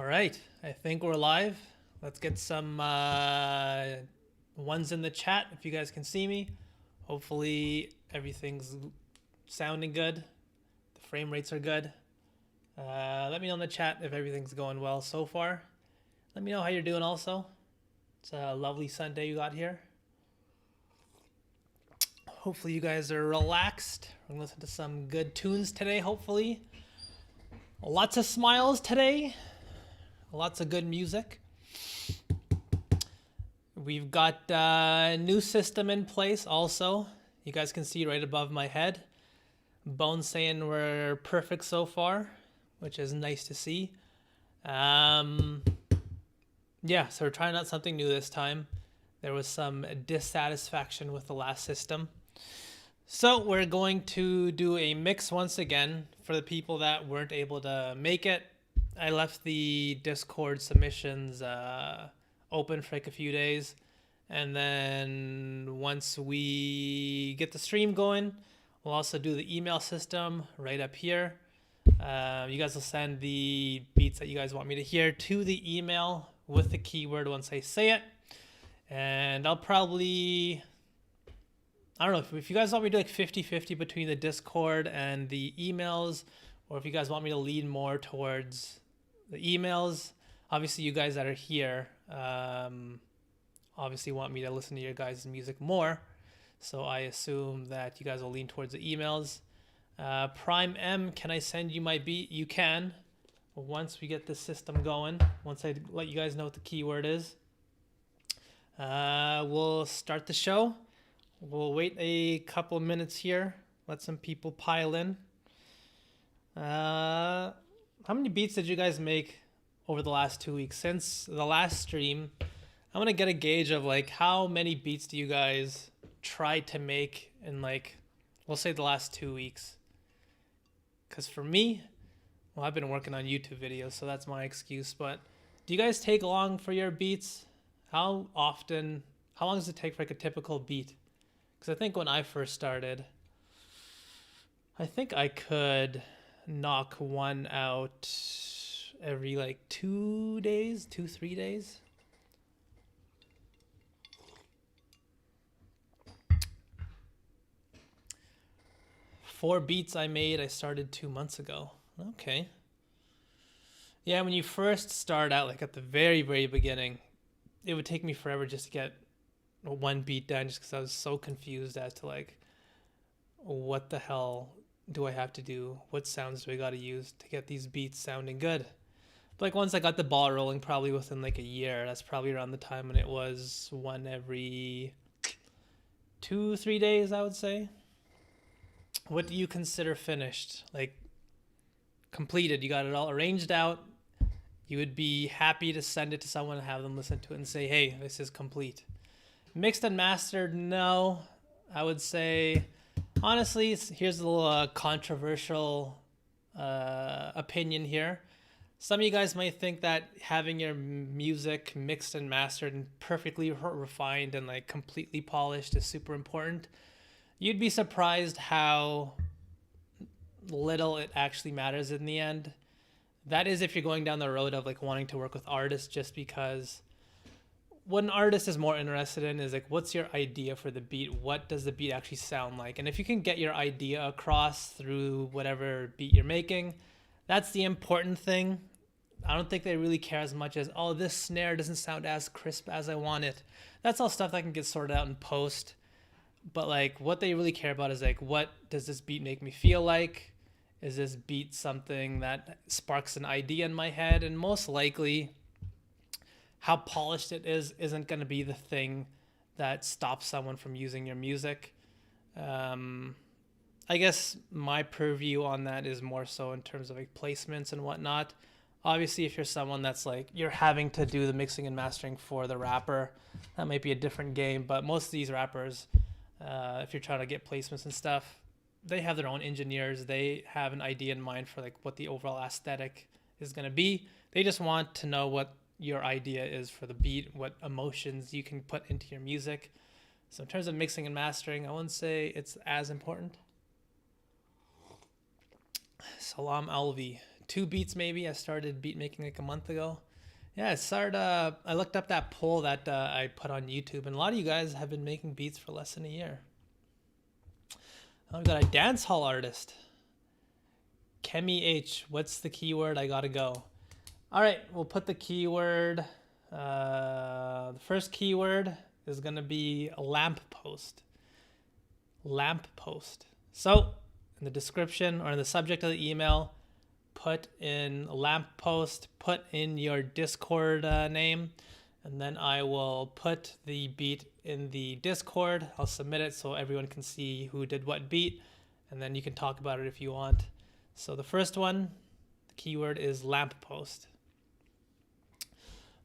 All right, I think we're live. Let's get some ones in the chat if you guys can see me. Hopefully everything's sounding good. The frame rates are good. Let me know in the chat if everything's going well so far. Let me know how you're doing also. It's a lovely Sunday you got here. Hopefully you guys are relaxed. We're gonna listen to some good tunes today, hopefully. Lots of smiles today. Lots of good music. We've got a new system in place also. You guys can see right above my head. Bones saying we're perfect so far, which is nice to see. Yeah, so we're trying out something new this time. There was some dissatisfaction with the last system. So we're going to do a mix once again for the people that weren't able to make it. I left the Discord submissions open for like a few days. And then once we get the stream going, we'll also do the email system right up here. You guys will send the beats that you guys want me to hear to the email with the keyword once I say it. And I'll probably, I don't know, if you guys want me to do like 50-50 between the Discord and the emails, or if you guys want me to lean more towards the emails. Obviously, you guys that are here obviously want me to listen to your guys' music more. So I assume that you guys will lean towards the emails. Prime M, can I send you my beat? You can. Once we get this system going, once I let you guys know what the keyword is, we'll start the show. We'll wait a couple minutes here. Let some people pile in. How many beats did you guys make over the last 2 weeks? Since the last stream, I'm going to get a gauge of like how many beats do you guys try to make in like, we'll say the last 2 weeks. Because for me, well, I've been working on YouTube videos, so that's my excuse. But do you guys take long for your beats? How often, how long does it take for like a typical beat? Because I think when I first started, I think I could knock one out every like 2 days, 3 days. Four beats I made, I started 2 months ago. Okay. Yeah, when you first start out, like at the very, very beginning, it would take me forever just to get one beat done just because I was so confused as to like, what the hell do I have to do? What sounds do I got to use to get these beats sounding good? But like once I got the ball rolling, probably within like a year, that's probably around the time when it was one every 2-3 days, I would say. What do you consider finished? Like completed, you got it all arranged out. You would be happy to send it to someone and have them listen to it and say, hey, this is complete. Mixed and mastered, no. I would say, honestly, here's a little controversial opinion here. Some of you guys might think that having your music mixed and mastered and perfectly refined and like completely polished is super important. You'd be surprised how little it actually matters in the end. That is if you're going down the road of like wanting to work with artists, just because what an artist is more interested in is like, what's your idea for the beat? What does the beat actually sound like? And if you can get your idea across through whatever beat you're making, that's the important thing. I don't think they really care as much as, oh, this snare doesn't sound as crisp as I want it. That's all stuff that can get sorted out in post. But like what they really care about is like, what does this beat make me feel like? Is this beat something that sparks an idea in my head? And most likely, how polished it is isn't going to be the thing that stops someone from using your music. I guess my purview on that is more so in terms of like placements and whatnot. Obviously, if you're someone that's like, you're having to do the mixing and mastering for the rapper, that might be a different game. But most of these rappers, if you're trying to get placements and stuff, they have their own engineers. They have an idea in mind for like what the overall aesthetic is going to be. They just want to know what your idea is for the beat, what emotions you can put into your music. So in terms of mixing and mastering, I wouldn't say it's as important. Salam Alvi, 2 beats maybe. I started beat making like a month ago. Yeah, I looked up that poll that I put on YouTube, and a lot of you guys have been making beats for less than a year. I've got a dance hall artist. Kemi H, what's the keyword? I gotta go. All right, we'll put the keyword. The first keyword is gonna be a lamp post. Lamp post. So in the description or in the subject of the email, put in a lamp post, put in your Discord name, and then I will put the beat in the Discord. I'll submit it so everyone can see who did what beat, and then you can talk about it if you want. So the first one, the keyword is lamp post.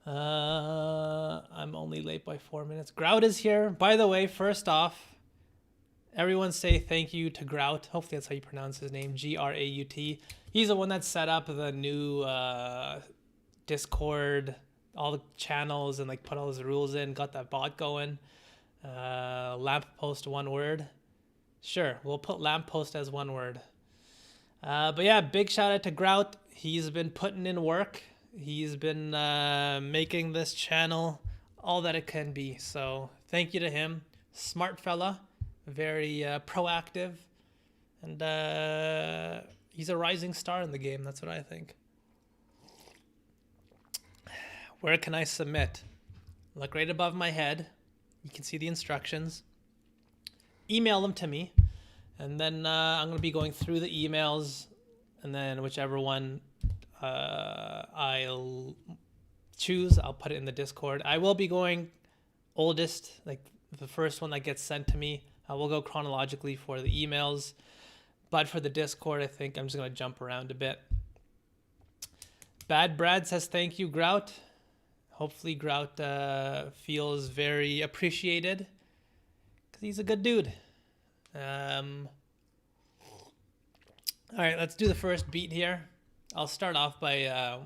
I'm only late by 4 minutes. Grout is here. By the way, first off, everyone say thank you to Grout. Hopefully that's how you pronounce his name, G-R-A-U-T. He's the one that set up the new Discord, all the channels, and like put all those rules in, got that bot going. Lamp post, one word. Sure, we'll put lamp post as one word. But yeah, big shout out to Grout. He's been putting in work. He's been making this channel all that it can be. So thank you to him. Smart fella, very proactive, and he's a rising star in the game. That's what I think. Where can I submit? Look right above my head. You can see the instructions. Email them to me, and then I'm going to be going through the emails, and then whichever one I'll choose, I'll put it in the Discord. I will be going oldest, like the first one that gets sent to me. I will go chronologically for the emails, but for the Discord, I think I'm just going to jump around a bit. Bad Brad says thank you, Grout. Hopefully Grout feels very appreciated because he's a good dude. All right, let's do the first beat here. I'll start off by,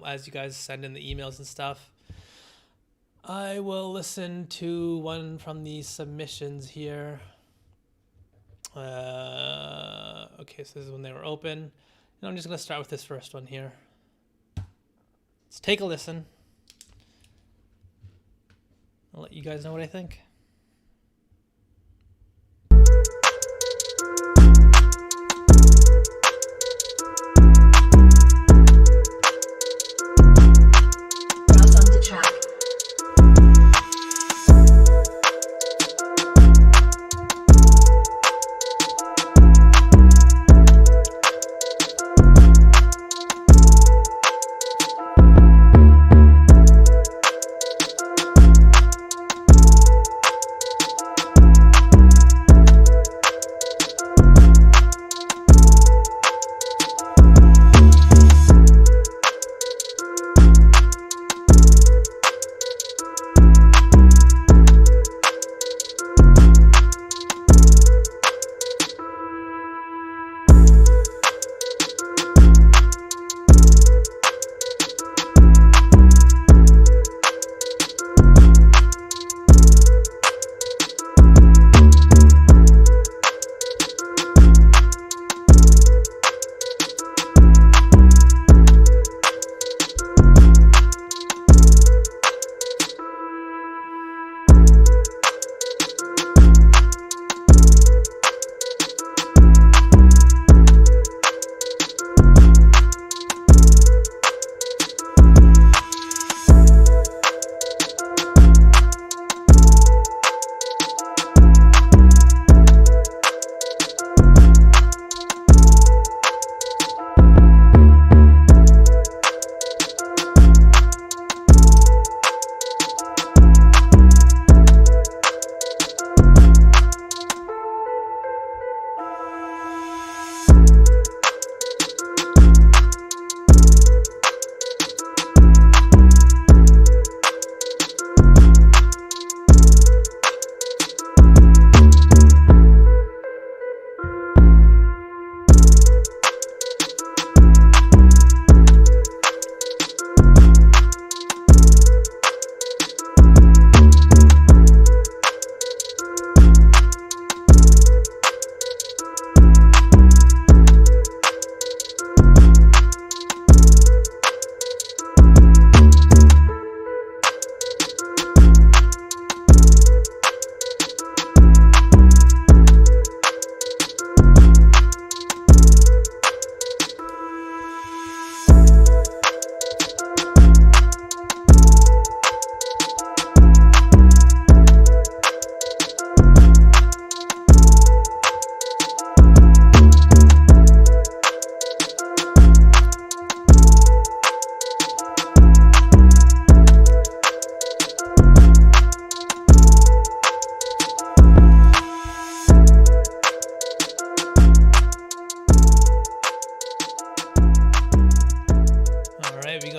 as you guys send in the emails and stuff, I will listen to one from the submissions here. Okay, so this is when they were open. And I'm just going to start with this first one here. Let's take a listen. I'll let you guys know what I think.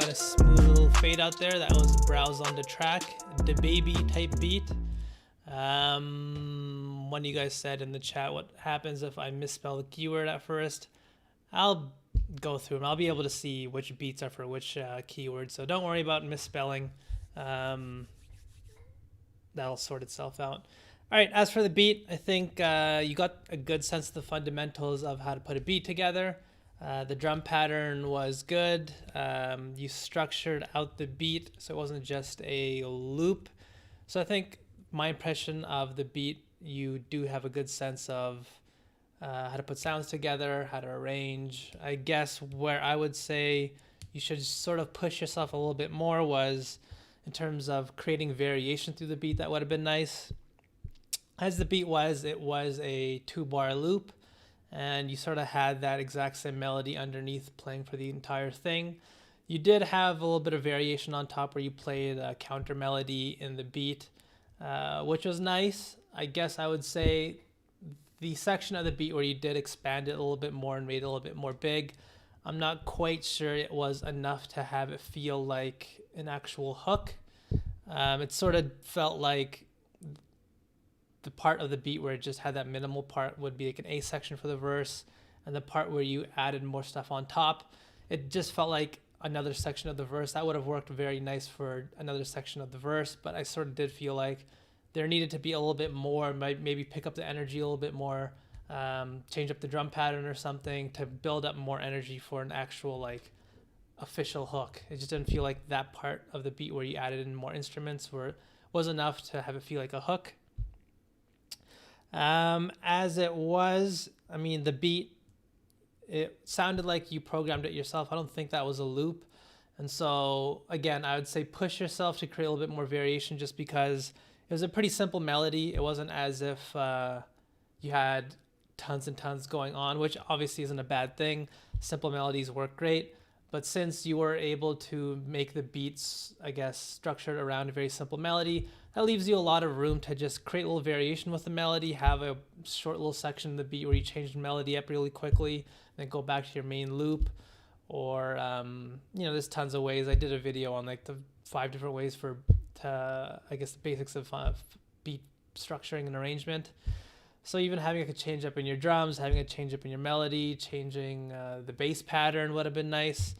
got a smooth little fade out there. That was Browse on the Track, the baby type beat. One of you guys said in the chat, what happens if I misspell the keyword at first? I'll go through them. I'll be able to see which beats are for which keyword. So don't worry about misspelling. That'll sort itself out. All right, as for the beat, I think you got a good sense of the fundamentals of how to put a beat together. The drum pattern was good. You structured out the beat so it wasn't just a loop. So I think my impression of the beat, you do have a good sense of how to put sounds together, how to arrange. I guess where I would say you should sort of push yourself a little bit more was in terms of creating variation through the beat. That would have been nice. As the beat was, it was a 2-bar loop, and you sort of had that exact same melody underneath playing for the entire thing. You did have a little bit of variation on top where you played a counter melody in the beat, which was nice. I guess I would say the section of the beat where you did expand it a little bit more and made it a little bit more big, I'm not quite sure it was enough to have it feel like an actual hook. It sort of felt like the part of the beat where it just had that minimal part would be like an A section for the verse, and the part where you added more stuff on top, it just felt like another section of the verse. That would have worked very nice for another section of the verse, but I sort of did feel like there needed to be a little bit more, maybe pick up the energy a little bit more, change up the drum pattern or something to build up more energy for an actual like official hook. It just didn't feel like that part of the beat where you added in more instruments was enough to have it feel like a hook. As it was, I mean, the beat, it sounded like you programmed it yourself. I don't think that was a loop. And so again, I would say push yourself to create a little bit more variation, just because it was a pretty simple melody. It wasn't as if you had tons and tons going on, which obviously isn't a bad thing. Simple melodies work great. But since you were able to make the beats, I guess, structured around a very simple melody, that leaves you a lot of room to just create a little variation with the melody, have a short little section of the beat where you change the melody up really quickly, then go back to your main loop. Or, there's tons of ways. I did a video on like the 5 different ways I guess the basics of beat structuring and arrangement. So even having like a change up in your drums, having a change up in your melody, changing the bass pattern would have been nice.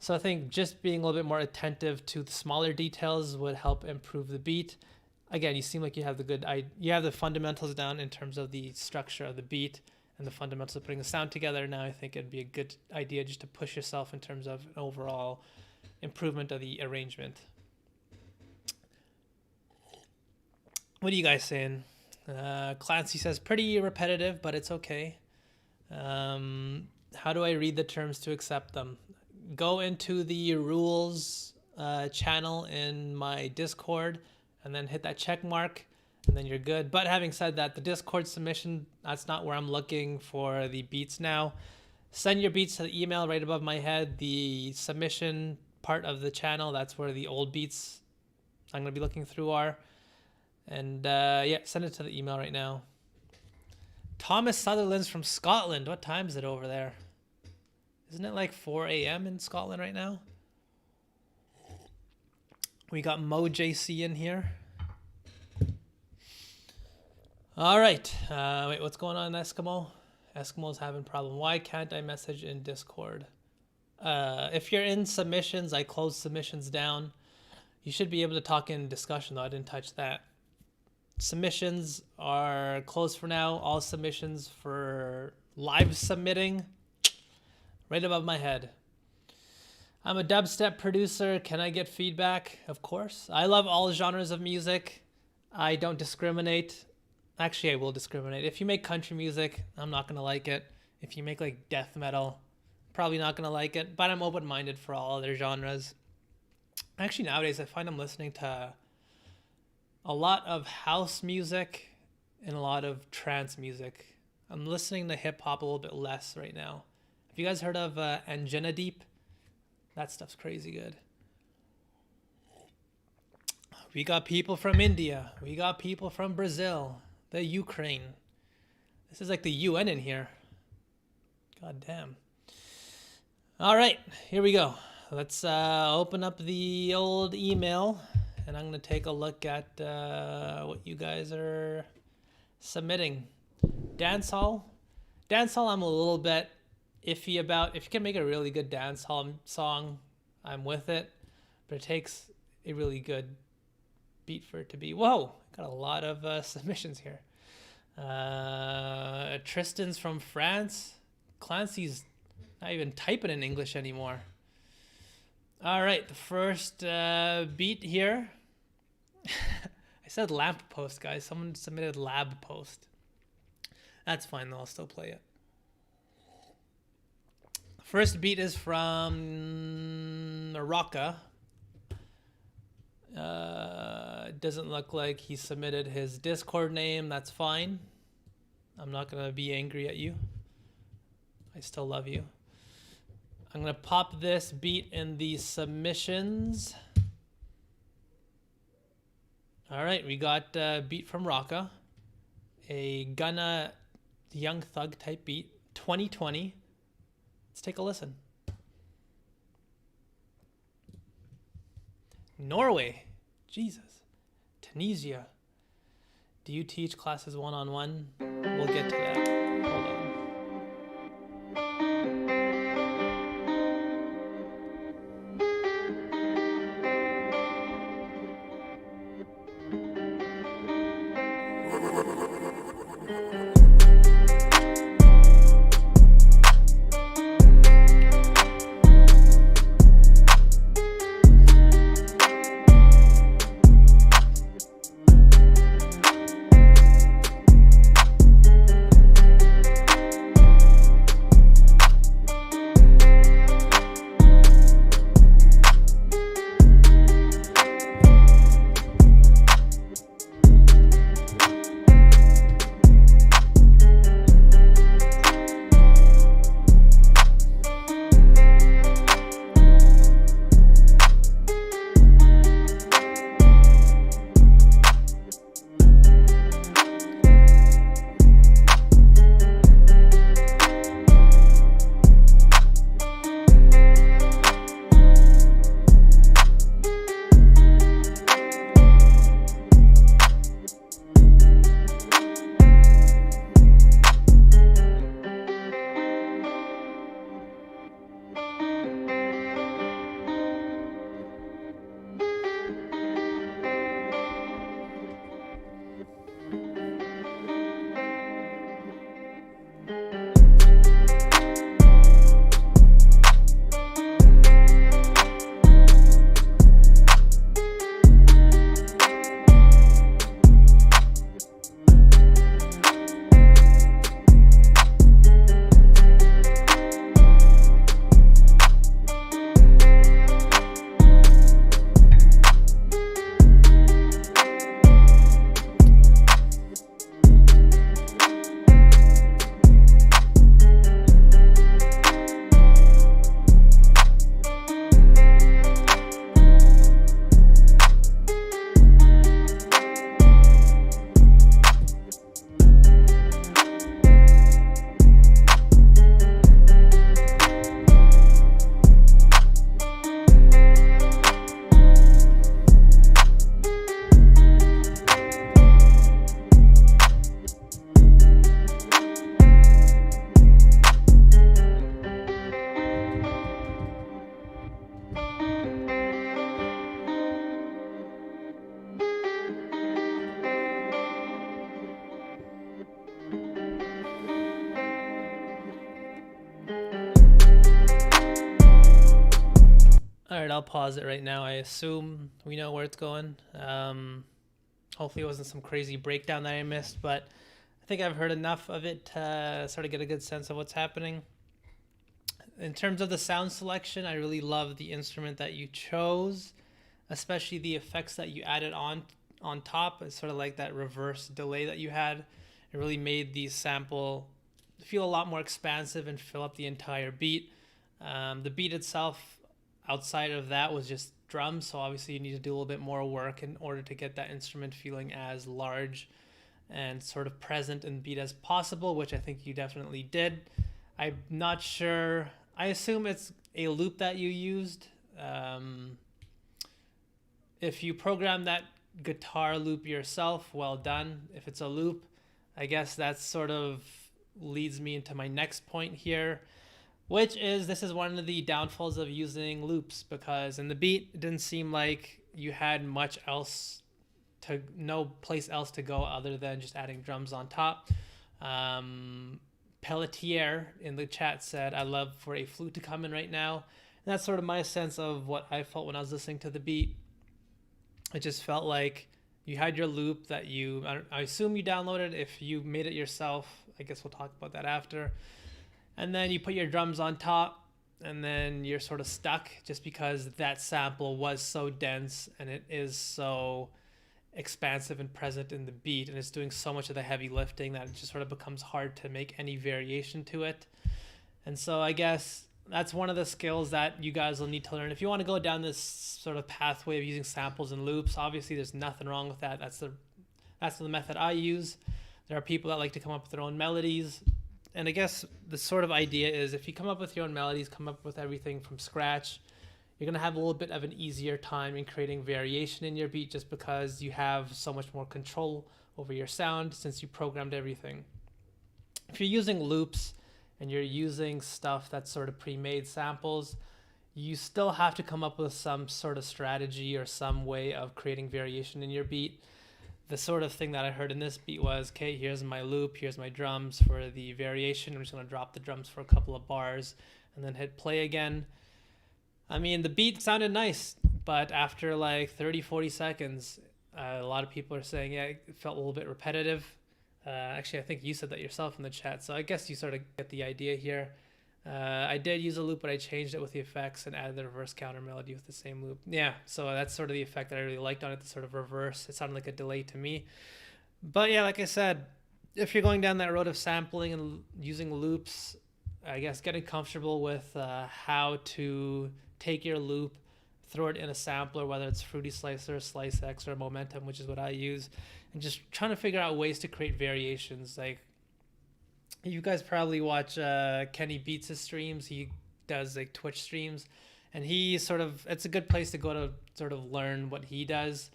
So I think just being a little bit more attentive to the smaller details would help improve the beat. Again, you seem like you have the fundamentals down in terms of the structure of the beat and the fundamentals of putting the sound together. Now I think it'd be a good idea just to push yourself in terms of an overall improvement of the arrangement. What are you guys saying? Clancy says, pretty repetitive, but it's okay. How do I read the terms to accept them? Go into the rules channel in my Discord and then hit that check mark, and then you're good. But having said that, the Discord submission, that's not where I'm looking for the beats now. Send your beats to the email right above my head. The submission part of the channel, that's where the old beats I'm going to be looking through are. And send it to the email right now. Thomas Sutherland's from Scotland. What time is it over there? Isn't it like 4 a.m. in Scotland right now? We got Mo JC in here. All right. Wait, what's going on, Eskimo? Eskimo's having a problem. Why can't I message in Discord? If you're in submissions, I closed submissions down. You should be able to talk in discussion, though. I didn't touch that. Submissions are closed for now. All submissions for live submitting right above my head. I'm a dubstep producer. Can I get feedback? Of course. I love all genres of music. I don't discriminate. Actually, I will discriminate. If you make country music, I'm not going to like it. If you make like death metal, probably not going to like it. But I'm open-minded for all other genres. Actually, nowadays, I find I'm listening to a lot of house music and a lot of trance music. I'm listening to hip hop a little bit less right now. Have you guys heard of Angina Deep? That stuff's crazy good. We got people from India. We got people from Brazil, the Ukraine. This is like the UN in here. God damn. All right, here we go. let's open up the old email, and I'm gonna take a look at what you guys are submitting. Dancehall, I'm a little bit iffy about. If you can make a really good dancehall song, I'm with it, but it takes a really good beat for it to be. Whoa, got a lot of submissions here. Tristan's from France. Clancy's not even typing in English anymore. All right, the first beat here. I said lamp post, guys. Someone submitted lab post. That's fine, though. I'll still play it. First beat is from Rocka. Doesn't look like he submitted his Discord name. That's fine. I'm not going to be angry at you. I still love you. I'm going to pop this beat in the submissions. All right, we got a beat from Rocka. A Gunna Young Thug type beat. 2020. Let's take a listen. Norway. Jesus. Tunisia. Do you teach classes one-on-one? We'll get to that. Hold on. Alright, I'll pause it right now. I assume we know where it's going. Hopefully it wasn't some crazy breakdown that I missed, but I think I've heard enough of it to sort of get a good sense of what's happening. In terms of the sound selection, I really love the instrument that you chose, especially the effects that you added on top. It's sort of like that reverse delay that you had. It really made the sample feel a lot more expansive and fill up the entire beat. The beat itself, outside of that, was just drums, so obviously you need to do a little bit more work in order to get that instrument feeling as large and sort of present in the beat as possible, which I think you definitely did. I'm not sure. I assume it's a loop that you used. If you program that guitar loop yourself, well done. If it's a loop, I guess that sort of leads me into my next point here, which is this is one of the downfalls of using loops, because in the beat, it didn't seem like you had much else to, no place else to go other than just adding drums on top. Pelletier in the chat said, I love for a flute to come in right now. And that's sort of my sense of what I felt when I was listening to the beat. It just felt like you had your loop that I assume you downloaded. If you made it yourself, I guess we'll talk about that after. And then you put your drums on top, and then you're sort of stuck just because that sample was so dense and it is so expansive and present in the beat, and it's doing so much of the heavy lifting that it just sort of becomes hard to make any variation to it. And so I guess that's one of the skills that you guys will need to learn if you want to go down this sort of pathway of using samples and loops. Obviously there's nothing wrong with that. That's the method I use. There are people that like to come up with their own melodies, and I guess the sort of idea is if you come up with your own melodies, come up with everything from scratch, you're going to have a little bit of an easier time in creating variation in your beat, just because you have so much more control over your sound since you programmed everything. If you're using loops and you're using stuff that's sort of pre-made samples, you still have to come up with some sort of strategy or some way of creating variation in your beat. The sort of thing that I heard in this beat was, okay, here's my loop, here's my drums for the variation. I'm just going to drop the drums for a couple of bars and then hit play again. I mean, the beat sounded nice, but after like 30, 40 seconds, a lot of people are saying, yeah, it felt a little bit repetitive. Actually, I think you said that yourself in the chat, so I guess you sort of get the idea here. I did use a loop, but I changed it with the effects and added the reverse counter melody with the same loop. Yeah, so that's sort of the effect that I really liked on it, the sort of reverse. It sounded like a delay to me. But yeah, like I said, if you're going down that road of sampling and using loops, I guess getting comfortable with how to take your loop, throw it in a sampler, whether it's Fruity Slicer, Slice X, or Momentum, which is what I use, and just trying to figure out ways to create variations. Like, you guys probably watch Kenny Beats' streams. He does like Twitch streams, and it's a good place to go to sort of learn what he does.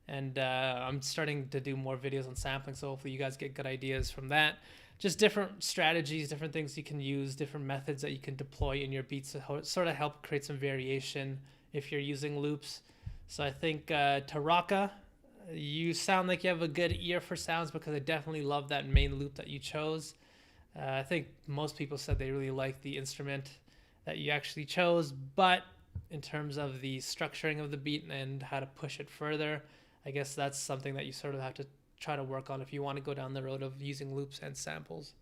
And I'm starting to do more videos on sampling, so hopefully you guys get good ideas from that. Just different strategies, different things you can use, different methods that you can deploy in your beats to sort of help create some variation if you're using loops. So I think Taraka, you sound like you have a good ear for sounds, because I definitely love that main loop that you chose. I think most people said they really liked the instrument that you actually chose, but in terms of the structuring of the beat and how to push it further, I guess that's something that you sort of have to try to work on if you want to go down the road of using loops and samples.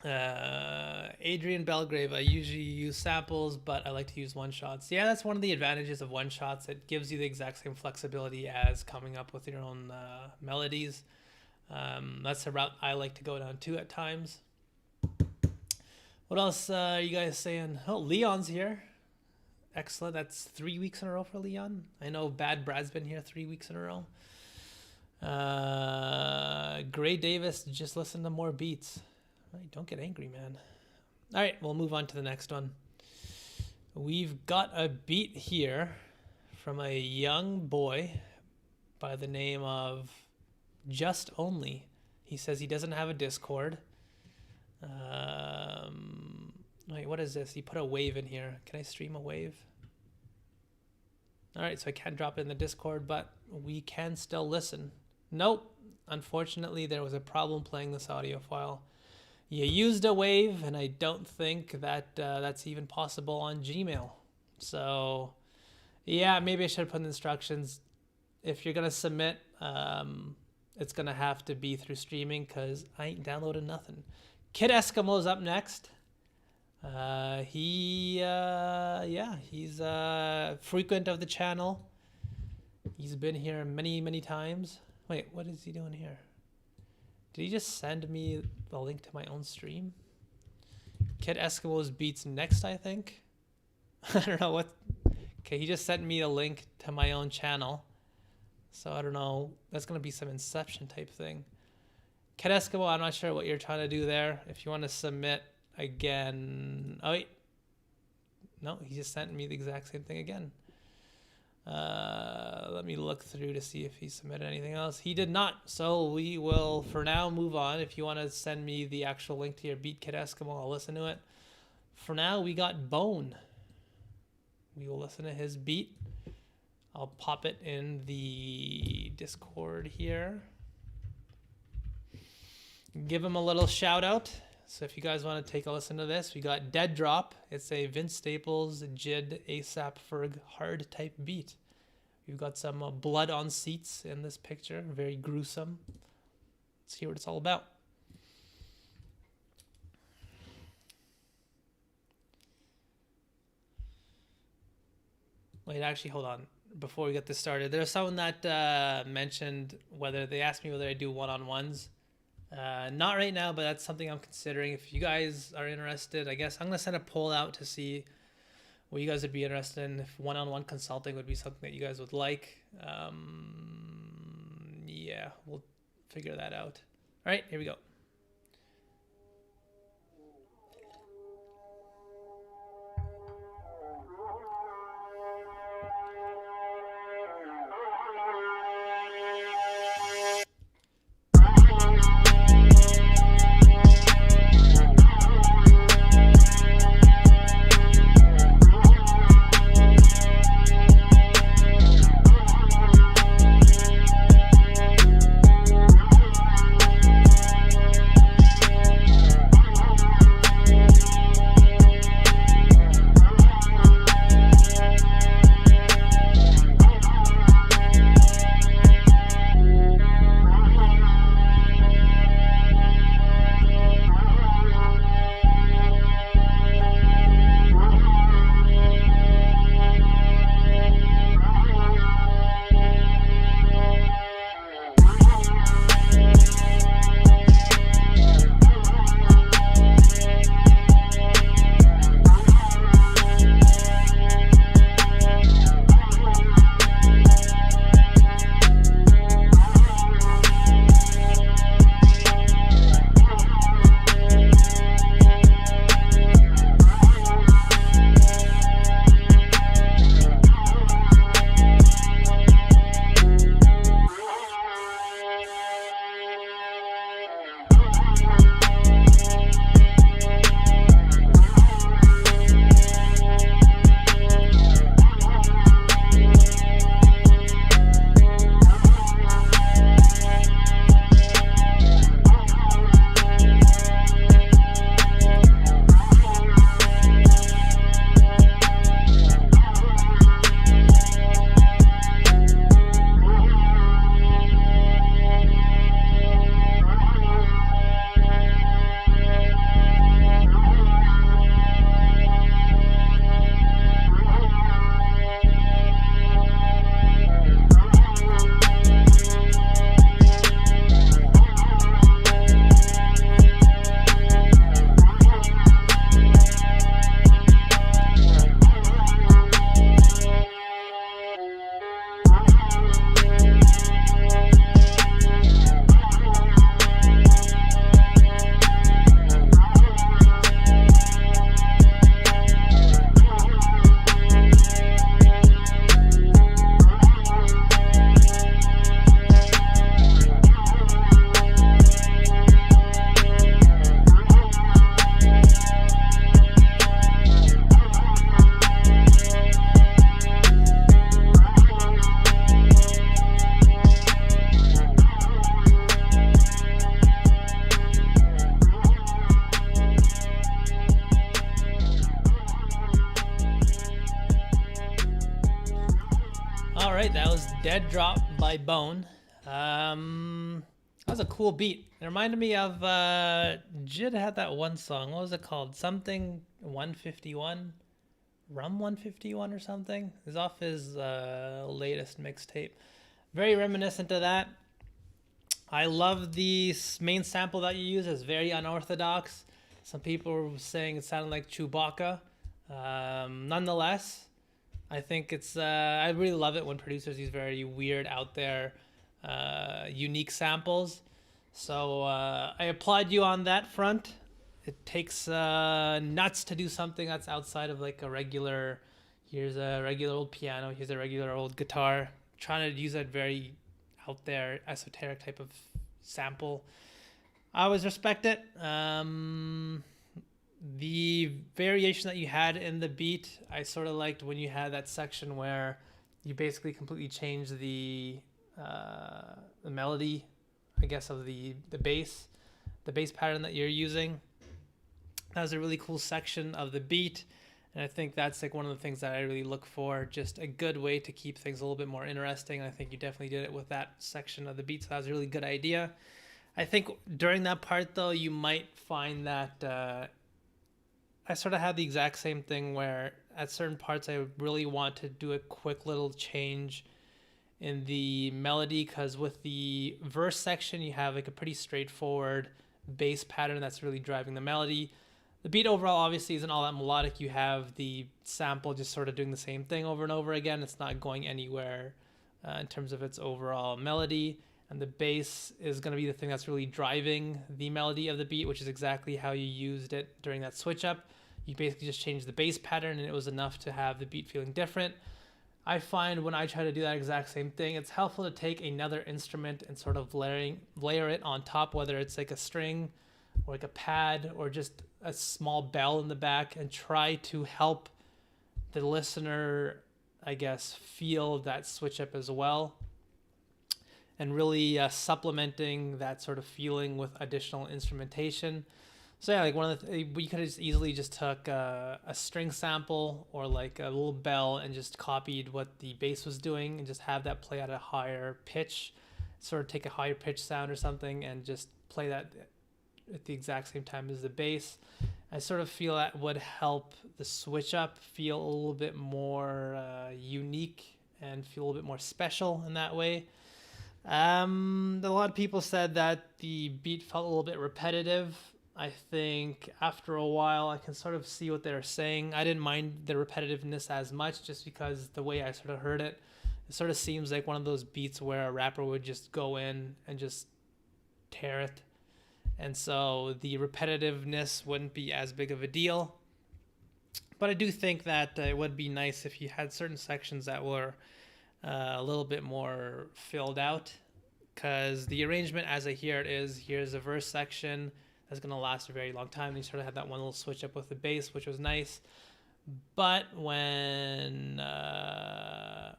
Adrian Belgrave, I usually use samples, but I like to use one-shots. Yeah, that's one of the advantages of one-shots. It gives you the exact same flexibility as coming up with your own melodies. That's a route I like to go down too at times. What else are you guys saying? Oh, Leon's here. Excellent. That's 3 weeks in a row for Leon. I know Bad Brad's been here 3 weeks in a row. Gray Davis, just listen to more beats. All right, don't get angry, man. All right, we'll move on to the next one. We've got a beat here from a young boy by the name of Just Only. He says he doesn't have a Discord. Wait, what is this? He put a wave in here. Can I stream a wave? All right, so I can't drop it in the Discord, but we can still listen. Nope. Unfortunately, there was a problem playing this audio file. You used a wave, and I don't think that that's even possible on Gmail. So, yeah, maybe I should have put in the instructions. If you're going to submit, it's going to have to be through streaming, because I ain't downloaded nothing. Kid Eskimo's up next. He's a frequent of the channel. He's been here many, many times. Wait, what is he doing here? Did he just send me the link to my own stream? Kid Eskimo's beats next, I think. I don't know what. Okay, he just sent me a link to my own channel. So I don't know. That's going to be some Inception type thing. Kid Eskimo, I'm not sure what you're trying to do there. If you want to submit again. Oh, wait. No, he just sent me the exact same thing again. Let me look through to see if he submitted anything else. He did not. So we will, for now, move on. If you want to send me the actual link to your beat, Kid Eskimo, I'll listen to it. For now, we got Bone. We will listen to his beat. I'll pop it in the Discord here. Give him a little shout out. So if you guys want to take a listen to this, we got Dead Drop. It's a Vince Staples, Jid, ASAP Ferg hard type beat. We've got some blood on seats in this picture. Very gruesome. Let's hear what it's all about. Wait, actually, hold on. Before we get this started, there's someone that mentioned they asked me whether I do one-on-ones. Not right now, but that's something I'm considering. If you guys are interested, I guess I'm going to send a poll out to see what you guys would be interested in. If one-on-one consulting would be something that you guys would like. Yeah, we'll figure that out. All right, here we go. right, that was Dead Drop by Bone. That was a cool beat. It reminded me of Jid had that one song. What was it called? Something 151, Rum 151 or something. It was off his latest mixtape. Very reminiscent of that. I love the main sample that you use. It's very unorthodox. Some people were saying it sounded like Chewbacca. Nonetheless, I think it's I really love it when producers use very weird, out there, unique samples. So I applaud you on that front. It takes nuts to do something that's outside of like a regular. Here's a regular old piano. Here's a regular old guitar. Trying to use that very out there esoteric type of sample. I always respect it. The variation that you had in the beat, I sort of liked when you had that section where you basically completely changed the melody, I guess, of the bass pattern that you're using. That was a really cool section of the beat, and I think that's like one of the things that I really look for, just a good way to keep things a little bit more interesting. I think you definitely did it with that section of the beat, so that was a really good idea. I think during that part though, you might find that I sort of had the exact same thing where at certain parts I really want to do a quick little change in the melody, because with the verse section you have like a pretty straightforward bass pattern that's really driving the melody. The beat overall obviously isn't all that melodic. You have the sample just sort of doing the same thing over and over again. It's not going anywhere in terms of its overall melody. And the bass is going to be the thing that's really driving the melody of the beat, which is exactly how you used it during that switch up. You basically just changed the bass pattern and it was enough to have the beat feeling different. I find when I try to do that exact same thing, it's helpful to take another instrument and sort of layer it on top, whether it's like a string or like a pad or just a small bell in the back, and try to help the listener, I guess, feel that switch up as well, and really supplementing that sort of feeling with additional instrumentation. So yeah, like we could have just easily just took a string sample or like a little bell and just copied what the bass was doing and just have that play at a higher pitch, sort of take a higher pitch sound or something and just play that at the exact same time as the bass. I sort of feel that would help the switch up feel a little bit more unique and feel a little bit more special in that way. A lot of people said that the beat felt a little bit repetitive. I think after a while I can sort of see what they're saying. I didn't mind the repetitiveness as much, just because the way I sort of heard it, it sort of seems like one of those beats where a rapper would just go in and just tear it. And so the repetitiveness wouldn't be as big of a deal. But I do think that it would be nice if you had certain sections that were a little bit more filled out, because the arrangement as I hear it is, here's a verse section that's going to last a very long time. And you sort of had that one little switch up with the bass, which was nice. But when,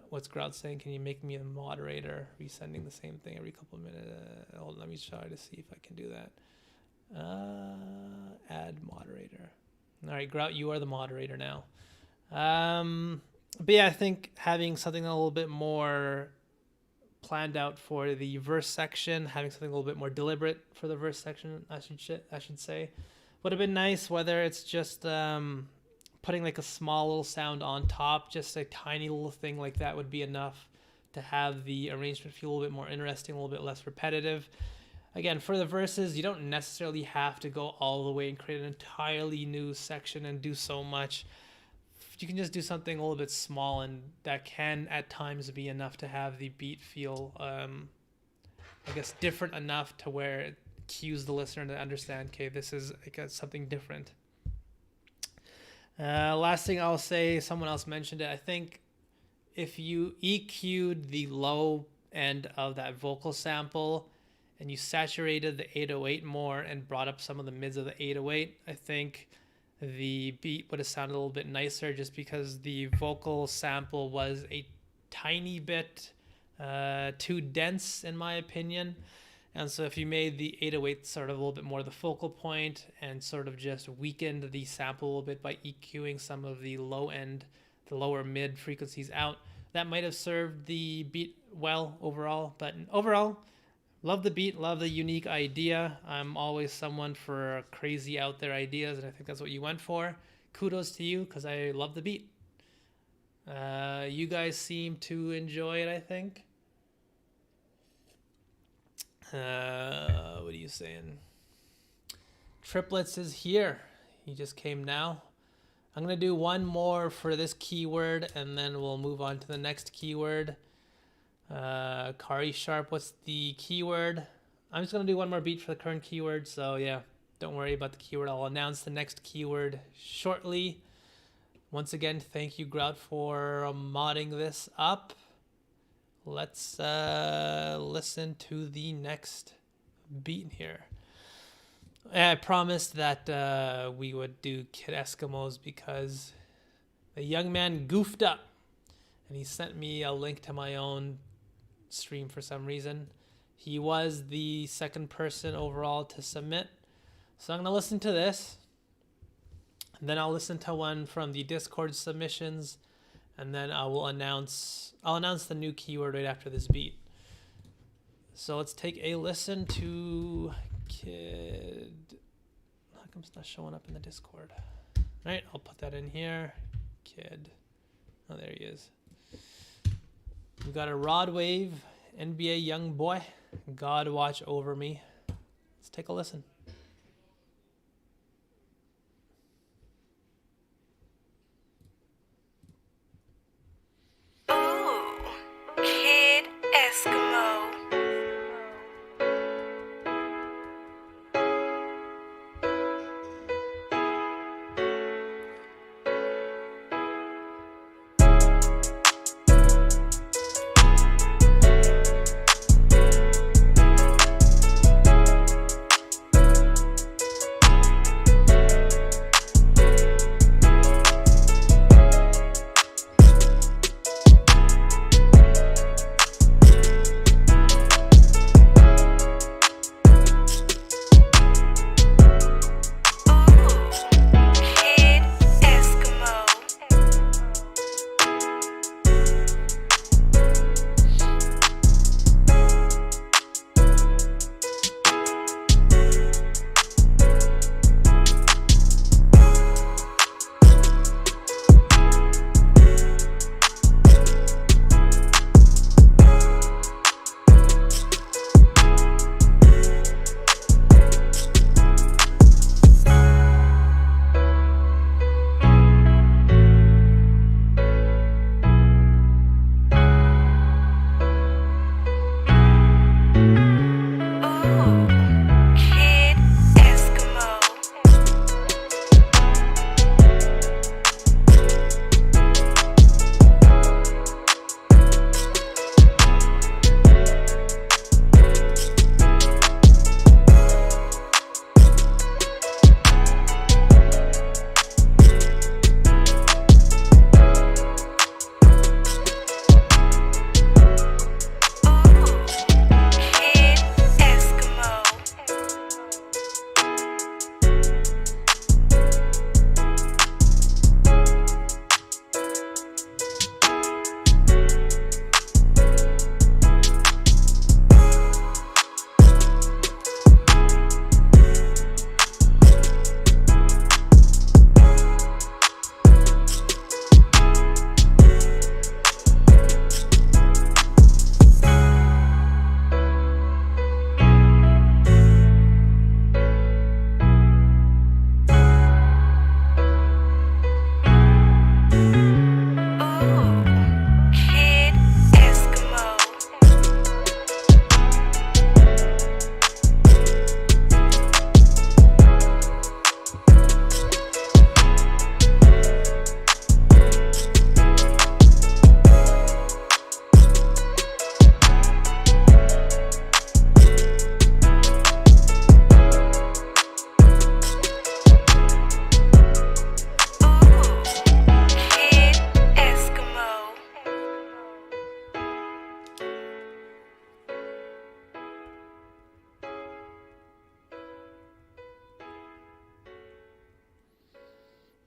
what's Grout saying? Can you make me a moderator? Resending the same thing every couple of minutes. Hold on, let me try to see if I can do that. Add moderator. All right, Grout, you are the moderator now. But yeah, I think having something a little bit more planned out for the verse section, having something a little bit more deliberate for the verse section, I should say, would have been nice. Whether it's just putting like a small little sound on top, just a tiny little thing like that would be enough to have the arrangement feel a little bit more interesting, a little bit less repetitive. Again, for the verses, you don't necessarily have to go all the way and create an entirely new section and do so much. You can just do something a little bit small, and that can at times be enough to have the beat feel, I guess, different enough to where it cues the listener to understand, okay, this is like something different. Last thing I'll say, someone else mentioned it. I think if you EQ'd the low end of that vocal sample and you saturated the 808 more and brought up some of the mids of the 808, I think the beat would have sounded a little bit nicer, just because the vocal sample was a tiny bit too dense in my opinion. And so if you made the 808 sort of a little bit more the focal point and sort of just weakened the sample a little bit by EQing some of the low end, the lower mid frequencies out, that might have served the beat well overall. But overall, love the beat, love the unique idea. I'm always someone for crazy out there ideas, and I think that's what you went for. Kudos to you, because I love the beat. You guys seem to enjoy it, I think. What are you saying? Triplets is here. He just came now. I'm going to do one more for this keyword, and then we'll move on to the next keyword. Kari Sharp, what's the keyword? I'm just going to do one more beat for the current keyword, so yeah. don't worry about the keyword. I'll announce the next keyword shortly. Once again, thank you, Grout, for modding this up. Let's listen to the next beat here. I promised that we would do Kid Eskimos because the young man goofed up and he sent me a link to my own stream for some reason. He was the second person overall to submit. So I'm going to listen to this. And then I'll listen to one from the Discord submissions. And then I'll announce the new keyword right after this beat. So let's take a listen to Kid. How come it's not showing up in the Discord? All right, I'll put that in here. Kid. Oh, there he is. We got a Rod Wave, NBA Young Boy, God Watch Over Me. Let's take a listen. Ooh, Kid Eskimo.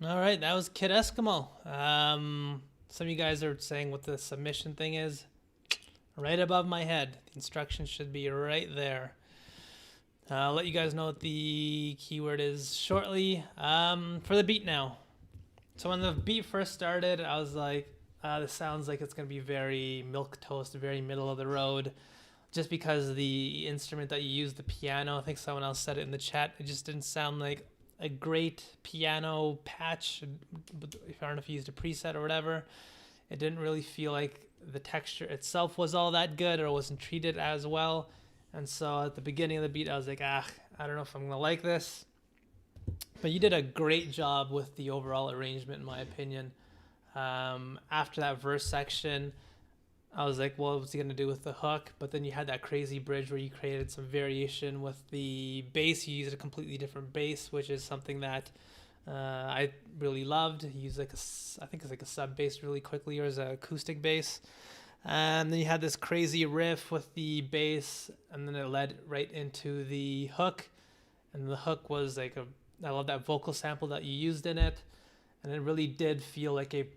All right, that was Kid Eskimo. Some of you guys are saying what the submission thing is. Right above my head. The instructions should be right there. I'll let you guys know what the keyword is shortly. For the beat now. So when the beat first started, I was like, this sounds like it's going to be very milquetoast, very middle of the road. Just because the instrument that you use, the piano, I think someone else said it in the chat, it just didn't sound like a great piano patch. I don't know if you used a preset or whatever. It didn't really feel like the texture itself was all that good, or wasn't treated as well. And so at the beginning of the beat, I was like, I don't know if I'm gonna like this. But you did a great job with the overall arrangement, in my opinion. After that verse section, I was like, well, what's he gonna do with the hook? But then you had that crazy bridge where you created some variation with the bass. You used a completely different bass, which is something that I really loved. He used like I think it's like a sub bass really quickly, or as an acoustic bass. And then you had this crazy riff with the bass, and then it led right into the hook. And the hook was like I love that vocal sample that you used in it, and it really did feel like a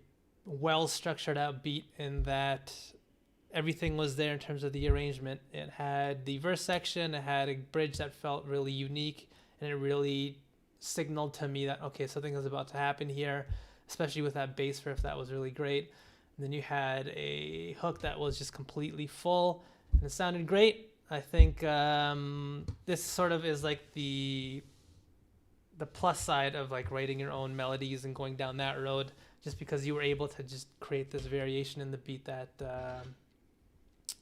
well structured out beat in that everything was there in terms of the arrangement. It had the verse section, it had a bridge that felt really unique, and it really signaled to me that okay, something is about to happen here, especially with that bass riff that was really great. And then you had a hook that was just completely full, and it sounded great. I think this sort of is like the plus side of like writing your own melodies and going down that road, just because you were able to just create this variation in the beat that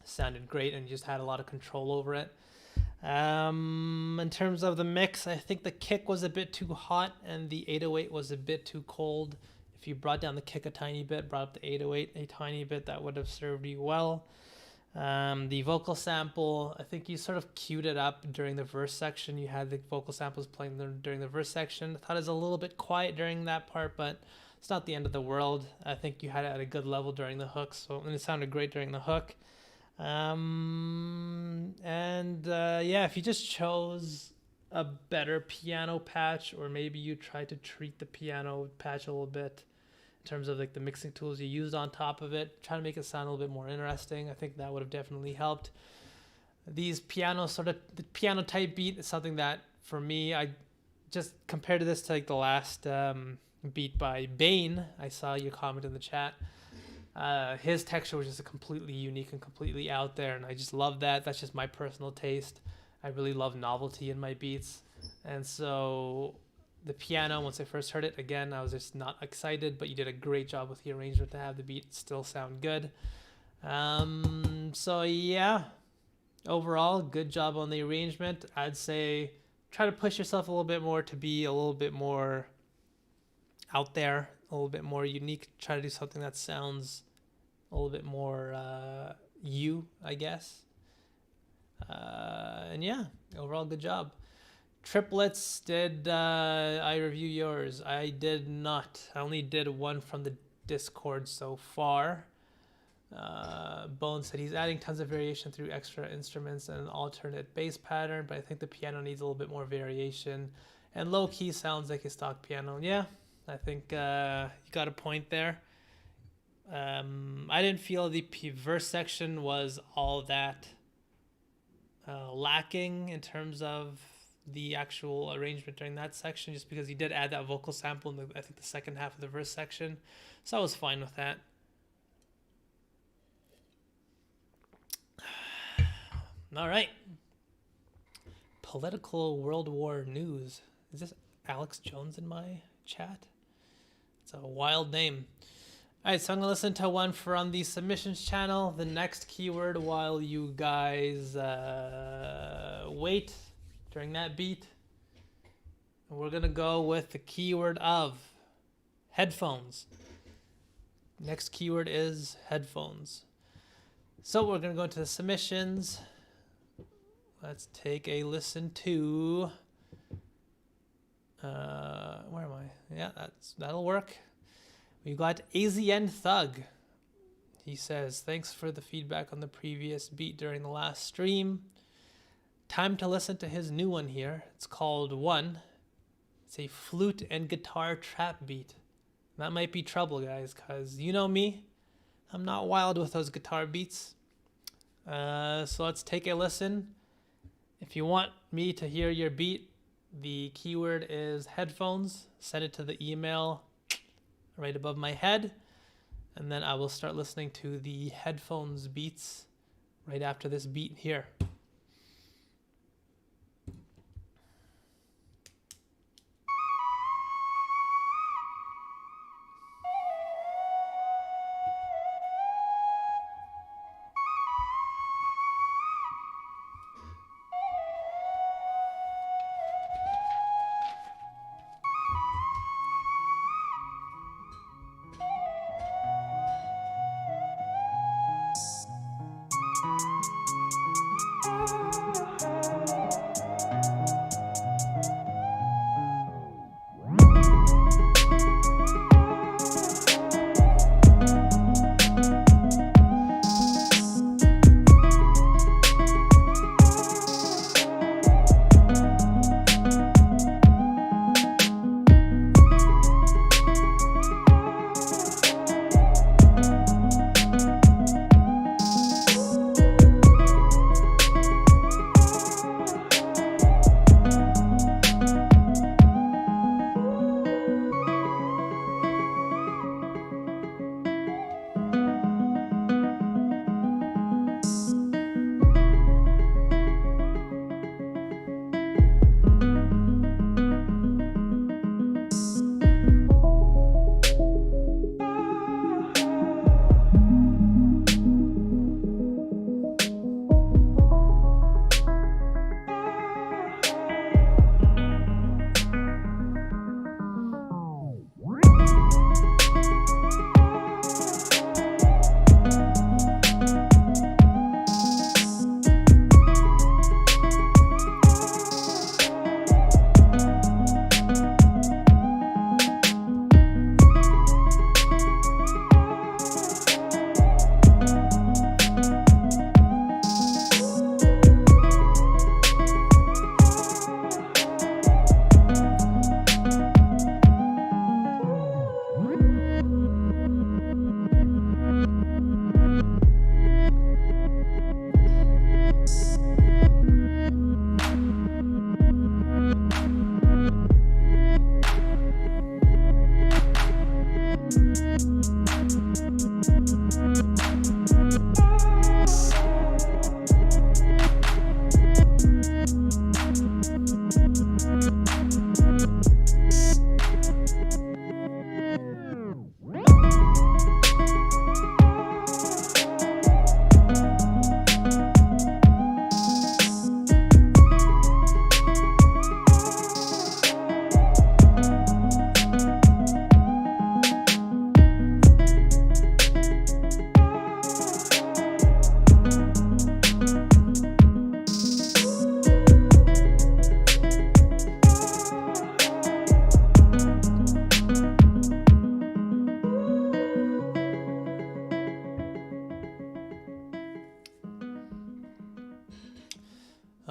sounded great and you just had a lot of control over it. In terms of the mix, I think the kick was a bit too hot and the 808 was a bit too cold. If you brought down the kick a tiny bit, brought up the 808 a tiny bit, that would have served you well. The vocal sample, I think you sort of queued it up during the verse section. You had the vocal samples playing during the verse section. I thought it was a little bit quiet during that part, but it's not the end of the world. I think you had it at a good level during the hook, and it sounded great during the hook. Yeah, if you just chose a better piano patch, or maybe you tried to treat the piano patch a little bit in terms of like the mixing tools you used on top of it, try to make it sound a little bit more interesting. I think that would have definitely helped. These the piano type beat is something that for me, I just compared to this to like the last beat by Bane. I saw your comment in the chat. His texture was just completely unique and completely out there, and I just love that. That's just my personal taste. I really love novelty in my beats, and so the piano, once I first heard it, again, I was just not excited, but you did a great job with the arrangement to have the beat still sound good. So yeah, overall, good job on the arrangement. I'd say try to push yourself a little bit more to be a little bit more out there, a little bit more unique. Try to do something that sounds a little bit more you, I guess. And yeah, overall, good job. Triplets, did I review yours? I did not. I only did one from the Discord so far. Bone said he's adding tons of variation through extra instruments and an alternate bass pattern, but I think the piano needs a little bit more variation. And low key sounds like a stock piano. Yeah, I think you got a point there. I didn't feel the verse section was all that lacking in terms of the actual arrangement during that section, just because he did add that vocal sample in I think the second half of the verse section, so I was fine with that. All right, political World War news. Is this Alex Jones in my chat? It's a wild name. All right, so I'm gonna listen to one from the submissions channel. The next keyword, while you guys wait during that beat, we're gonna go with the keyword of headphones. Next keyword is headphones. So we're gonna go into the submissions. Let's take a listen to where am I? Yeah, that'll work. We got AZN Thug. He says, thanks for the feedback on the previous beat during the last stream. Time to listen to his new one here. It's called One. It's a flute and guitar trap beat. That might be trouble, guys, because you know me. I'm not wild with those guitar beats. So let's take a listen. If you want me to hear your beat, the keyword is headphones. Send it to the email right above my head, and then I will start listening to the headphones beats right after this beat here.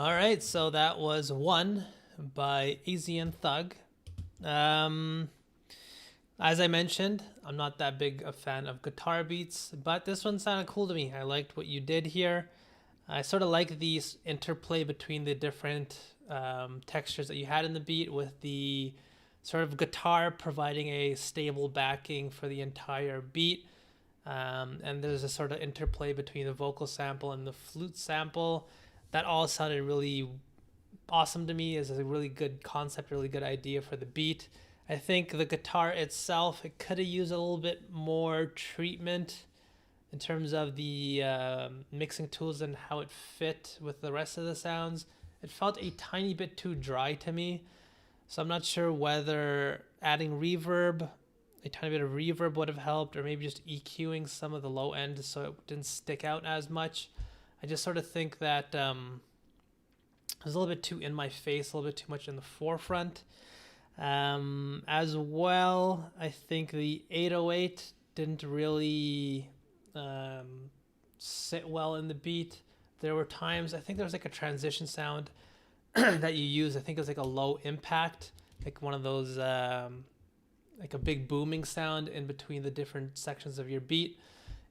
All right, so that was One by Asian Thug. Um, as I mentioned, I'm not that big a fan of guitar beats, but this one sounded cool to me. I liked what you did here. I sort of like the interplay between the different textures that you had in the beat, with the sort of guitar providing a stable backing for the entire beat. And there's a sort of interplay between the vocal sample and the flute sample. That all sounded really awesome to me. Is a really good concept, really good idea for the beat. I think the guitar itself, it could have used a little bit more treatment in terms of the mixing tools and how it fit with the rest of the sounds. It felt a tiny bit too dry to me. So I'm not sure whether adding reverb, a tiny bit of reverb would have helped, or maybe just EQing some of the low end so it didn't stick out as much. I just sort of think that it was a little bit too in my face, a little bit too much in the forefront. As well, I think the 808 didn't really sit well in the beat. There were times, I think there was like a transition sound that you used. I think it was like a low impact, like one of those, like a big booming sound in between the different sections of your beat.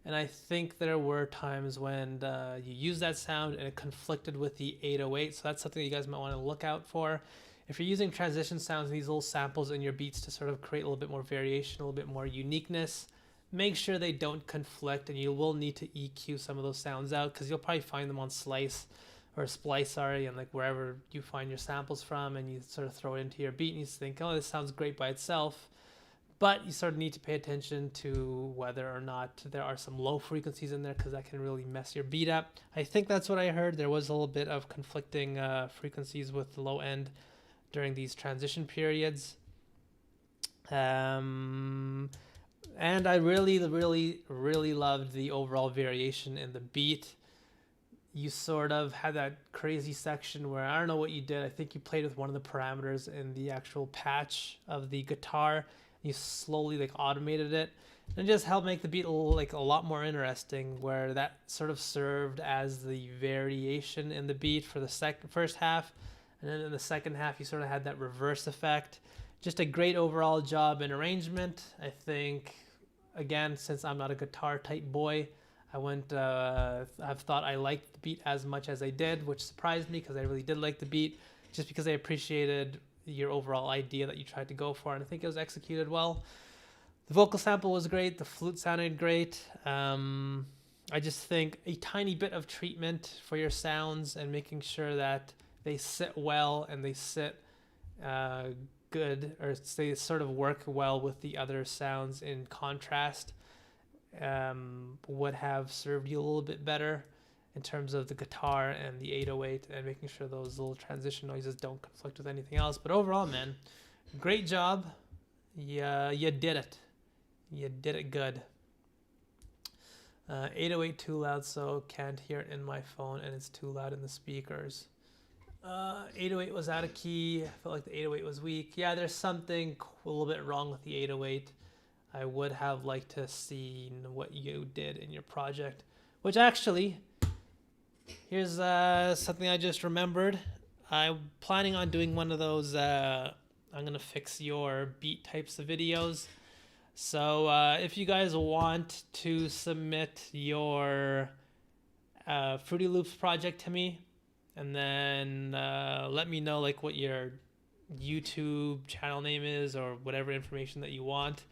And I think there were times when you used that sound and it conflicted with the 808. So that's something you guys might want to look out for. If you're using transition sounds, these little samples in your beats to sort of create a little bit more variation, a little bit more uniqueness, make sure they don't conflict, and you will need to EQ some of those sounds out, because you'll probably find them on Splice, and like wherever you find your samples from, and you sort of throw it into your beat and you think, oh, this sounds great by itself. But you sort of need to pay attention to whether or not there are some low frequencies in there, because that can really mess your beat up. I think that's what I heard. There was a little bit of conflicting frequencies with the low end during these transition periods. And I really, really, really loved the overall variation in the beat. You sort of had that crazy section where, I don't know what you did. I think you played with one of the parameters in the actual patch of the guitar. You slowly like automated it, and it just helped make the beat a lot more interesting, where that sort of served as the variation in the beat for the first half. And then in the second half, you sort of had that reverse effect. Just a great overall job in arrangement. I think, again, since I'm not a guitar type boy, I wouldn't have thought I liked the beat as much as I did, which surprised me, because I really did like the beat, just because I appreciated your overall idea that you tried to go for, and I think it was executed well. The vocal sample was great. The flute sounded great. I just think a tiny bit of treatment for your sounds and making sure that they sit well and they sit good, or they sort of work well with the other sounds in contrast, would have served you a little bit better in terms of the guitar and the 808, and making sure those little transition noises don't conflict with anything else. But overall, man, great job. Yeah, you did it. You did it good. 808 too loud, so can't hear it in my phone, and it's too loud in the speakers. 808 was out of key. I felt like the 808 was weak. Yeah, there's something a little bit wrong with the 808. I would have liked to see what you did in your project, which actually, here's something I just remembered. I'm planning on doing one of those I'm gonna fix your beat types of videos. So if you guys want to submit your Fruity Loops project to me, and then let me know like what your YouTube channel name is, or whatever information that you want.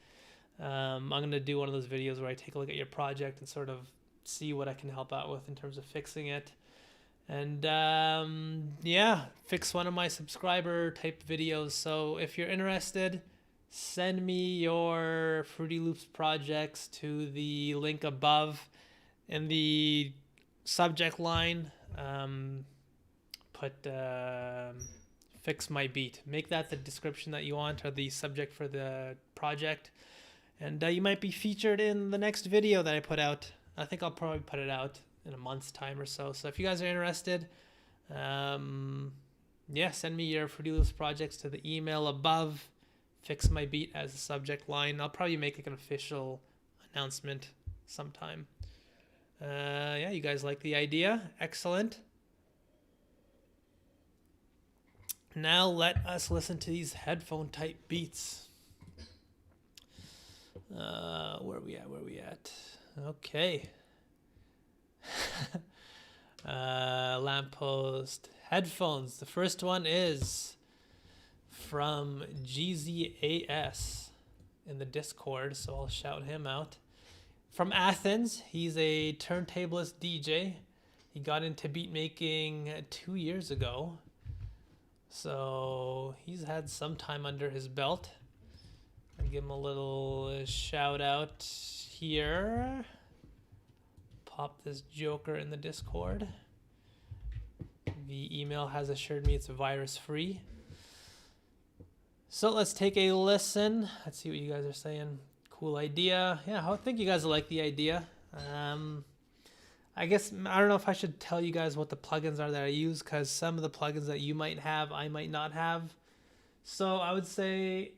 I'm gonna do one of those videos where I take a look at your project and sort of see what I can help out with in terms of fixing it. And yeah, fix one of my subscriber type videos. So if you're interested, send me your Fruity Loops projects to the link above in the subject line. Put fix my beat. Make that the description that you want, or the subject for the project. And you might be featured in the next video that I put out. I think I'll probably put it out in a month's time or so. So if you guys are interested, yeah, send me your Fruity Loops projects to the email above. Fix my beat as the subject line. I'll probably make like an official announcement sometime. Yeah, you guys like the idea? Excellent. Now let us listen to these headphone type beats. Where are we at? Okay. Lamppost headphones. The first one is from GZAS in the Discord, so I'll shout him out. From Athens, he's a turntablist DJ. He got into beat making 2 years ago, so he's had some time under his belt. I'll give him a little shout out here. Pop this joker in the Discord. The email has assured me it's virus free. So let's take a listen. Let's see what you guys are saying. Cool idea. Yeah, I think you guys will like the idea. I guess, I don't know if I should tell you guys what the plugins are that I use, because some of the plugins that you might have, I might not have. So I would say,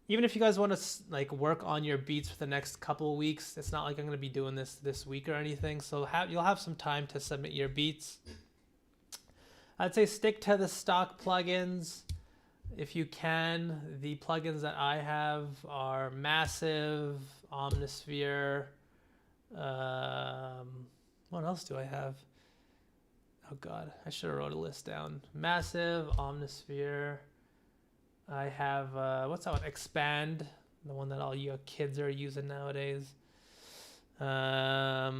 even if you guys want to like work on your beats for the next couple of weeks, it's not like I'm going to be doing this week or anything. So you'll have some time to submit your beats. I'd say stick to the stock plugins if you can. The plugins that I have are Massive, Omnisphere. What else do I have? Oh God, I should have wrote a list down. Massive, Omnisphere. I have, what's that one? Expand, the one that all you kids are using nowadays. Let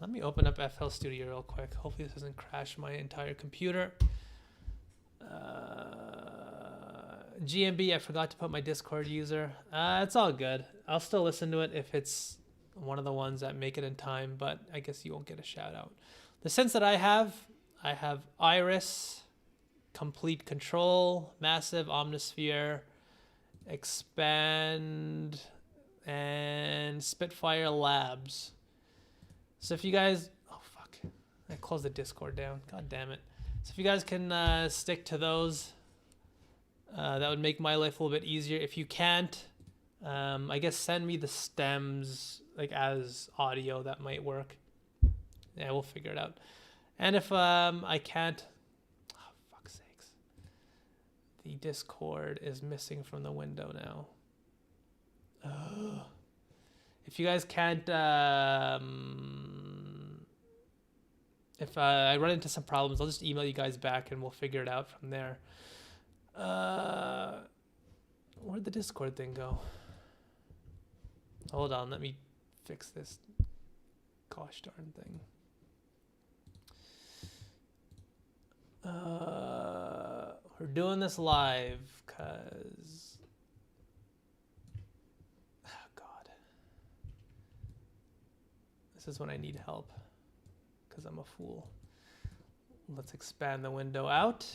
me open up FL Studio real quick. Hopefully this doesn't crash my entire computer. GMB, I forgot to put my Discord user. It's all good. I'll still listen to it if it's one of the ones that make it in time, but I guess you won't get a shout out. The synths that I have Iris, Complete Control, Massive, Omnisphere, Expand, and Spitfire Labs. So if you guys, oh fuck, I closed the Discord down. God damn it. So if you guys can stick to those, that would make my life a little bit easier. If you can't, I guess send me the stems like as audio. That might work. Yeah, we'll figure it out. And if I can't, oh fuck's sakes, the Discord is missing from the window now. If you guys can't, if I run into some problems, I'll just email you guys back and we'll figure it out from there. Where'd the Discord thing go? Hold on, let me fix this gosh darn thing. We're doing this live because, oh God, this is when I need help because I'm a fool. Let's expand the window out,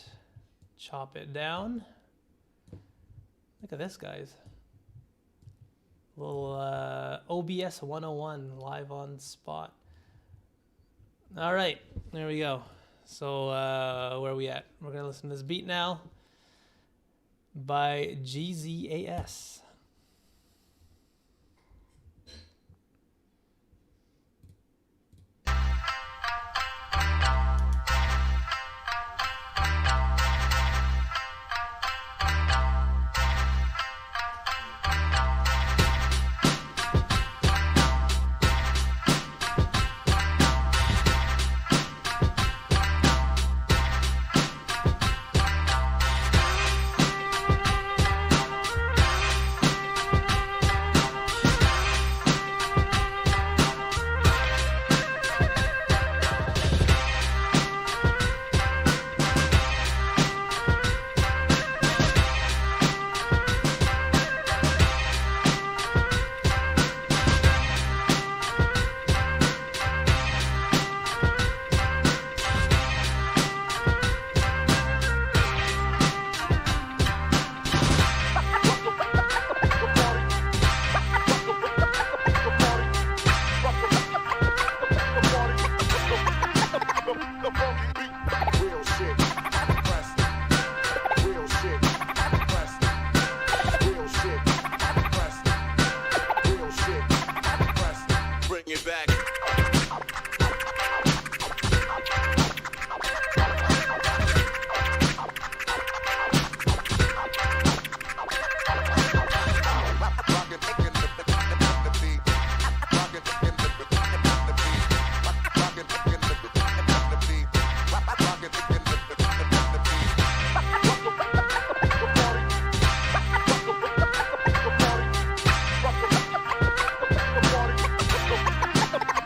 chop it down. Look at this, guys. Little OBS 101 live on spot. All right, there we go. So where are we at? We're gonna listen to this beat now by GZAS.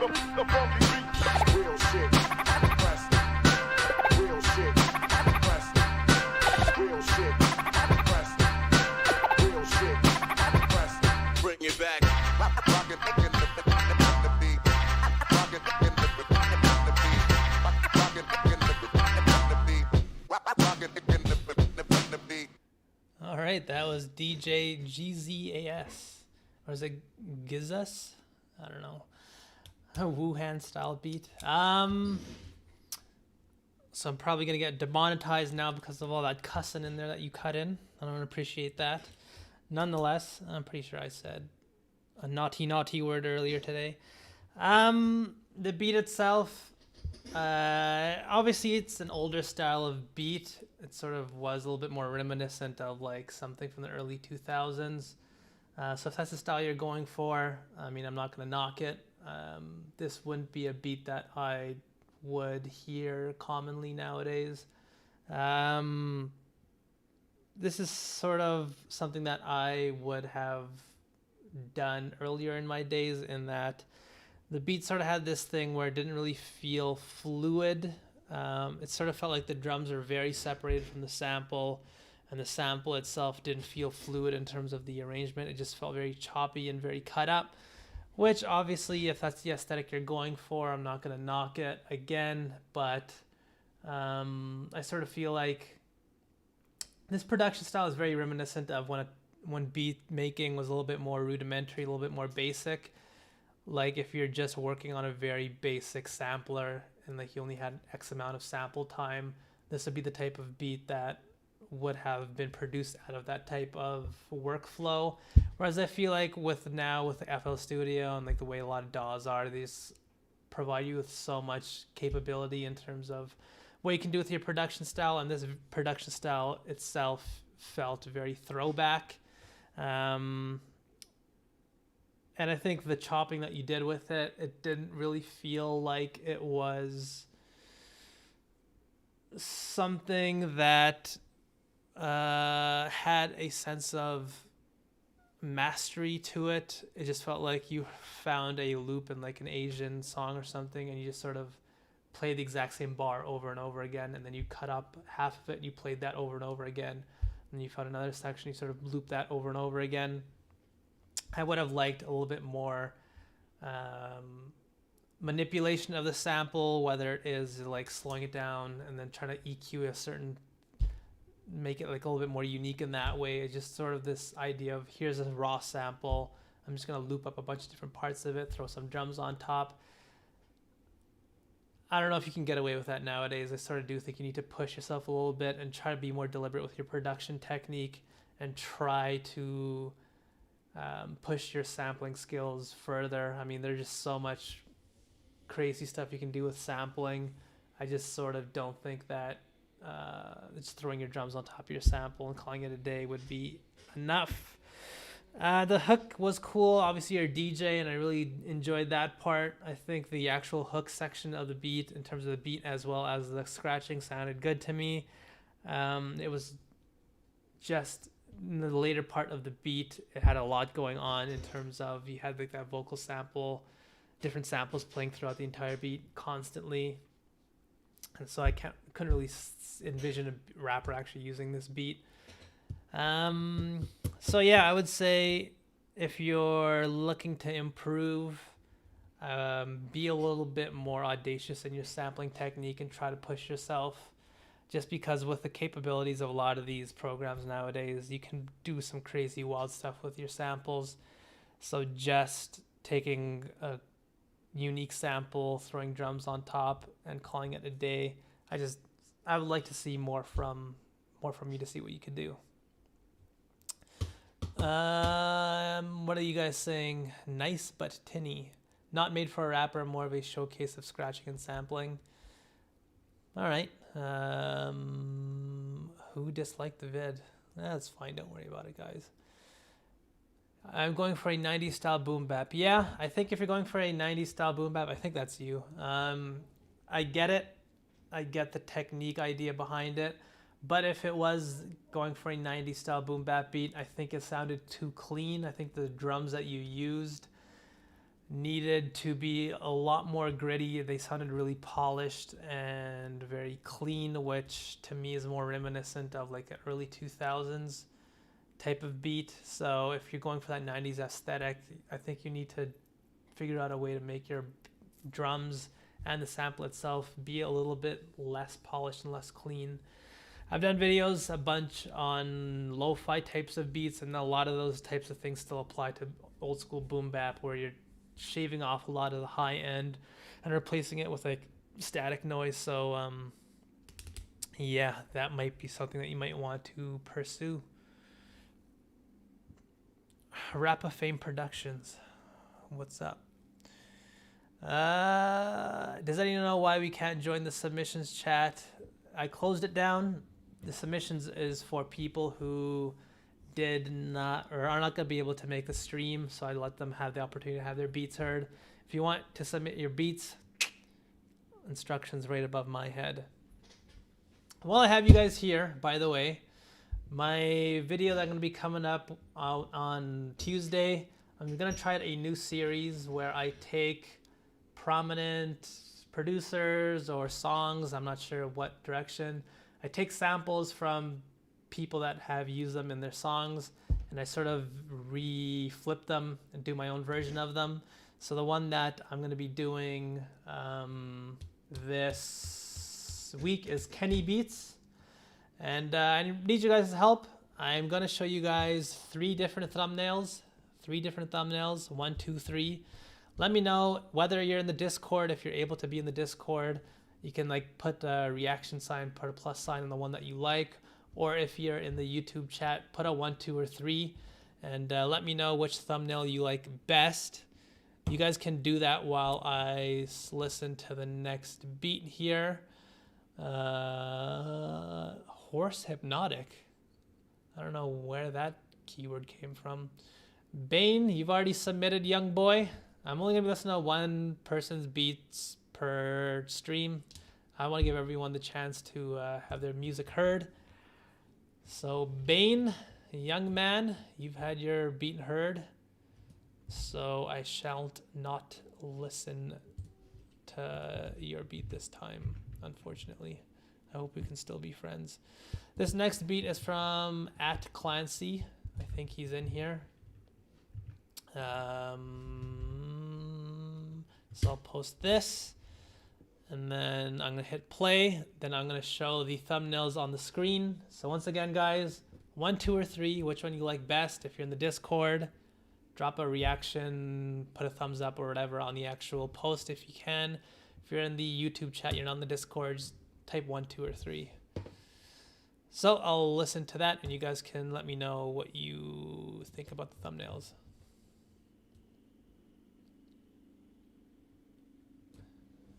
the funky beat. Real shit, press it. Real shit, press it. Real shit, press it. Real shit, press it. Bring it back. Rockin' in the beat. Rockin' in the beat. Rockin' in the beat. Rockin' in the beat. All right, that was DJ GZAS, or is it Gizas? I don't know. A Wuhan style beat. So I'm probably gonna get demonetized now because of all that cussing in there that you cut in. I don't appreciate that. Nonetheless, I'm pretty sure I said a naughty word earlier today. The beat itself, obviously it's an older style of beat. It sort of was a little bit more reminiscent of like something from the early 2000s. So if that's the style you're going for, I mean, I'm not going to knock it. This wouldn't be a beat that I would hear commonly nowadays. This is sort of something that I would have done earlier in my days, in that the beat sort of had this thing where it didn't really feel fluid. It sort of felt like the drums were very separated from the sample, and the sample itself didn't feel fluid in terms of the arrangement. It just felt very choppy and very cut up, which obviously, if that's the aesthetic you're going for, I'm not going to knock it again. But I sort of feel like this production style is very reminiscent of when beat making was a little bit more rudimentary, a little bit more basic. Like if you're just working on a very basic sampler and like you only had X amount of sample time, this would be the type of beat that would have been produced out of that type of workflow. Whereas I feel like with the FL Studio and like the way a lot of DAWs are, these provide you with so much capability in terms of what you can do with your production style, and this production style itself felt very throwback. And I think the chopping that you did with it, it didn't really feel like it was something that had a sense of mastery to it. It just felt like you found a loop in like an Asian song or something, and you just sort of played the exact same bar over and over again, and then you cut up half of it and you played that over and over again, and you found another section, you sort of looped that over and over again. I would have liked a little bit more manipulation of the sample, whether it is like slowing it down and then trying to EQ make it like a little bit more unique in that way. It's just sort of this idea of, here's a raw sample, I'm just going to loop up a bunch of different parts of it, throw some drums on top. I don't know if you can get away with that nowadays. I sort of do think you need to push yourself a little bit and try to be more deliberate with your production technique and try to push your sampling skills further. I mean, there's just so much crazy stuff you can do with sampling. I just sort of don't think that just throwing your drums on top of your sample and calling it a day would be enough. The hook was cool. Obviously, you're a DJ, and I really enjoyed that part. I think the actual hook section of the beat, in terms of the beat as well as the scratching, sounded good to me. It was just in the later part of the beat, it had a lot going on in terms of, you had like that vocal sample, different samples playing throughout the entire beat constantly, and so I couldn't really envision a rapper actually using this beat. So yeah, I would say if you're looking to improve, be a little bit more audacious in your sampling technique and try to push yourself. Just because with the capabilities of a lot of these programs nowadays, you can do some crazy wild stuff with your samples. So just taking a unique sample, throwing drums on top, and calling it a day, I would like to see more from you to see what you could do. What are you guys saying? Nice but tinny. Not made for a rapper, more of a showcase of scratching and sampling. All right. Who disliked the vid? That's fine. Don't worry about it, guys. I'm going for a 90s style boom bap. Yeah, I think if you're going for a 90s style boom bap, I think that's you. I get it. I get the technique idea behind it. But if it was going for a 90s style boom bap beat, I think it sounded too clean. I think the drums that you used needed to be a lot more gritty. They sounded really polished and very clean, which to me is more reminiscent of like an early 2000s type of beat. So if you're going for that 90s aesthetic, I think you need to figure out a way to make your drums and the sample itself be a little bit less polished and less clean. I've done videos a bunch on lo-fi types of beats, and a lot of those types of things still apply to old school boom bap, where you're shaving off a lot of the high end and replacing it with like static noise. So yeah, that might be something that you might want to pursue. Rappa Fame Productions, what's up? Does anyone know why we can't join the submissions chat? I closed it down. The submissions is for people who did not or are not going to be able to make the stream, so I let them have the opportunity to have their beats heard. If you want to submit your beats, instructions right above my head. While I have you guys here, by the way, my video that's going to be coming up out on Tuesday, I'm going to try a new series where I take prominent producers or songs, I'm not sure what direction. I take samples from people that have used them in their songs, and I sort of re-flip them and do my own version of them. So the one that I'm going to be doing this week is Kenny Beats. And I need you guys' help. I'm going to show you guys three different thumbnails. 1, 2, 3. Let me know whether you're in the Discord. If you're able to be in the Discord, you can like put a reaction sign, put a plus sign on the one that you like. Or if you're in the YouTube chat, put a 1, 2, or 3. And let me know which thumbnail you like best. You guys can do that while I listen to the next beat here. Horse Hypnotic. I don't know where that keyword came from. Bane, you've already submitted, young boy. I'm only going to listen to one person's beats per stream. I want to give everyone the chance to have their music heard. So Bane, young man, you've had your beat heard. So I shall not listen to your beat this time, unfortunately. I hope we can still be friends. This next beat is from @Clancy. I think he's in here. So I'll post this, and then I'm gonna hit play. Then I'm gonna show the thumbnails on the screen. So once again, guys, 1, 2, or 3, which one you like best? If you're in the Discord, drop a reaction, put a thumbs up or whatever on the actual post if you can. If you're in the YouTube chat, you're not on the Discord, just type 1, 2, or 3. So I'll listen to that, and you guys can let me know what you think about the thumbnails.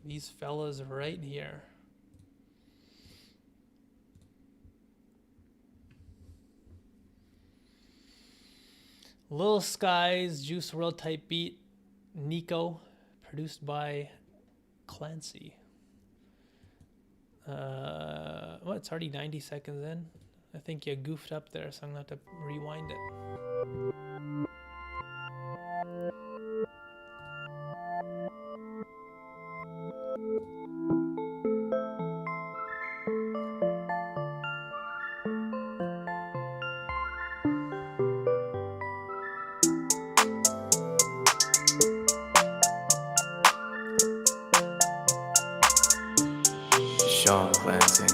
These fellas right here. Lil Skies, Juice WRLD type beat, Nico, produced by Clancy. Well, it's already 90 seconds in. I think you goofed up there, so I'm gonna have to rewind it. Sean Clancy.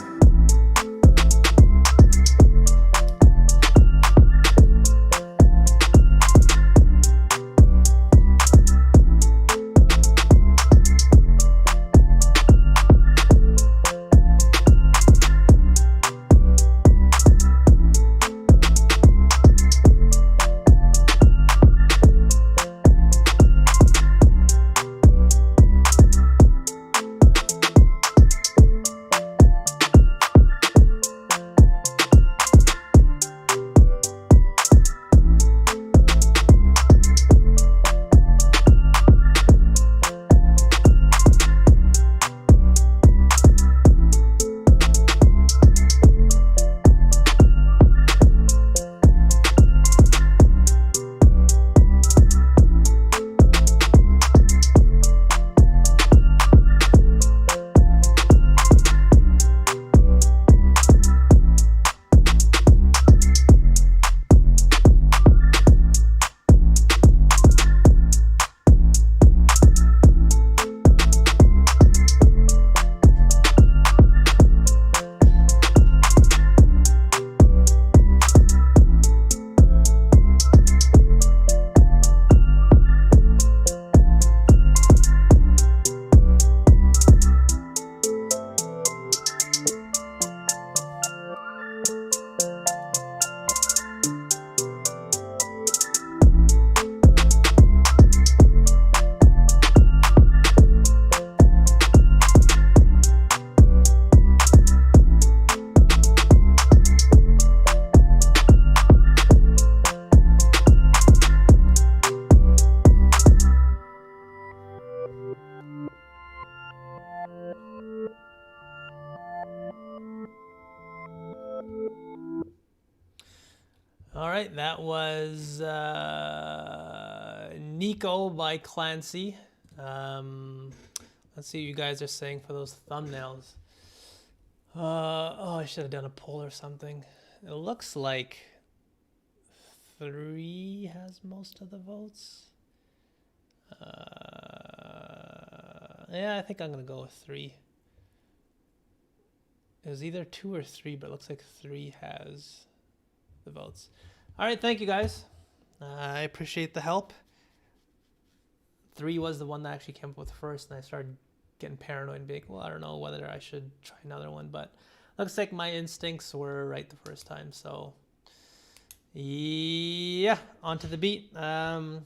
All right, that was Nico by Clancy. Let's see what you guys are saying for those thumbnails. Oh, I should have done a poll or something. It looks like 3 has most of the votes. Yeah, I think I'm gonna go with 3. It was either 2 or 3, but it looks like 3 has the votes. All right, thank you guys. I appreciate the help. 3 was the one that I actually came up with first, and I started getting paranoid and being, well, I don't know whether I should try another one, but looks like my instincts were right the first time. So yeah, onto the beat. I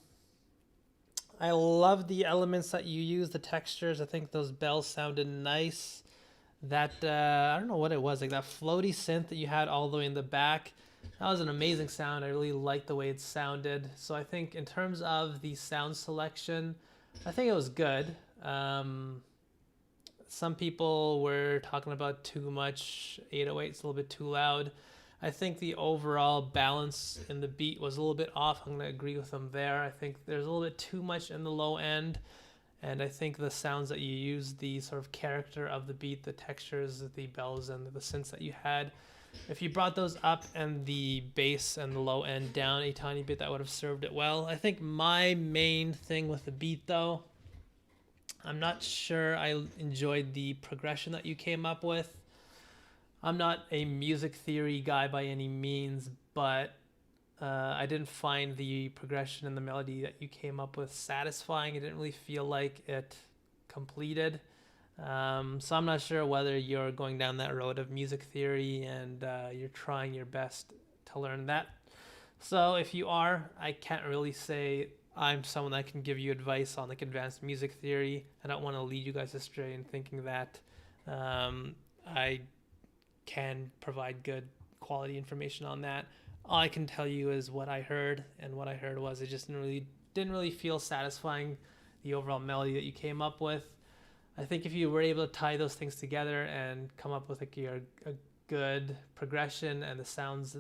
love the elements that you use, the textures. I think those bells sounded nice. That I don't know what it was, like that floaty synth that you had all the way in the back. That was an amazing sound. I really liked the way it sounded. So I think in terms of the sound selection, I think it was good. Some people were talking about too much 808, it's a little bit too loud. I think the overall balance in the beat was a little bit off. I'm going to agree with them there. I think there's a little bit too much in the low end. And I think the sounds that you use, the sort of character of the beat, the textures, the bells, and the synths that you had, if you brought those up and the bass and the low end down a tiny bit, that would have served it well. I think my main thing with the beat, though, I'm not sure I enjoyed the progression that you came up with. I'm not a music theory guy by any means, but I didn't find the progression and the melody that you came up with satisfying. It didn't really feel like it completed. So I'm not sure whether you're going down that road of music theory and you're trying your best to learn that. So if you are, I can't really say I'm someone that can give you advice on like advanced music theory. I don't want to lead you guys astray in thinking that I can provide good quality information on that. All I can tell you is what I heard, and what I heard was it just didn't really feel satisfying, the overall melody that you came up with. I think if you were able to tie those things together and come up with like a good progression and the sounds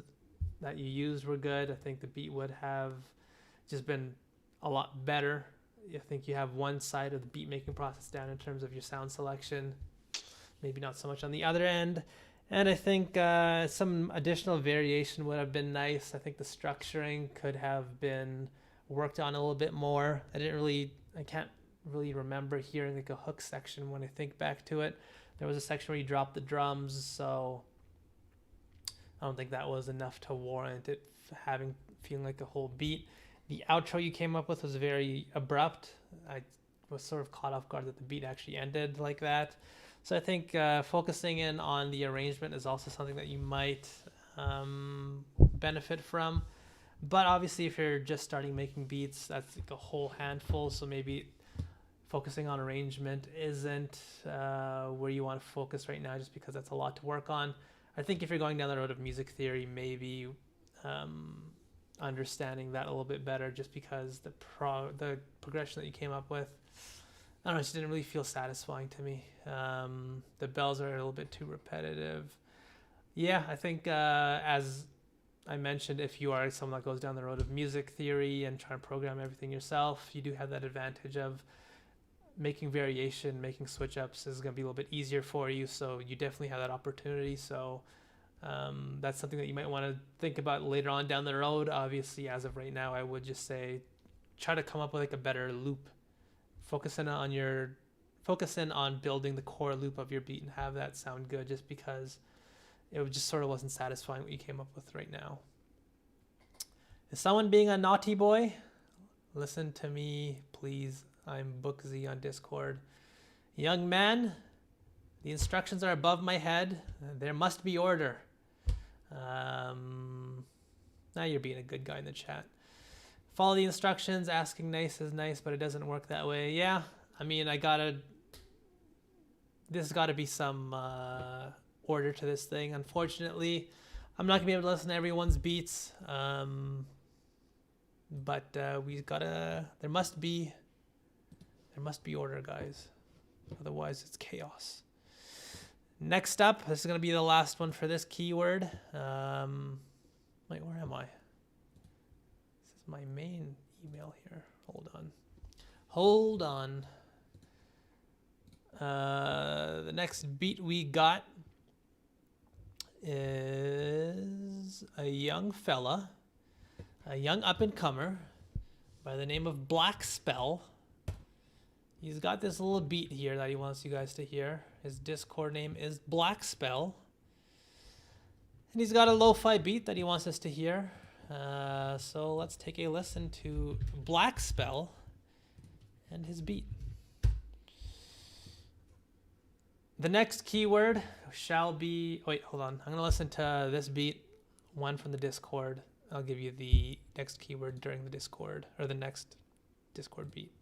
that you used were good, I think the beat would have just been a lot better. I think you have one side of the beat making process down in terms of your sound selection, maybe not so much on the other end. And I think some additional variation would have been nice. I think the structuring could have been worked on a little bit more. I can't really remember hearing like a hook section when I think back to it. There was a section where you dropped the drums, so I don't think that was enough to warrant it feeling like a whole beat. The outro you came up with was very abrupt. I was sort of caught off guard that the beat actually ended like that. So I think focusing in on the arrangement is also something that you might benefit from. But obviously, if you're just starting making beats, that's like a whole handful. So maybe focusing on arrangement isn't where you want to focus right now, just because that's a lot to work on. I think if you're going down the road of music theory, maybe understanding that a little bit better, just because the progression that you came up with, I don't know, it just didn't really feel satisfying to me. The bells are a little bit too repetitive. Yeah, I think as I mentioned, if you are someone that goes down the road of music theory and trying to program everything yourself, you do have that advantage of making variation, making switch ups is going to be a little bit easier for you. So you definitely have that opportunity. So that's something that you might want to think about later on down the road. Obviously, as of right now, I would just say try to come up with like a better loop. Focus in on building the core loop of your beat and have that sound good, just because it just sort of wasn't satisfying what you came up with right now. Is someone being a naughty boy? Listen to me, please. I'm Bookz on Discord. Young man, the instructions are above my head. There must be order. Now you're being a good guy in the chat. Follow the instructions. Asking nice is nice, but it doesn't work that way. Yeah, I mean, there's got to be some order to this thing. Unfortunately, I'm not gonna be able to listen to everyone's beats, but there must be order, guys. Otherwise, it's chaos. Next up, this is gonna be the last one for this keyword. Wait, where am I? my main email here? Hold on. The next beat we got is a young fella, a young up-and-comer by the name of Black Spell. He's got this little beat here that he wants you guys to hear. His Discord name is Black Spell. And he's got a lo-fi beat that he wants us to hear. So let's take a listen to Black Spell and his beat. The next keyword shall be... Wait, hold on. I'm going to listen to this beat, one from the Discord. I'll give you the next keyword during the Discord, or the next Discord beat.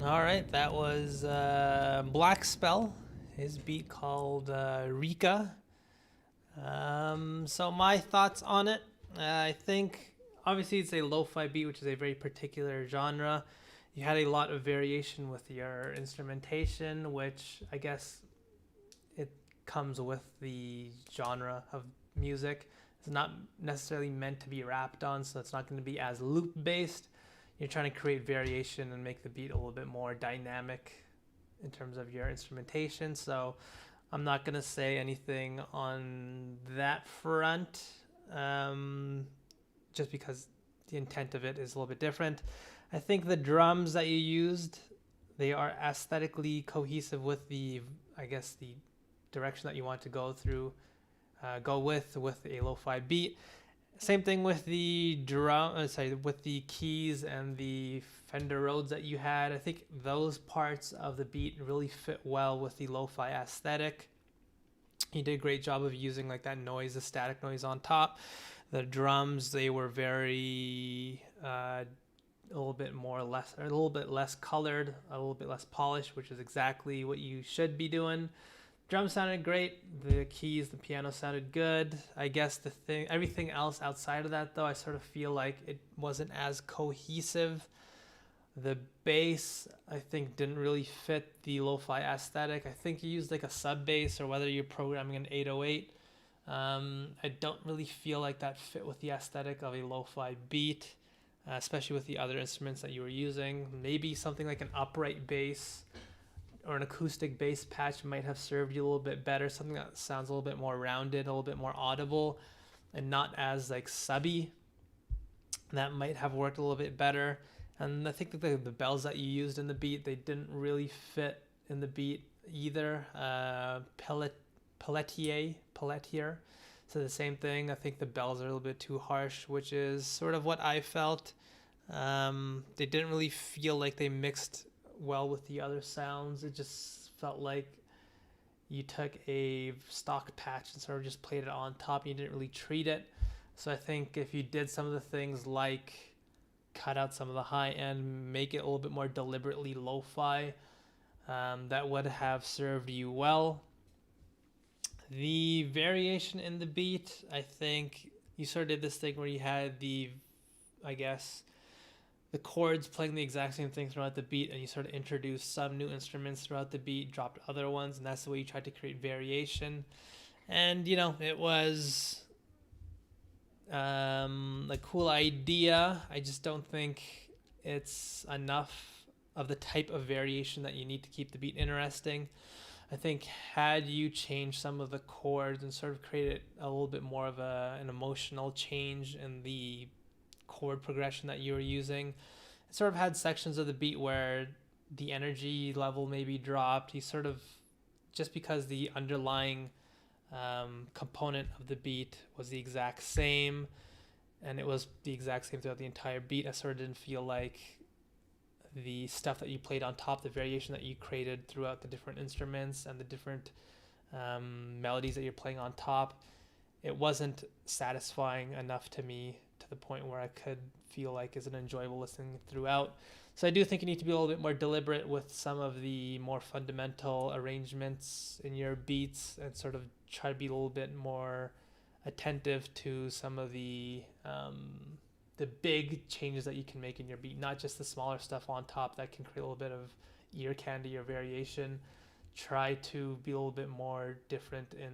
All right, that was Black Spell, his beat called Rika. So my thoughts on it, I think obviously it's a lo-fi beat, which is a very particular genre. You had a lot of variation with your instrumentation, which I guess it comes with the genre of music. It's not necessarily meant to be rapped on, so it's not going to be as loop based. You're trying to create variation and make the beat a little bit more dynamic in terms of your instrumentation. So I'm not going to say anything on that front, just because the intent of it is a little bit different. I think the drums that you used, they are aesthetically cohesive with the, I guess, the direction that you want to go through, go with a lo-fi beat. Same thing with the with the keys and the Fender Rhodes that you had. I think those parts of the beat really fit well with the lo-fi aesthetic. You did a great job of using like that noise, the static noise on top. The drums, they were very a little bit less colored, a little bit less polished, which is exactly what you should be doing. Drums sounded great. The keys, the piano sounded good. I guess everything else outside of that, though, I sort of feel like it wasn't as cohesive. The bass, I think, didn't really fit the lo-fi aesthetic. I think you used like a sub bass, or whether you're programming an 808. I don't really feel like that fit with the aesthetic of a lo-fi beat, especially with the other instruments that you were using. Maybe something like an upright bass or an acoustic bass patch might have served you a little bit better. Something that sounds a little bit more rounded, a little bit more audible, and not as like subby. That might have worked a little bit better. And I think that the bells that you used in the beat, they didn't really fit in the beat either. Pelletier. So the same thing. I think the bells are a little bit too harsh, which is sort of what I felt. They didn't really feel like they mixed well with the other sounds. It just felt like you took a stock patch and sort of just played it on top. You didn't really treat it. So I think if you did some of the things like cut out some of the high end, make it a little bit more deliberately lo-fi, that would have served you well. The variation in the beat, I think you sort of did this thing where you had the chords playing the exact same thing throughout the beat, and you sort of introduced some new instruments throughout the beat, dropped other ones, and that's the way you tried to create variation. And, it was a cool idea. I just don't think it's enough of the type of variation that you need to keep the beat interesting. I think had you changed some of the chords and sort of created a little bit more of an emotional change in the chord progression that you were using, it sort of had sections of the beat where the energy level maybe dropped. You sort of, just because the underlying component of the beat was the exact same, and it was the exact same throughout the entire beat, I sort of didn't feel like the stuff that you played on top, the variation that you created throughout the different instruments and the different melodies that you're playing on top, it wasn't satisfying enough to me to the point where I could feel like is an enjoyable listening throughout. So I do think you need to be a little bit more deliberate with some of the more fundamental arrangements in your beats, and sort of try to be a little bit more attentive to some of the big changes that you can make in your beat, not just the smaller stuff on top that can create a little bit of ear candy or variation. Try to be a little bit more different in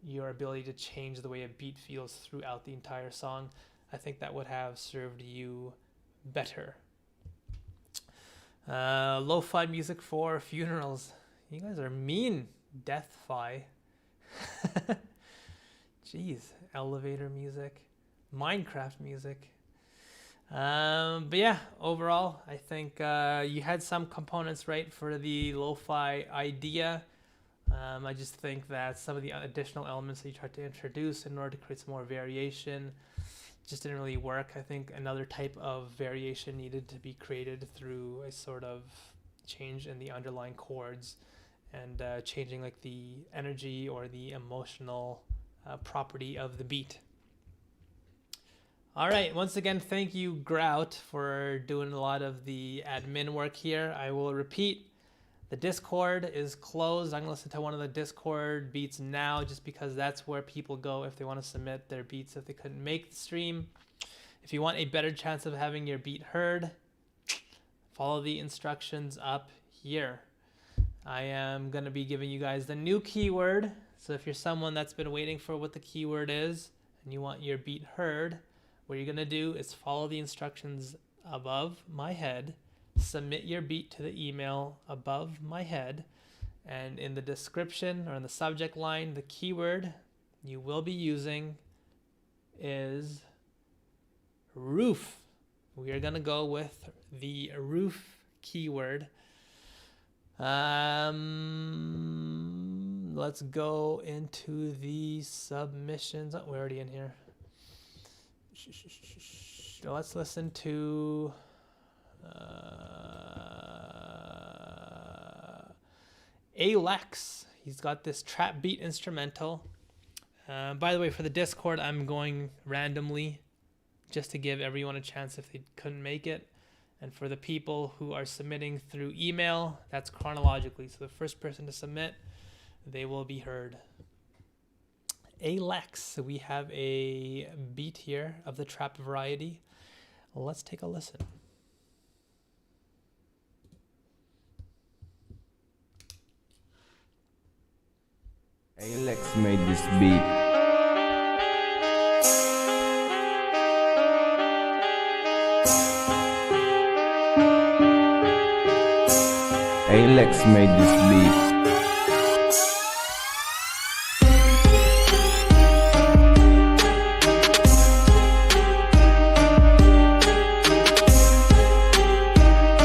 your ability to change the way a beat feels throughout the entire song. I think that would have served you better. Lo-fi music for funerals. You guys are mean. Death-fi. Jeez. Elevator music. Minecraft music. But yeah, overall, I think you had some components right for the lo-fi idea. I just think that some of the additional elements that you tried to introduce in order to create some more variation just didn't really work. I think another type of variation needed to be created through a sort of change in the underlying chords, and changing like the energy or the emotional property of the beat. All right, once again, thank you, Grout, for doing a lot of the admin work here. I will repeat, the Discord is closed. I'm going to listen to one of the Discord beats now, just because that's where people go if they want to submit their beats if they couldn't make the stream. If you want a better chance of having your beat heard, follow the instructions up here. I am going to be giving you guys the new keyword. So if you're someone that's been waiting for what the keyword is, and you want your beat heard, what you're gonna do is follow the instructions above my head, submit your beat to the email above my head, and in the description or in the subject line, the keyword you will be using is roof. We are gonna go with the roof keyword. Let's go into the submissions. Oh, we're already in here. Let's listen to Alex. He's got this trap beat instrumental. By the way, for the Discord, I'm going randomly just to give everyone a chance if they couldn't make it. And for the people who are submitting through email, that's chronologically. So the first person to submit, they will be heard. Alex, so we have a beat here of the trap variety. Let's take a listen. Alex made this beat. Alex made this beat.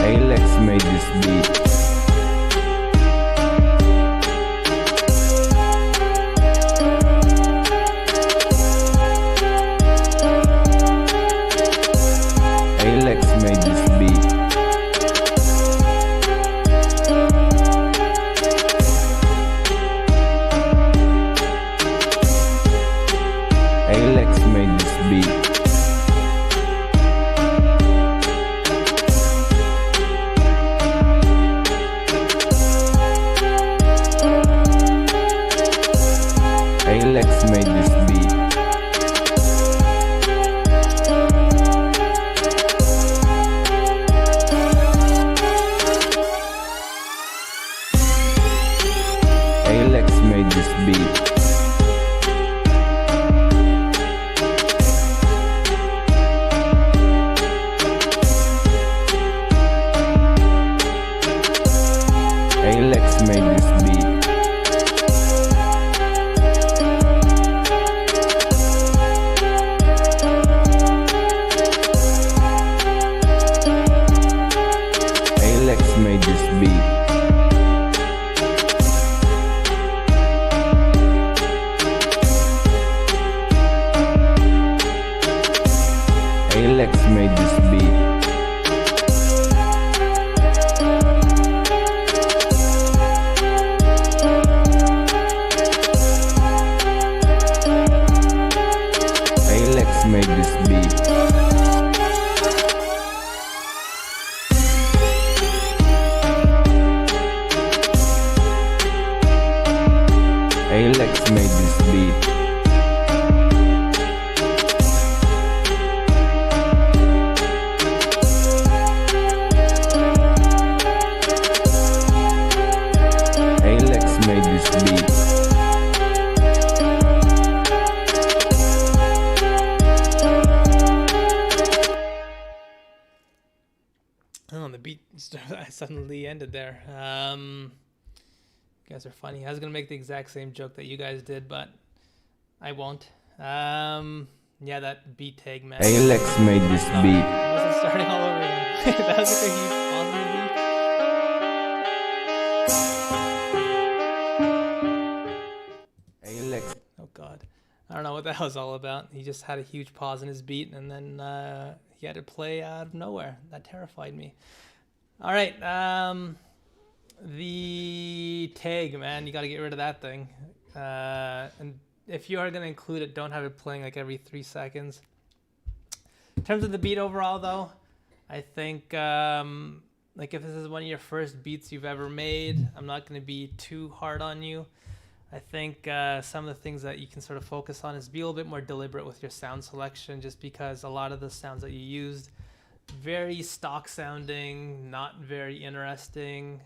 Alex made this beat. Alex made this beat. Alex made this beat. Alex made this beat. Alex made this beat. Alex made this beat. Alex made this beat. Alex made this beat. Alex made this beat. Alex made this beat. Alex made this beat. Oh, the beat suddenly ended there. You guys are funny. I was gonna make the exact same joke that you guys did, but I won't. Yeah, that beat tag, man. Alex made this beat. I wasn't starting all over again. That was like a huge pause in the beat. Alex. Oh God, I don't know what that was all about. He just had a huge pause in his beat, and then he had to play out of nowhere. That terrified me. All right, the tag, man, you got to get rid of that thing. And if you are gonna include it, don't have it playing like every 3 seconds. In terms of the beat overall, though, I think like if this is one of your first beats you've ever made, I'm not gonna be too hard on you. I think some of the things that you can sort of focus on is be a little bit more deliberate with your sound selection, just because a lot of the sounds that you used, very stock sounding, not very interesting.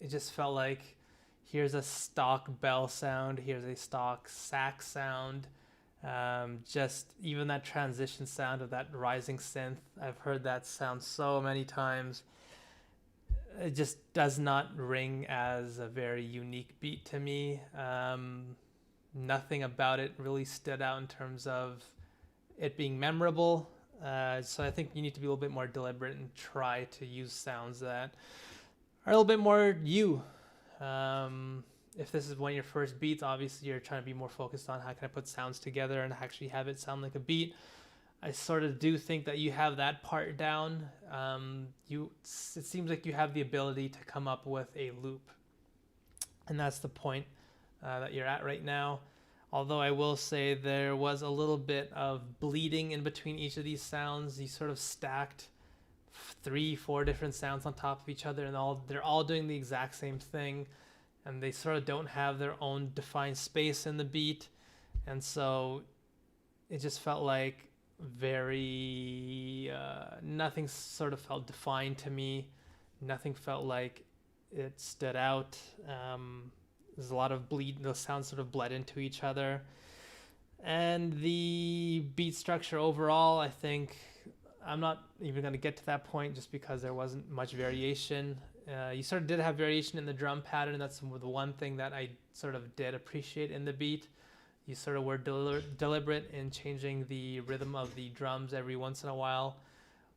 It just felt like here's a stock bell sound, here's a stock sax sound. Just even that transition sound of that rising synth, I've heard that sound so many times. It just does not ring as a very unique beat to me. Nothing about it really stood out in terms of it being memorable. So I think you need to be a little bit more deliberate and try to use sounds that are a little bit more you. If this is one of your first beats, obviously you're trying to be more focused on how can I put sounds together and actually have it sound like a beat. I sort of do think that you have that part down. It seems like you have the ability to come up with a loop, and that's the point that you're at right now. Although I will say there was a little bit of bleeding in between each of these sounds. You sort of stacked 3-4 different sounds on top of each other, and they're all doing the exact same thing, and they sort of don't have their own defined space in the beat. And so it just felt like very nothing sort of felt defined to me. Nothing felt like it stood out. There's a lot of bleed. Those sounds sort of bled into each other, and the beat structure overall, I think I'm not even going to get to that point just because there wasn't much variation. You sort of did have variation in the drum pattern. That's the one thing that I sort of did appreciate in the beat. You sort of were deliberate in changing the rhythm of the drums every once in a while,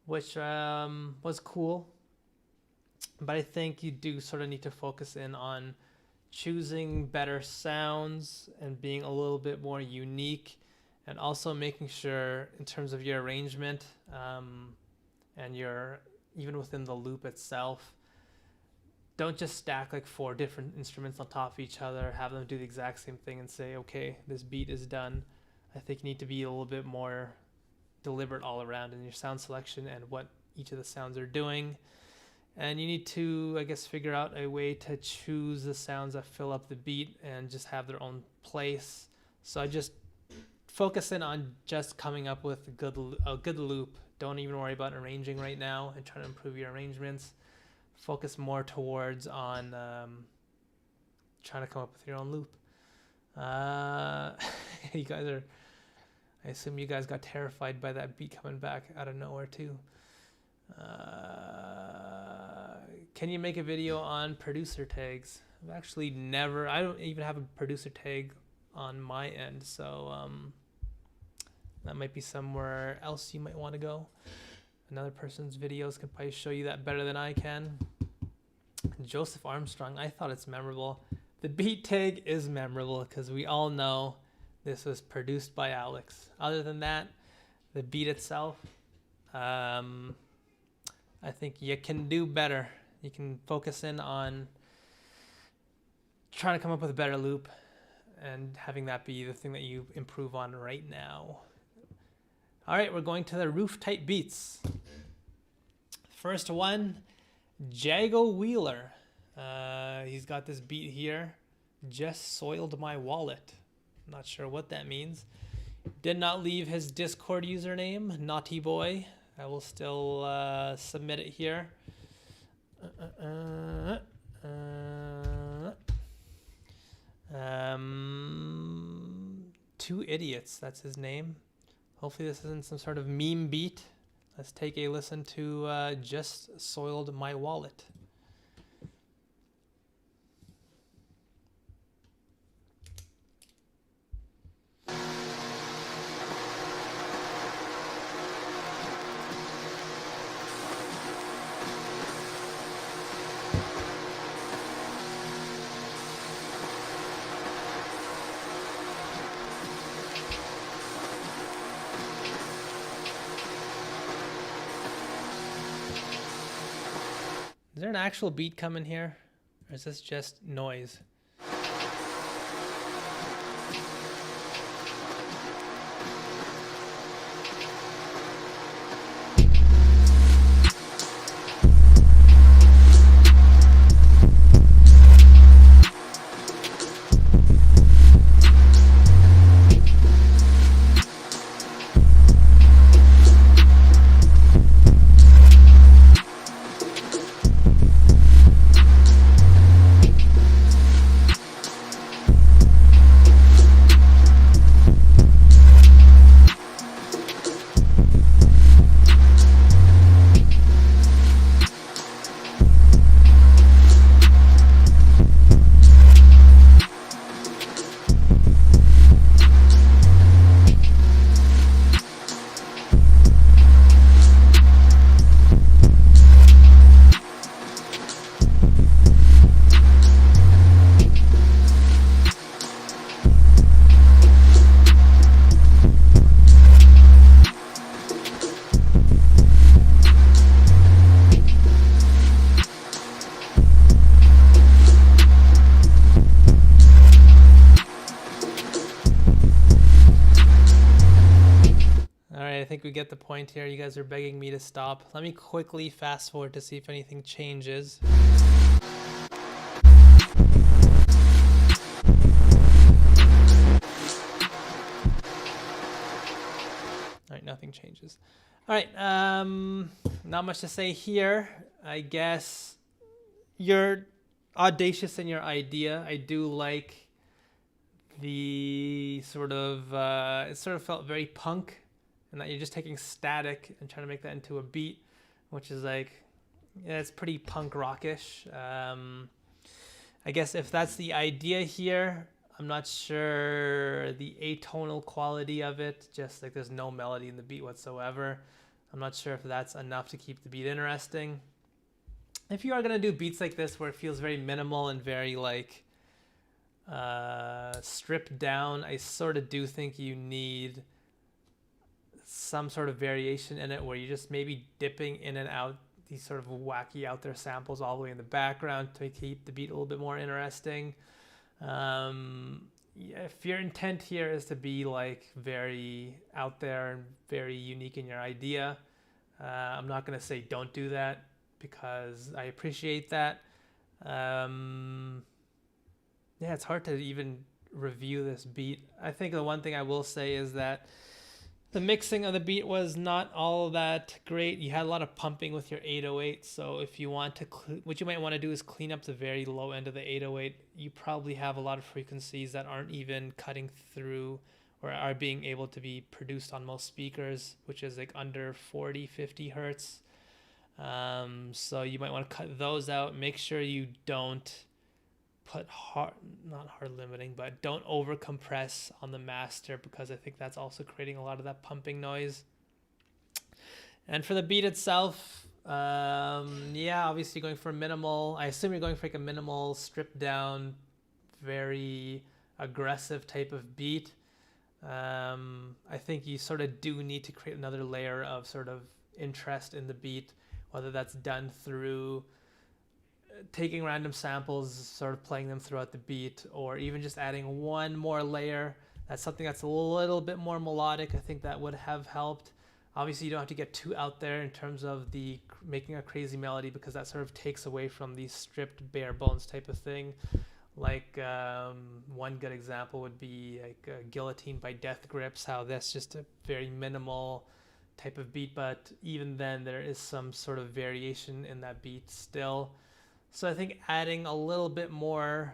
which was cool. But I think you do sort of need to focus in on choosing better sounds and being a little bit more unique, and also making sure in terms of your arrangement and your even within the loop itself, don't just stack like 4 different instruments on top of each other, have them do the exact same thing and say, okay, this beat is done. I think you need to be a little bit more deliberate all around in your sound selection and what each of the sounds are doing. And you need to, I guess, figure out a way to choose the sounds that fill up the beat and just have their own place. So I just focus in on just coming up with a good loop. Don't even worry about arranging right now and trying to improve your arrangements. Focus more towards on trying to come up with your own loop. You guys are, I assume you guys got terrified by that beat coming back out of nowhere too. Can you make a video on producer tags? I've actually never, I don't even have a producer tag on my end, so that might be somewhere else you might want to go. Another person's videos can probably show you that better than I can. Joseph Armstrong, I thought it's memorable. The beat tag is memorable because we all know this was produced by Alex. Other than that, the beat itself, I think you can do better. You can focus in on trying to come up with a better loop and having that be the thing that you improve on right now. All right, we're going to the roof type beats. First one, Jago Wheeler. He's got this beat here, Just Soiled My Wallet. Not sure what that means. Did not leave his Discord username, Naughty Boy. I will still submit it here. Two Idiots, that's his name. Hopefully this isn't some sort of meme beat. Let's take a listen to Just Soiled My Wallet. Is there an actual beat coming here? Or is this just noise? think we get the point here. You guys are begging me to stop. Let me quickly fast forward to see if anything changes. All right, nothing changes. All right, not much to say here. I guess you're audacious in your idea. I do like the sort of, it sort of felt very punk, and that you're just taking static and trying to make that into a beat, which is like, yeah, it's pretty punk rockish. I guess if that's the idea here, I'm not sure the atonal quality of it, just like there's no melody in the beat whatsoever. I'm not sure if that's enough to keep the beat interesting. If you are going to do beats like this where it feels very minimal and very like stripped down, I sort of do think you need some sort of variation in it where you're just maybe dipping in and out these sort of wacky out there samples all the way in the background to keep the beat a little bit more interesting. Yeah, if your intent here is to be like very out there and very unique in your idea, I'm not going to say don't do that because I appreciate that. Yeah, it's hard to even review this beat. I think the one thing I will say is that the mixing of the beat was not all that great. You had a lot of pumping with your 808. So if you want to, what you might want to do is clean up the very low end of the 808. You probably have a lot of frequencies that aren't even cutting through or are being able to be produced on most speakers, which is like under 40, 50 hertz. So you might want to cut those out. Make sure you don't put not hard limiting, but don't over compress on the master, because I think that's also creating a lot of that pumping noise. And for the beat itself, yeah, obviously going for minimal. I assume you're going for like a minimal, stripped down, very aggressive type of beat. I think you sort of do need to create another layer of sort of interest in the beat, whether that's done through taking random samples, sort of playing them throughout the beat, or even just adding one more layer. That's something that's a little bit more melodic. I think that would have helped. Obviously, you don't have to get too out there in terms of the making a crazy melody, because that sort of takes away from the stripped bare bones type of thing. Like one good example would be like Guillotine by Death Grips, how that's just a very minimal type of beat, but even then there is some sort of variation in that beat still. So I think adding a little bit more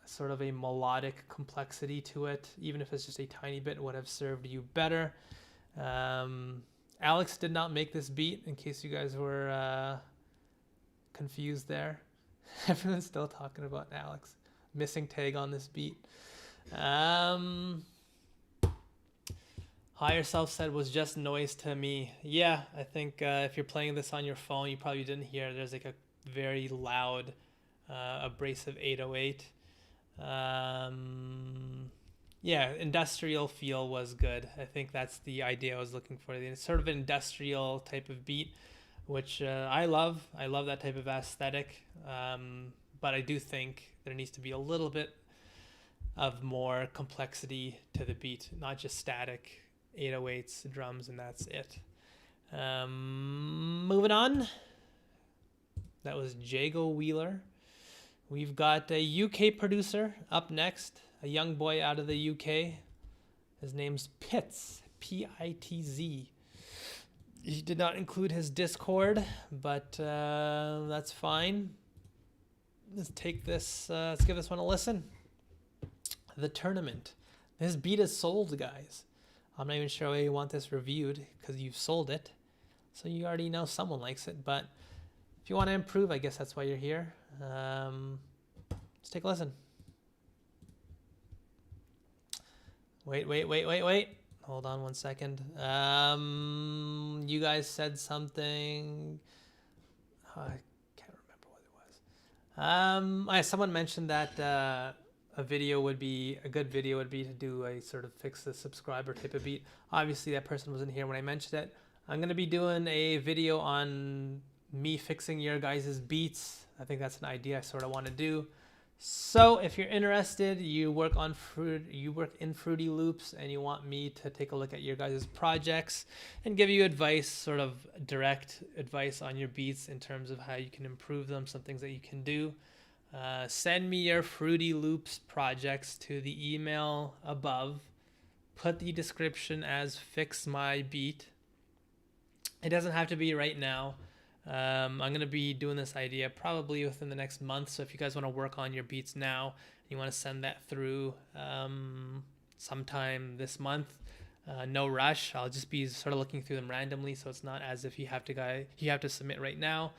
sort of a melodic complexity to it, even if it's just a tiny bit, would have served you better. Alex did not make this beat, in case you guys were confused there. Everyone's still talking about Alex. Missing tag on this beat. Higher Self said was just noise to me. Yeah, I think if you're playing this on your phone, you probably didn't hear there's like a very loud abrasive 808. Yeah, industrial feel was good. I think that's the idea I was looking for. It's sort of an industrial type of beat, which I love. I love that type of aesthetic. But I do think there needs to be a little bit of more complexity to the beat, not just static 808s, drums, and that's it. Moving on. That was Jago Wheeler. We've got a UK producer up next, a young boy out of the UK. His name's Pitz, P-I-T-Z. He did not include his Discord, but that's fine. Let's take this, let's give this one a listen. The Tournament. This beat is sold, guys. I'm not even sure why you want this reviewed, because you've sold it. So you already know someone likes it, but if you want to improve, I guess that's why you're here. Let's take a listen. Wait. Hold on 1 second. You guys said something. I can't remember what it was. Someone mentioned that a good video would be to do a sort of fix the subscriber type of beat. Obviously, that person wasn't here when I mentioned it. I'm going to be doing a video on me fixing your guys' beats. I think that's an idea I sort of want to do. So if you're interested, you work in Fruity Loops, and you want me to take a look at your guys' projects and give you advice, sort of direct advice on your beats in terms of how you can improve them, some things that you can do, send me your Fruity Loops projects to the email above. Put the description as Fix My Beat. It doesn't have to be right now. I'm going to be doing this idea probably within the next month. So if you guys want to work on your beats now, you want to send that through sometime this month, no rush. I'll just be sort of looking through them randomly, so it's not as if you have to submit right now.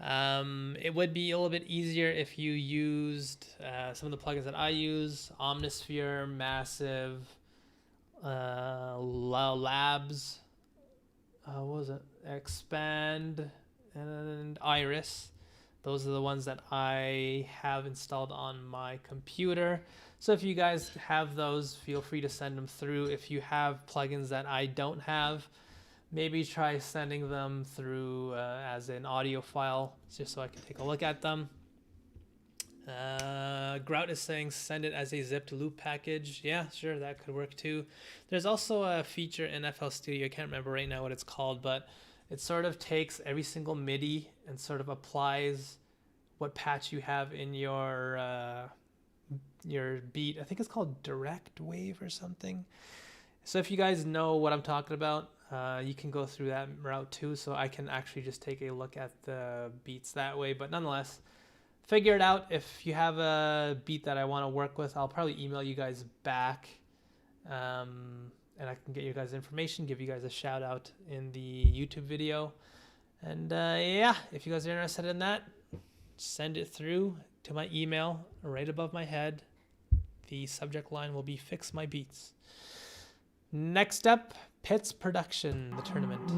It would be a little bit easier if you used some of the plugins that I use: Omnisphere, Massive, Labs, what was it? Expand, and Iris. Those are the ones that I have installed on my computer. So if you guys have those, feel free to send them through. If you have plugins that I don't have, maybe try sending them through as an audio file, just so I can take a look at them. Grout is saying send it as a zipped loop package. Yeah, sure, that could work too. There's also a feature in FL Studio, I can't remember right now what it's called, but it sort of takes every single MIDI and sort of applies what patch you have in your beat. I think it's called Direct Wave or something. So if you guys know what I'm talking about, you can go through that route too, so I can actually just take a look at the beats that way. But nonetheless, figure it out. If you have a beat that I want to work with, I'll probably email you guys back, and I can get you guys information, give you guys a shout out in the YouTube video. And yeah, if you guys are interested in that, send it through to my email right above my head. The subject line will be Fix My Beats. Next up, Pitts Production, the tournament.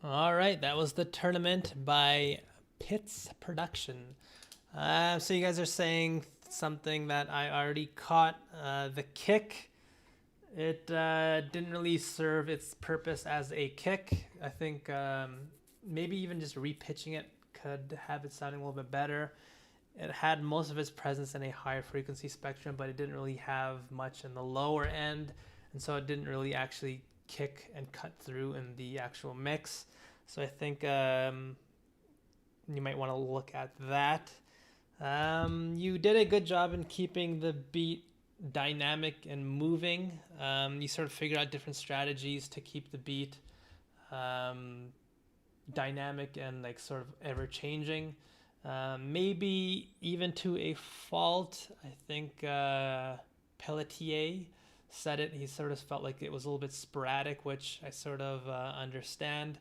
All right, that was the tournament by Pitts Production. So you guys are saying something that I already caught. The kick, it didn't really serve its purpose as a kick. I think maybe even just repitching it could have it sounding a little bit better. It had most of its presence in a higher frequency spectrum, but it didn't really have much in the lower end, and so it didn't really actually kick and cut through in the actual mix. So I think you might want to look at that. You did a good job in keeping the beat dynamic and moving. You sort of figured out different strategies to keep the beat dynamic and like sort of ever changing. Maybe even to a fault. I think Pelletier said it. He sort of felt like it was a little bit sporadic, which I sort of understand.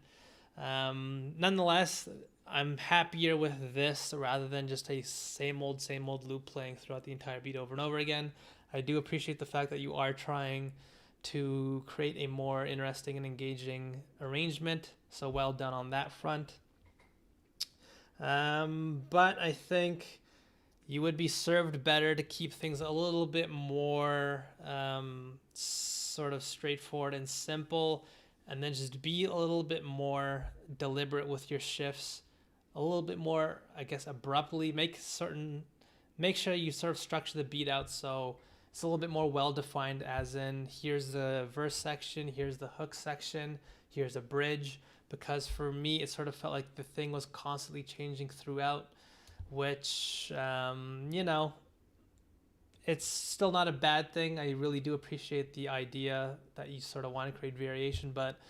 Nonetheless, I'm happier with this rather than just a same old loop playing throughout the entire beat over and over again. I do appreciate the fact that you are trying to create a more interesting and engaging arrangement. So well done on that front. But I think you would be served better to keep things a little bit more sort of straightforward and simple, and then just be a little bit more deliberate with your shifts, a little bit more, I guess, abruptly. Make sure you sort of structure the beat out so it's a little bit more well-defined, as in here's the verse section, here's the hook section, here's a bridge, because for me it sort of felt like the thing was constantly changing throughout, which, it's still not a bad thing. I really do appreciate the idea that you sort of want to create variation, but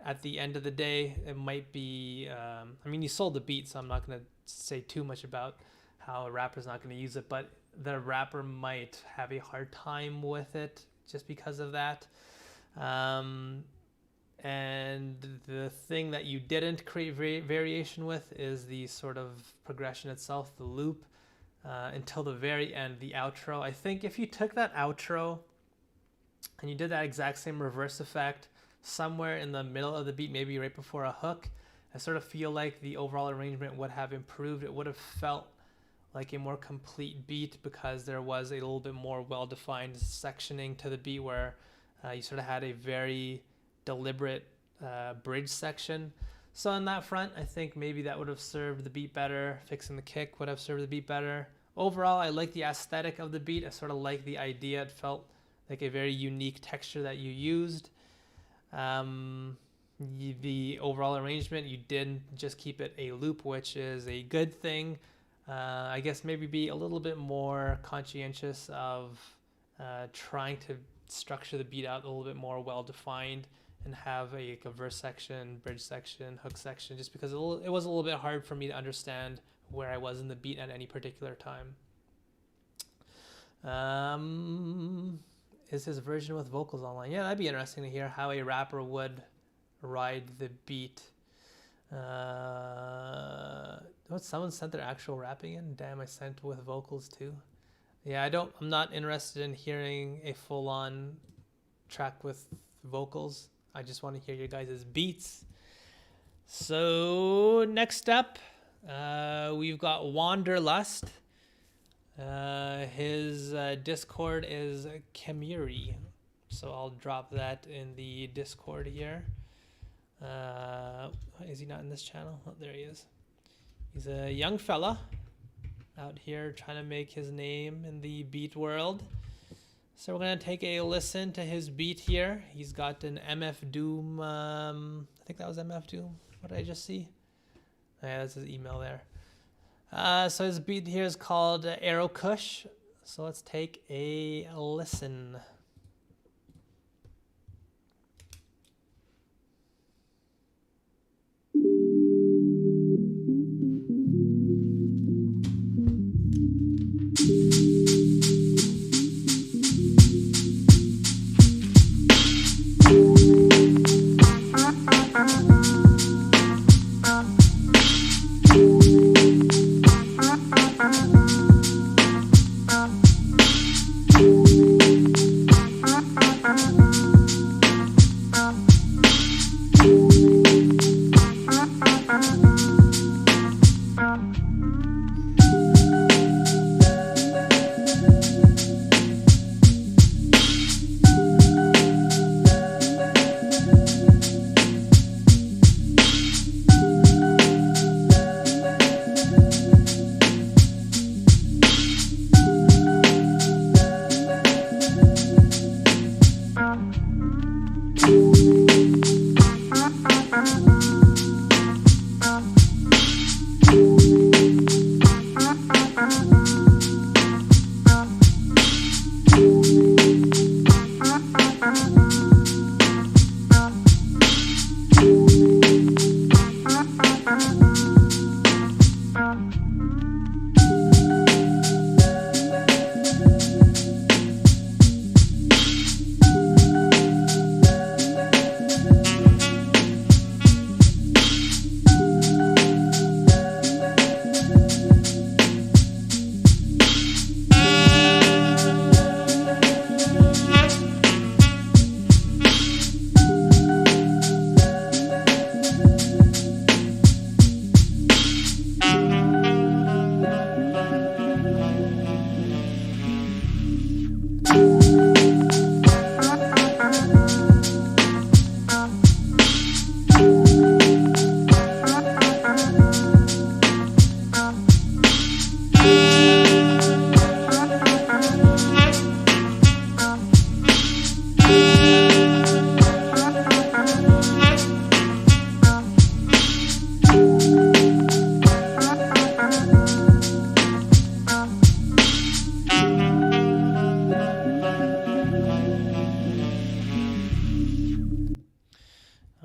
at the end of the day, it might be, you sold the beat, so I'm not going to say too much about how a rapper's not going to use it, but the rapper might have a hard time with it just because of that. And the thing that you didn't create variation with is the sort of progression itself, the loop, until the very end, the outro. I think if you took that outro and you did that exact same reverse effect somewhere in the middle of the beat, maybe right before a hook, I sort of feel like the overall arrangement would have improved. It would have felt like a more complete beat because there was a little bit more well-defined sectioning to the beat where you sort of had a very deliberate bridge section. So on that front, I think maybe that would have served the beat better. Fixing the kick would have served the beat better. Overall, I like the aesthetic of the beat. I sort of like the idea. It felt like a very unique texture that you used. The overall arrangement, you didn't just keep it a loop, which is a good thing. I guess maybe be a little bit more conscientious of trying to structure the beat out a little bit more well-defined and have a verse section, bridge section, hook section, just because it was a little bit hard for me to understand where I was in the beat at any particular time. Is his version with vocals online? Yeah, that'd be interesting to hear how a rapper would ride the beat. Someone sent their actual rapping in? Damn, I sent with vocals too. Yeah, I'm not interested in hearing a full-on track with vocals. I just want to hear your guys' beats. So next up, we've got Wanderlust. His Discord is Kemuri. So I'll drop that in the Discord here. Is he not in this channel? Oh, there he is. He's a young fella out here trying to make his name in the beat world. So we're going to take a listen to his beat here. He's got an MF Doom. I think that was MF Doom. What did I just see? Oh, yeah, that's his email there. So his beat here is called Arrow Kush. So let's take a listen.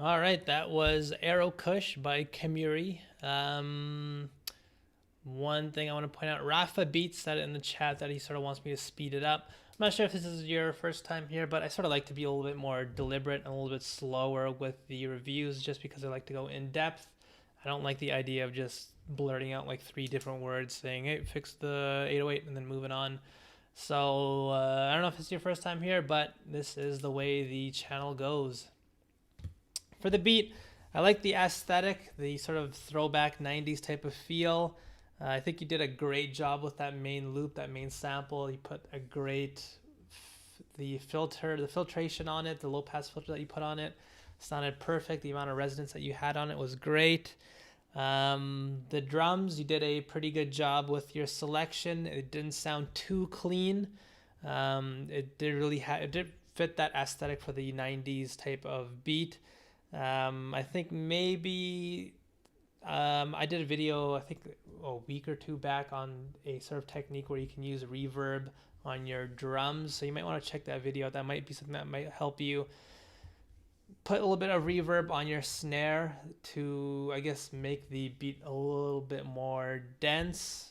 All right, that was Arrow Kush by Kamuri. One thing I want to point out, Rafa Beats said it in the chat that he sort of wants me to speed it up. I'm not sure if this is your first time here, but I sort of like to be a little bit more deliberate and a little bit slower with the reviews just because I like to go in depth. I don't like the idea of just blurting out like 3 different words saying, hey, fix the 808 and then moving on. So I don't know if it's your first time here, but this is the way the channel goes. For the beat, I like the aesthetic, the sort of throwback 90s type of feel. I think you did a great job with that main loop, that main sample. You put a great, the filtration on it, the low pass filter that you put on it sounded perfect. The amount of resonance that you had on it was great. The drums, you did a pretty good job with your selection. It didn't sound too clean. It did fit that aesthetic for the 90s type of beat. I think maybe I did a video, I think a week or 2 back on a sort of technique where you can use reverb on your drums. So you might want to check that video out. That might be something that might help you put a little bit of reverb on your snare to, I guess, make the beat a little bit more dense.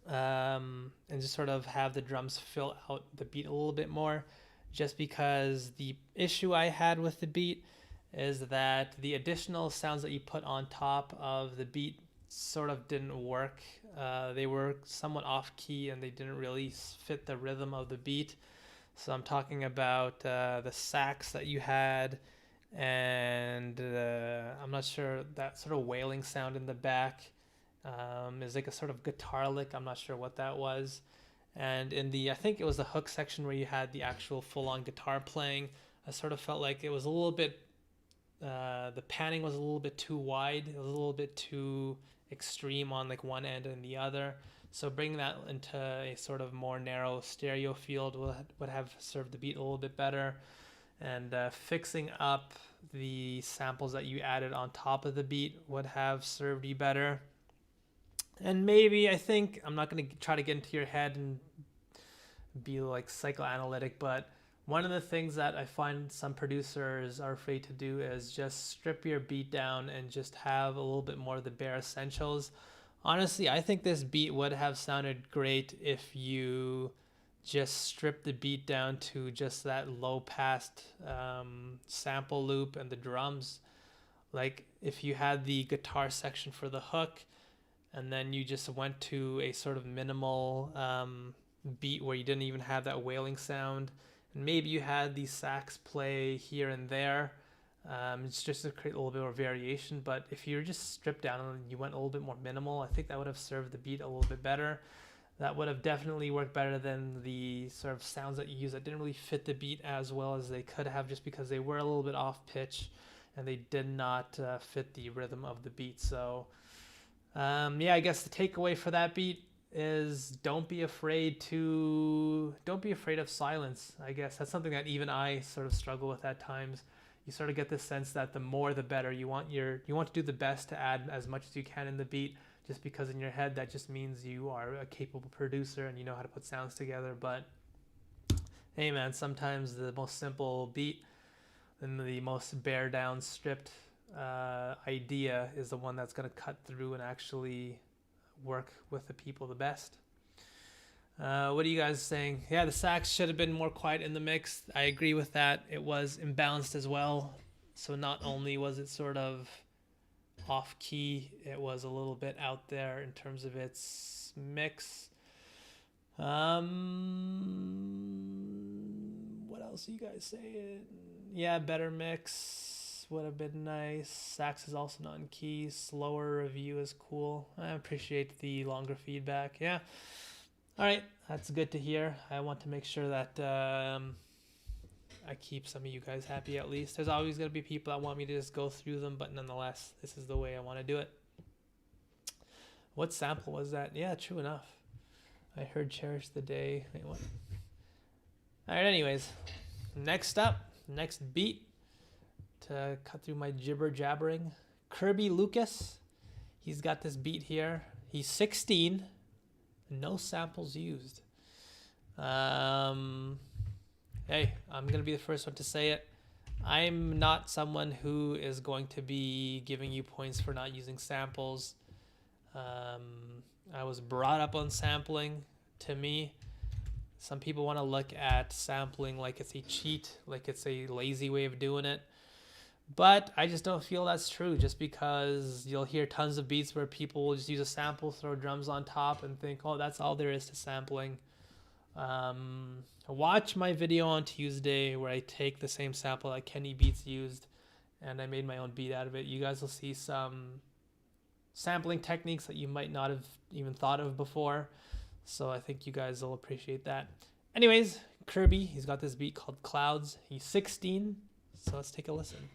And just sort of have the drums fill out the beat a little bit more. Just because the issue I had with the beat is that the additional sounds that you put on top of the beat sort of didn't work. They were somewhat off key and they didn't really fit the rhythm of the beat. So I'm talking about the sax that you had, and I'm not sure, that sort of wailing sound in the back is like a sort of guitar lick. I'm not sure what that was. And in the, I think it was the hook section where you had the actual full-on guitar playing, I sort of felt like it was a little bit, the panning was a little bit too wide. It was a little bit too extreme on like one end and the other. So bringing that into a sort of more narrow stereo field would have served the beat a little bit better. And fixing up the samples that you added on top of the beat would have served you better. And maybe, I think, I'm not going to try to get into your head and be like psychoanalytic, but one of the things that I find some producers are afraid to do is just strip your beat down and just have a little bit more of the bare essentials. Honestly, I think this beat would have sounded great if you just stripped the beat down to just that low passed sample loop and the drums. Like if you had the guitar section for the hook, and then you just went to a sort of minimal beat where you didn't even have that wailing sound, and maybe you had the sax play here and there. It's just to create a little bit more variation. But if you're just stripped down and you went a little bit more minimal, I think that would have served the beat a little bit better. That would have definitely worked better than the sort of sounds that you use that didn't really fit the beat as well as they could have, just because they were a little bit off pitch and they did not fit the rhythm of the beat. So yeah, I guess the takeaway for that beat is don't be afraid of silence. I guess that's something that even I sort of struggle with at times. You sort of get this sense that the more the better. You want to do the best to add as much as you can in the beat, just because in your head that just means you are a capable producer and you know how to put sounds together. But hey man, sometimes the most simple beat and the most bare down stripped idea is the one that's going to cut through and actually work with the people the best. What are you guys saying? Yeah, the sax should have been more quiet in the mix. I agree with that. It was imbalanced as well. So not only was it sort of off key, it was a little bit out there in terms of its mix. What else are you guys saying? Yeah, better mix would have been nice. Sax is also not in key. Slower review is cool. I appreciate the longer feedback. Yeah. All right, that's good to hear. I want to make sure that I keep some of you guys happy at least. There's always going to be people that want me to just go through them, but nonetheless, this is the way I want to do it. What sample was that? Yeah, true enough. I heard Cherish the Day. Wait, what? All right, anyways. Next beat to cut through my jibber jabbering. Kirby Lucas. He's got this beat here. He's 16. No samples used. Hey, I'm gonna be the first one to say it. I'm not someone who is going to be giving you points for not using samples. I was brought up on sampling. To me, some people want to look at sampling like it's a cheat, like it's a lazy way of doing it. But I just don't feel that's true, just because you'll hear tons of beats where people will just use a sample, throw drums on top, and think, oh, that's all there is to sampling. Watch my video on Tuesday where I take the same sample that Kenny Beats used and I made my own beat out of it. You guys will see some sampling techniques that you might not have even thought of before. So I think you guys will appreciate that. Anyways, Kirby, he's got this beat called Clouds. He's 16, so let's take a listen.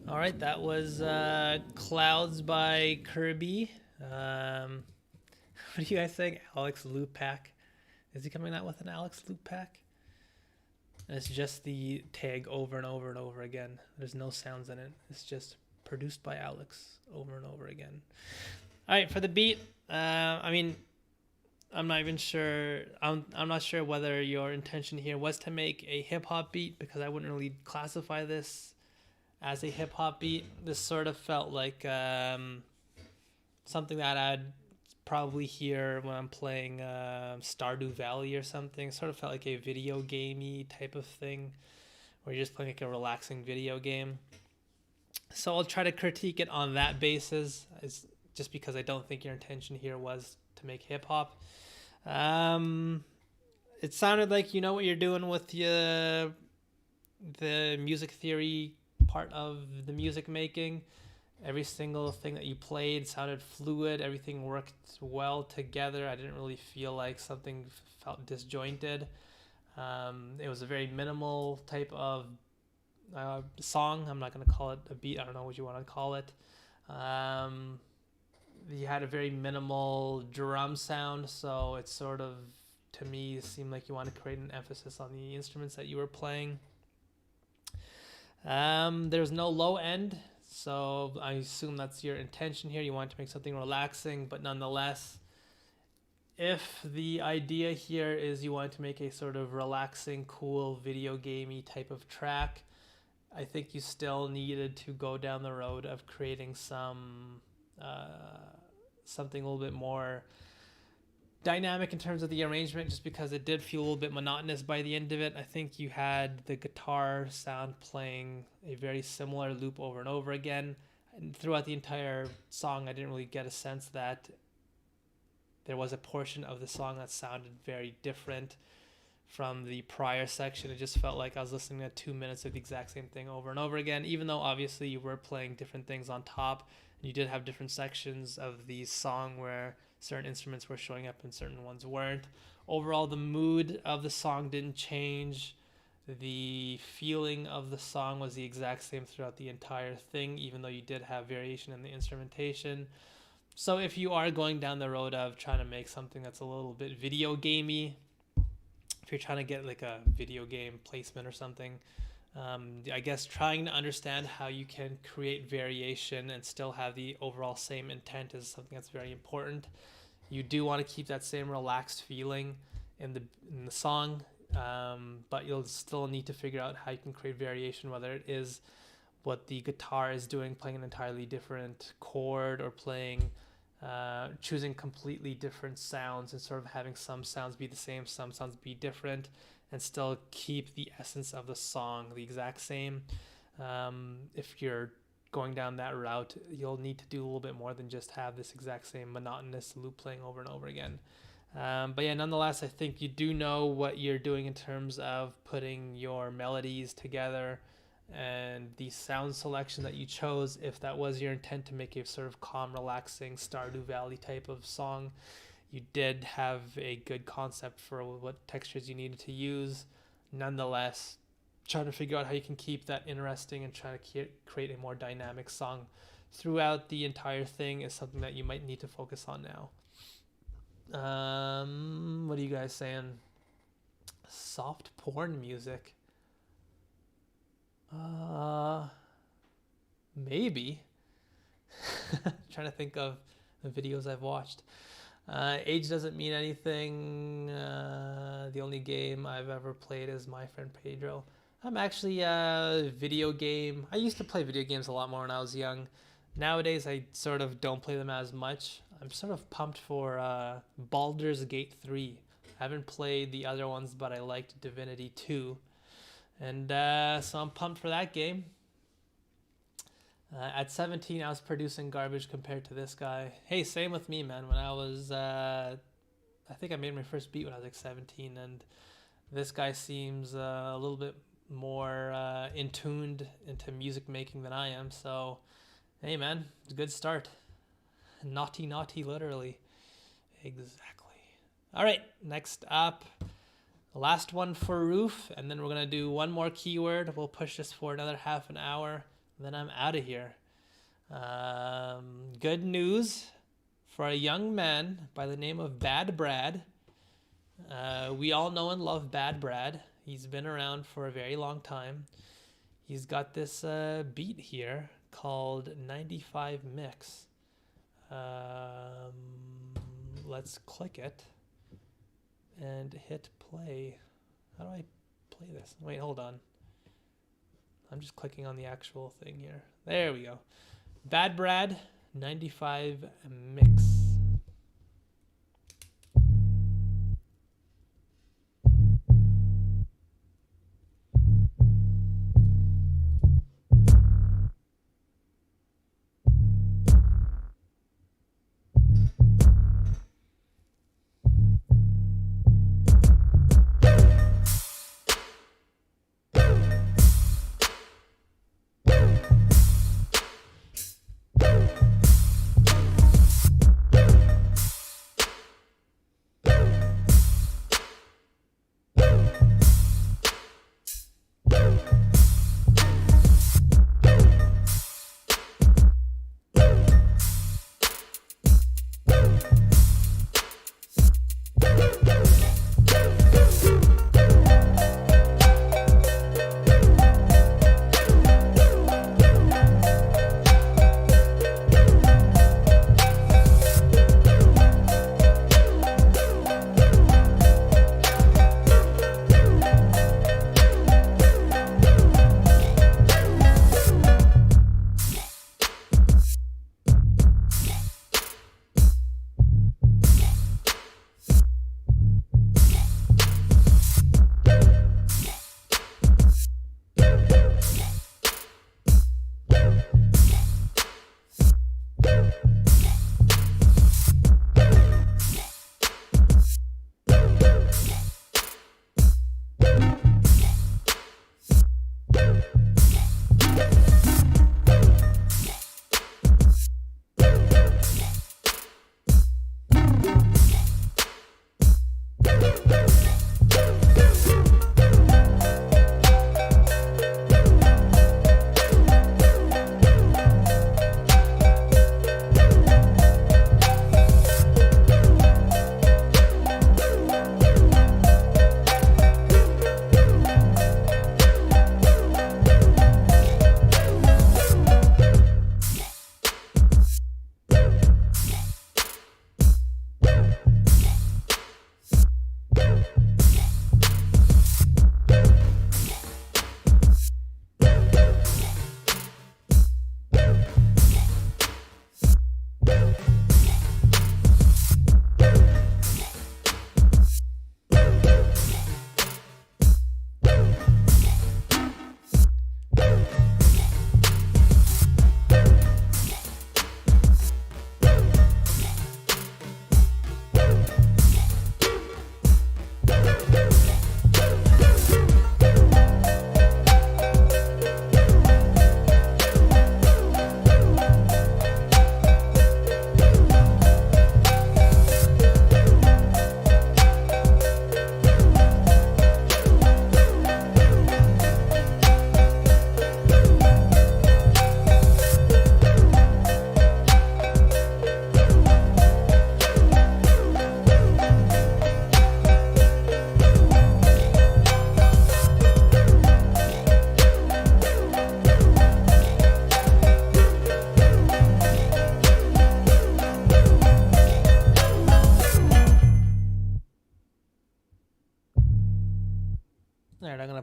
All right, that was Clouds by Kirby. What do you guys think? Alex Lupak. Is he coming out with an Alex Lupak? And it's just the tag over and over and over again. There's no sounds in it. It's just produced by Alex over and over again. All right, for the beat, I mean, I'm not even sure. I'm not sure whether your intention here was to make a hip hop beat, because I wouldn't really classify this as a hip hop beat. This sort of felt like something that I'd probably hear when I'm playing Stardew Valley or something. It sort of felt like a video gamey type of thing, where you're just playing like a relaxing video game. So I'll try to critique it on that basis, just because I don't think your intention here was to make hip hop. It sounded like you know what you're doing with the music theory part of the music making. Every single thing that you played sounded fluid. Everything worked well together. I didn't really feel like something felt disjointed. It was a very minimal type of song. I'm not going to call it a beat. I don't know what you want to call it. You had a very minimal drum sound, so it sort of, to me, seemed like you want to create an emphasis on the instruments that you were playing. There's no low end, so I assume that's your intention here. You want to make something relaxing, but nonetheless, if the idea here is you want to make a sort of relaxing, cool, video gamey type of track, I think you still needed to go down the road of creating something a little bit more dynamic in terms of the arrangement, just because it did feel a little bit monotonous by the end of it. I think you had the guitar sound playing a very similar loop over and over again, and throughout the entire song I didn't really get a sense that there was a portion of the song that sounded very different from the prior section. It just felt like I was listening to 2 minutes of the exact same thing over and over again, even though obviously you were playing different things on top. And you did have different sections of the song where certain instruments were showing up and certain ones weren't. Overall, the mood of the song didn't change. The feeling of the song was the exact same throughout the entire thing, even though you did have variation in the instrumentation. So if you are going down the road of trying to make something that's a little bit video gamey, if you're trying to get like a video game placement or something, I guess trying to understand how you can create variation and still have the overall same intent is something that's very important. You do want to keep that same relaxed feeling in the song, but you'll still need to figure out how you can create variation, whether it is what the guitar is doing, playing an entirely different chord, or playing choosing completely different sounds and sort of having some sounds be the same, some sounds be different, and still keep the essence of the song the exact same. If you're going down that route, you'll need to do a little bit more than just have this exact same monotonous loop playing over and over again. But yeah, nonetheless, I think you do know what you're doing in terms of putting your melodies together and the sound selection that you chose. If that was your intent to make a sort of calm, relaxing Stardew Valley type of song, you did have a good concept for what textures you needed to use. Nonetheless, trying to figure out how you can keep that interesting and try to create a more dynamic song throughout the entire thing is something that you might need to focus on now. What are you guys saying? Soft porn music? Maybe. Trying to think of the videos I've watched. Age doesn't mean anything. The only game I've ever played is My Friend Pedro. I'm actually a video game. I used to play video games a lot more when I was young. Nowadays, I sort of don't play them as much. I'm sort of pumped for Baldur's Gate 3. I haven't played the other ones, but I liked Divinity 2. And so I'm pumped for that game. At 17, I was producing garbage compared to this guy. Hey, same with me, man. When I was, I think I made my first beat when I was like 17, and this guy seems a little bit more in tuned into music making than I am. So, hey, man, it's a good start. Naughty, literally. Exactly. All right, next up, last one for Roof, and then we're going to do one more keyword. We'll push this for another half an hour. Then I'm out of here. Good news for a young man by the name of Bad Brad. We all know and love Bad Brad. He's been around for a very long time. He's got this beat here called 95 Mix. Let's click it and hit play. How do I play this? Wait, hold on. I'm just clicking on the actual thing here. There we go. Bad Brad, 95 Mix.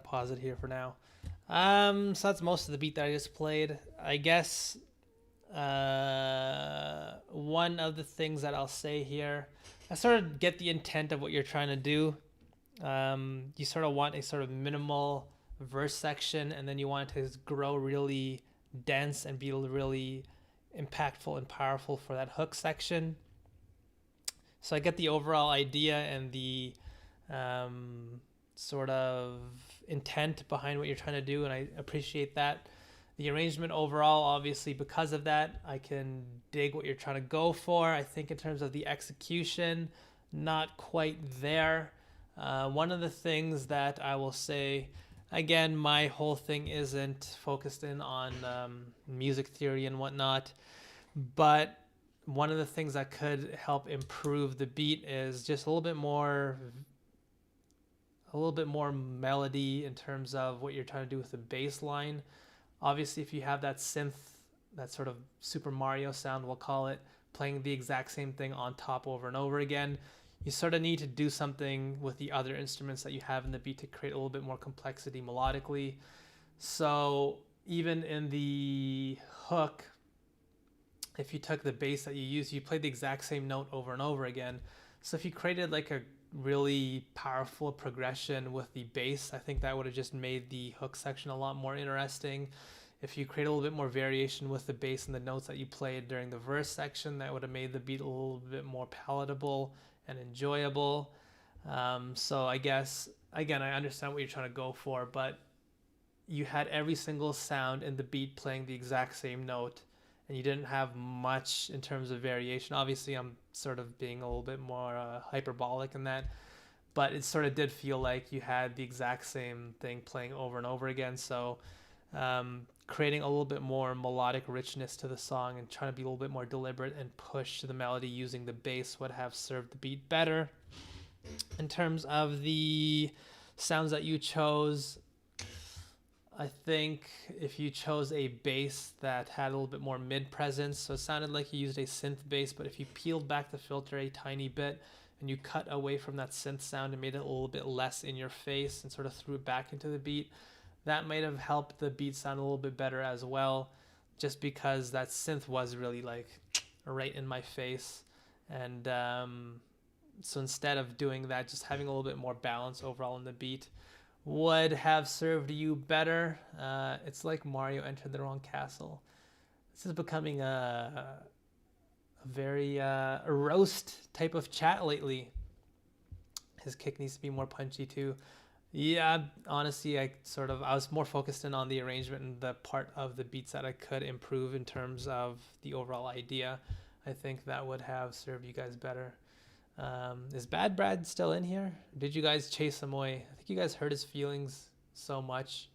pause it here for now. So that's most of the beat that I just played. I guess one of the things that I'll say here, I sort of get the intent of what you're trying to do. You sort of want a sort of minimal verse section, and then you want it to grow really dense and be really impactful and powerful for that hook section. So I get the overall idea and the sort of intent behind what you're trying to do, and I appreciate that. The arrangement overall, obviously, because of that, I can dig what you're trying to go for. I think in terms of the execution, not quite there. One of the things that I will say, again, my whole thing isn't focused in on music theory and whatnot, but one of the things that could help improve the beat is just a little bit more melody in terms of what you're trying to do with the bass line. Obviously, if you have that synth, that sort of Super Mario sound, we'll call it, playing the exact same thing on top over and over again, you sort of need to do something with the other instruments that you have in the beat to create a little bit more complexity melodically. So even in the hook, if you took the bass that you use, you played the exact same note over and over again. So if you created like a really powerful progression with the bass, I think that would have just made the hook section a lot more interesting. If you create a little bit more variation with the bass and the notes that you played during the verse section, that would have made the beat a little bit more palatable and enjoyable. So I guess, again, I understand what you're trying to go for, but you had every single sound in the beat playing the exact same note, and you didn't have much in terms of variation. Obviously, I'm sort of being a little bit more hyperbolic in that, but it sort of did feel like you had the exact same thing playing over and over again. So creating a little bit more melodic richness to the song and trying to be a little bit more deliberate and push the melody using the bass would have served the beat better. In terms of the sounds that you chose, I think if you chose a bass that had a little bit more mid presence, so it sounded like you used a synth bass, but if you peeled back the filter a tiny bit and you cut away from that synth sound and made it a little bit less in your face and sort of threw it back into the beat, that might have helped the beat sound a little bit better as well, just because that synth was really like right in my face. And so instead of doing that, just having a little bit more balance overall in the beat would have served you better. It's like Mario entered the wrong castle. This is becoming a very roast type of chat lately. His kick needs to be more punchy too. Yeah, honestly, I was more focused in on the arrangement and the part of the beats that I could improve in terms of the overall idea. I think that would have served you guys better. Is Bad Brad still in here? Did you guys chase him away? I think you guys hurt his feelings so much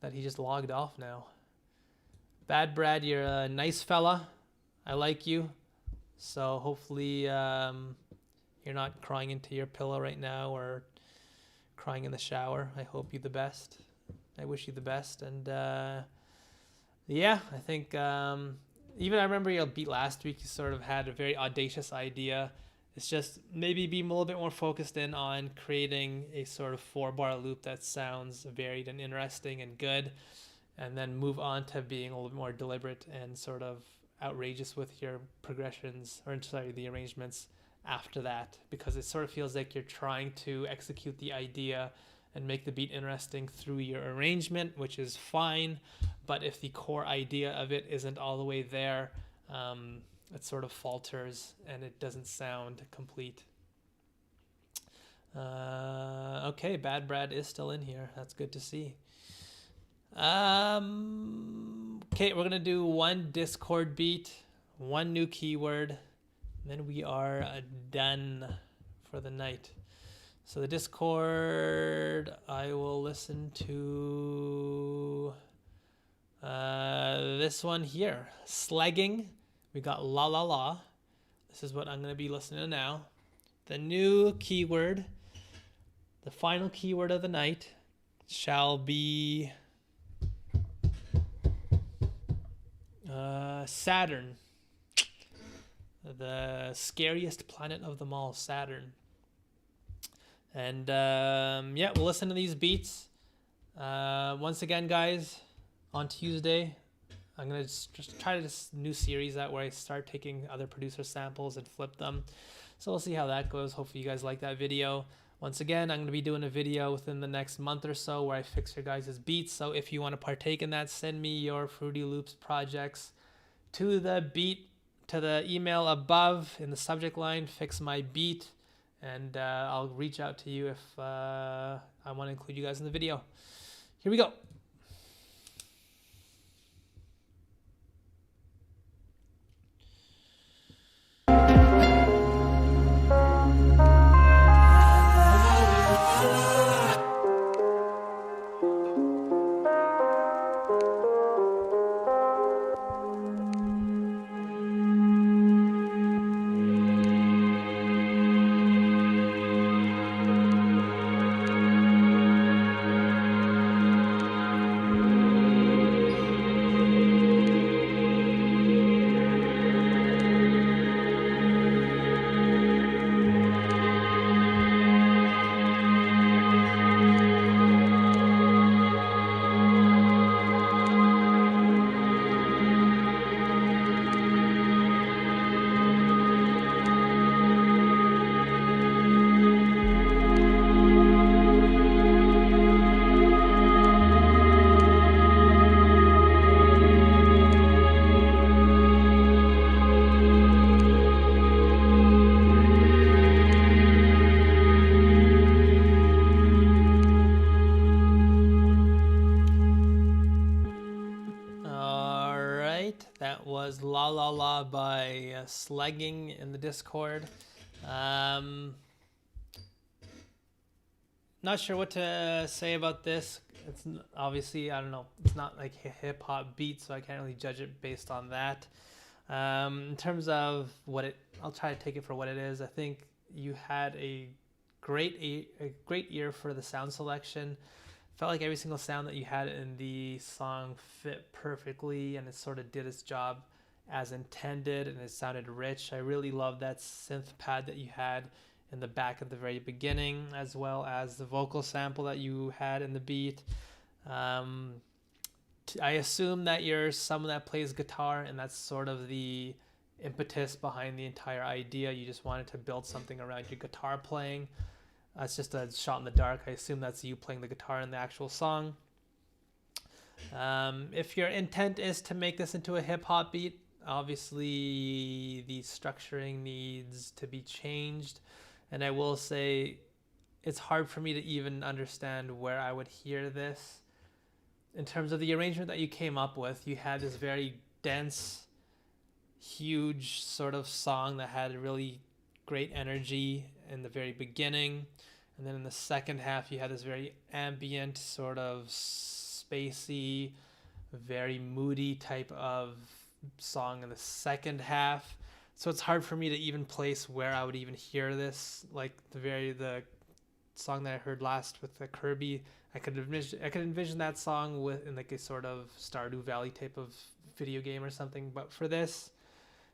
that he just logged off now. Bad Brad, you're a nice fella. I like you. So hopefully you're not crying into your pillow right now or crying in the shower. I hope you the best. I wish you the best. And yeah, I think even I remember your beat last week, you sort of had a very audacious idea. It's just maybe be a little bit more focused in on creating a sort of 4-bar loop that sounds varied and interesting and good, and then move on to being a little bit more deliberate and sort of outrageous with your progressions, or sorry, the arrangements after that, because it sort of feels like you're trying to execute the idea and make the beat interesting through your arrangement, which is fine, but if the core idea of it isn't all the way there, it sort of falters and it doesn't sound complete. Okay, Bad Brad is still in here. That's good to see. Okay, we're gonna do one Discord beat, one new keyword, and then we are done for the night. So the Discord, I will listen to this one here, Slegging. We got La La La. This is what I'm going to be listening to now. The new keyword, the final keyword of the night, shall be Saturn. The scariest planet of them all, Saturn. And yeah, we'll listen to these beats. Once again, guys, on Tuesday, I'm gonna just try this new series out where I start taking other producer samples and flip them. So we'll see how that goes. Hopefully you guys like that video. Once again, I'm gonna be doing a video within the next month or so where I fix your guys' beats. So if you want to partake in that, send me your Fruity Loops projects to the email above in the subject line, fix my beat, and I'll reach out to you if I want to include you guys in the video. Here we go. That was La La La by Slegging in the Discord. Not sure what to say about this. It's obviously, I don't know, it's not like a hip hop beat, so I can't really judge it based on that. In terms of I'll try to take it for what it is. I think you had a great ear for the sound selection. Felt like every single sound that you had in the song fit perfectly, and it sort of did its job as intended, and it sounded rich. I really love that synth pad that you had in the back at the very beginning, as well as the vocal sample that you had in the beat. I assume that you're someone that plays guitar, and that's sort of the impetus behind the entire idea. You just wanted to build something around your guitar playing. It's just a shot in the dark. I assume that's you playing the guitar in the actual song. If your intent is to make this into a hip-hop beat, obviously the structuring needs to be changed. And I will say it's hard for me to even understand where I would hear this. In terms of the arrangement that you came up with, you had this very dense, huge sort of song that had really great energy in the very beginning, and then in the second half you had this very ambient, sort of spacey, very moody type of song in the second half. So it's hard for me to even place where I would even hear this. Like the song that I heard last with the Kirby, I could envision that song in like a sort of Stardew Valley type of video game or something. But for this,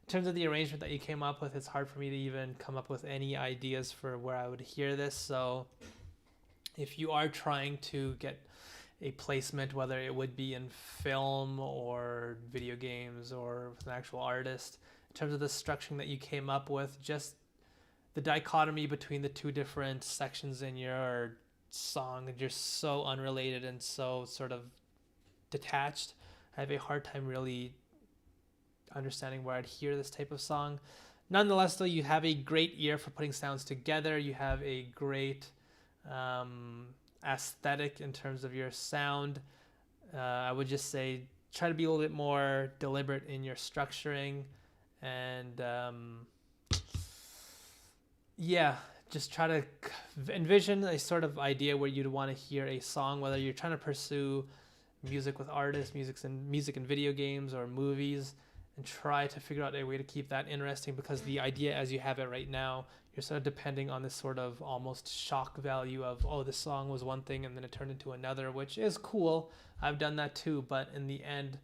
in terms of the arrangement that you came up with, it's hard for me to even come up with any ideas for where I would hear this. So if you are trying to get a placement, whether it would be in film or video games or with an actual artist, in terms of the structuring that you came up with, just the dichotomy between the two different sections in your song, you're so unrelated and so sort of detached. I have a hard time really understanding where I'd hear this type of song. Nonetheless, though, you have a great ear for putting sounds together. You have a great aesthetic in terms of your sound. I would just say try to be a little bit more deliberate in your structuring, and just try to envision a sort of idea where you'd want to hear a song, whether you're trying to pursue music with artists, music in video games or movies, and try to figure out a way to keep that interesting, because the idea as you have it right now, you're sort of depending on this sort of almost shock value of, oh, this song was one thing and then it turned into another, which is cool. I've done that too, but in the end,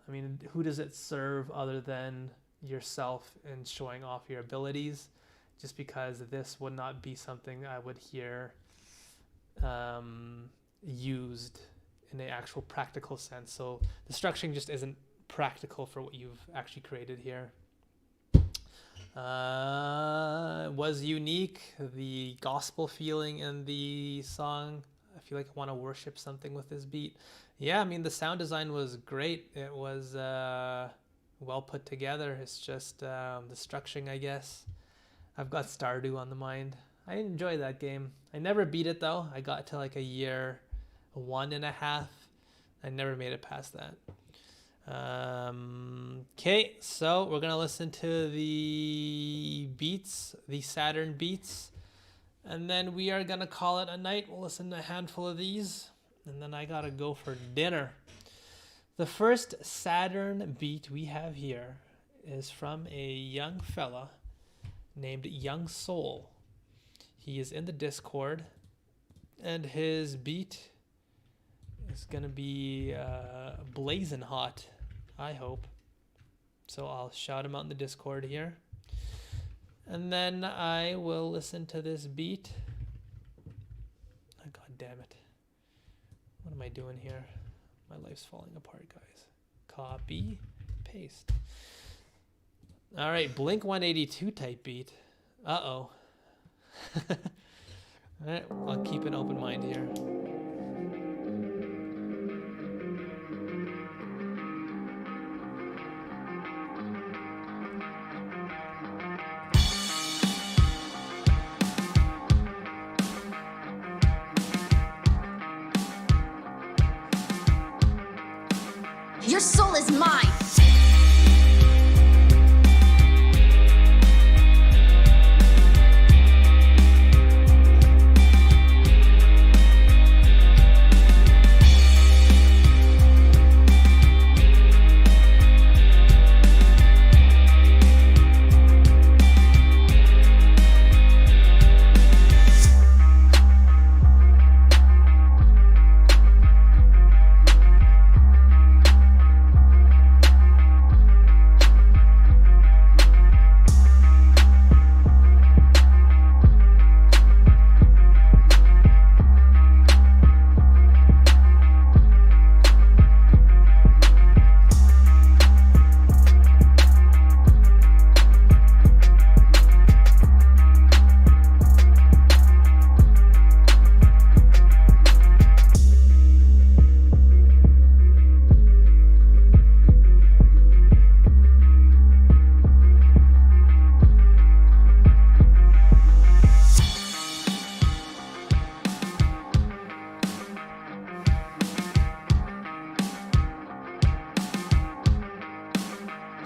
I mean, who does it serve other than yourself and showing off your abilities? Just because this would not be something I would hear used in an actual practical sense. So the structuring just isn't practical for what you've actually created here. Was unique. The gospel feeling in the song. I feel like I want to worship something with this beat. Yeah, I mean, the sound design was great. It was well put together. It's just the structuring, I guess. I've got Stardew on the mind. I enjoy that game. I never beat it though. I got to like a year 1.5. I never made it past that. Okay, so we're gonna listen to the beats, the Saturn beats, and then we are gonna call it a night. We'll listen to a handful of these, and then I gotta go for dinner. The first Saturn beat we have here is from a young fella named Young Soul. He is in the Discord, and his beat is gonna be blazing hot, I hope. So I'll shout him out in the Discord here, and then I will listen to this beat. Oh, God damn it! What am I doing here? My life's falling apart, guys. Copy, paste. All right, Blink 182 type beat. Uh-oh. All right, I'll keep an open mind here. Your soul is mine.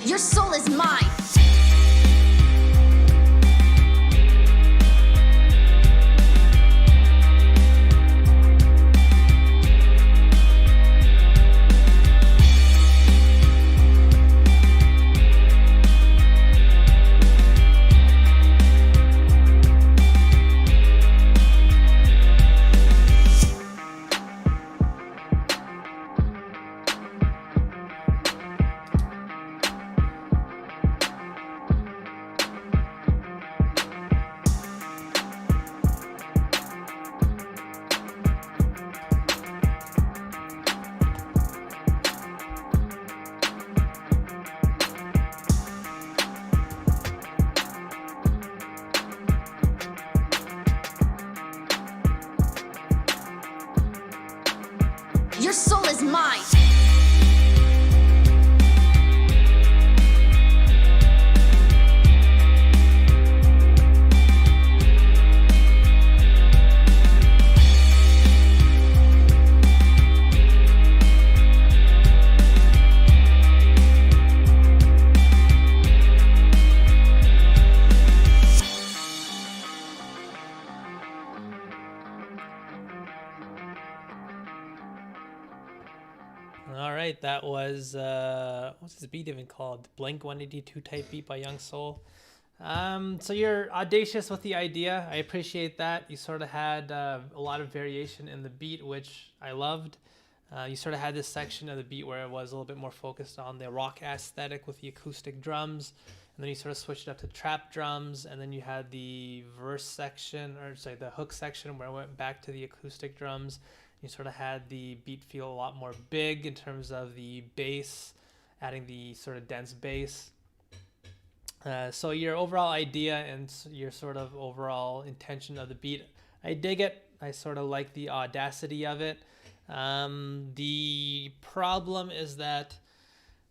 Your soul is mine. Your soul is mine. All right, that was what's this beat even called? Blink 182 type beat by Young Soul. So you're audacious with the idea. I appreciate that. You sort of had a lot of variation in the beat, which I loved. You sort of had this section of the beat where it was a little bit more focused on the rock aesthetic with the acoustic drums, and then you sort of switched it up to trap drums, and then you had the verse section, or sorry, the hook section where it went back to the acoustic drums. You sort of had the beat feel a lot more big in terms of the bass, adding the sort of dense bass. So your overall idea and your sort of overall intention of the beat, I dig it. I sort of like the audacity of it. The problem is that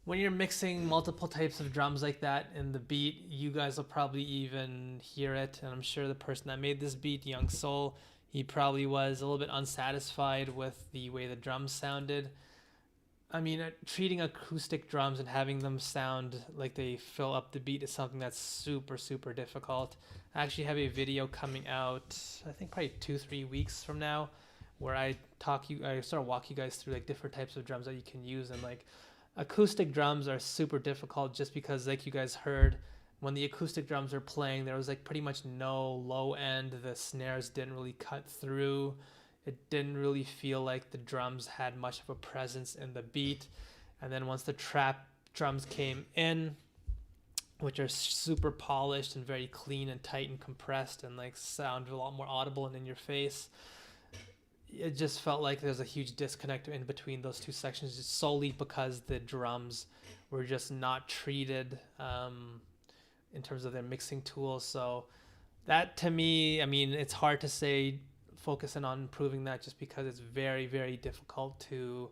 when you're mixing multiple types of drums like that in the beat, you guys will probably even hear it. And I'm sure the person that made this beat, Young Soul, he probably was a little bit unsatisfied with the way the drums sounded. I mean, treating acoustic drums and having them sound like they fill up the beat is something that's super, super difficult. I actually have a video coming out, I think probably 2-3 weeks from now, where I sort of walk you guys through like different types of drums that you can use. And like acoustic drums are super difficult just because, like you guys heard, when the acoustic drums are playing, there was like pretty much no low end. The snares didn't really cut through. It didn't really feel like the drums had much of a presence in the beat. And then once the trap drums came in, which are super polished and very clean and tight and compressed and like sound a lot more audible and in your face, it just felt like there's a huge disconnect in between those two sections, just solely because the drums were just not treated in terms of their mixing tools. So that, to me, I mean, it's hard to say focusing on improving that just because it's very, very difficult to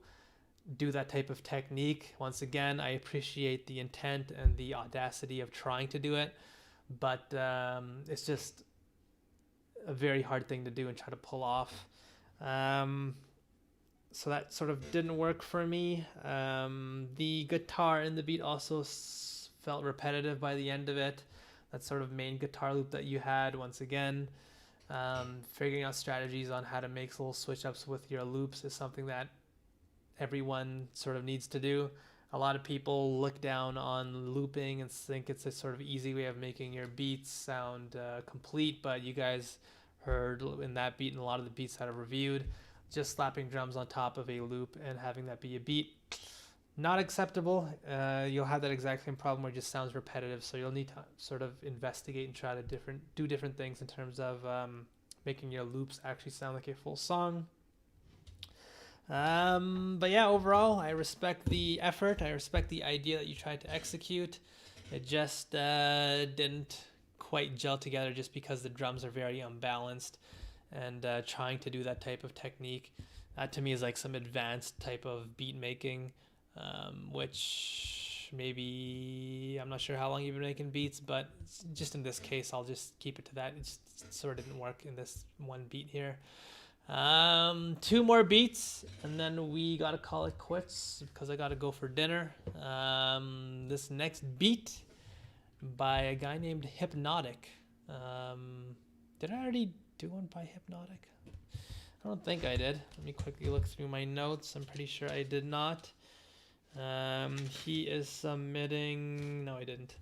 do that type of technique. Once again, I appreciate the intent and the audacity of trying to do it, but it's just a very hard thing to do and try to pull off. So that sort of didn't work for me. The guitar in the beat also felt repetitive by the end of it. That sort of main guitar loop that you had, once again, figuring out strategies on how to make little switch ups with your loops is something that everyone sort of needs to do. A lot of people look down on looping and think it's a sort of easy way of making your beats sound complete, but you guys heard in that beat and a lot of the beats that I've reviewed, just slapping drums on top of a loop and having that be a beat, not acceptable. You'll have that exact same problem where it just sounds repetitive, so you'll need to sort of investigate and try to do different things in terms of making your loops actually sound like a full song. But yeah, overall, I respect the effort. I respect the idea that you tried to execute. It just didn't quite gel together just because the drums are very unbalanced, and trying to do that type of technique, that to me is like some advanced type of beat making, which maybe, I'm not sure how long you've been making beats, but just in this case, I'll just keep it to that. It just sort of didn't work in this one beat here. 2 more beats and then we gotta call it quits because I gotta go for dinner. This next beat by a guy named Hypnotic. Did I already do one by Hypnotic? I don't think I did. Let me quickly look through my notes. I'm pretty sure I did not. He is submitting, no, I didn't.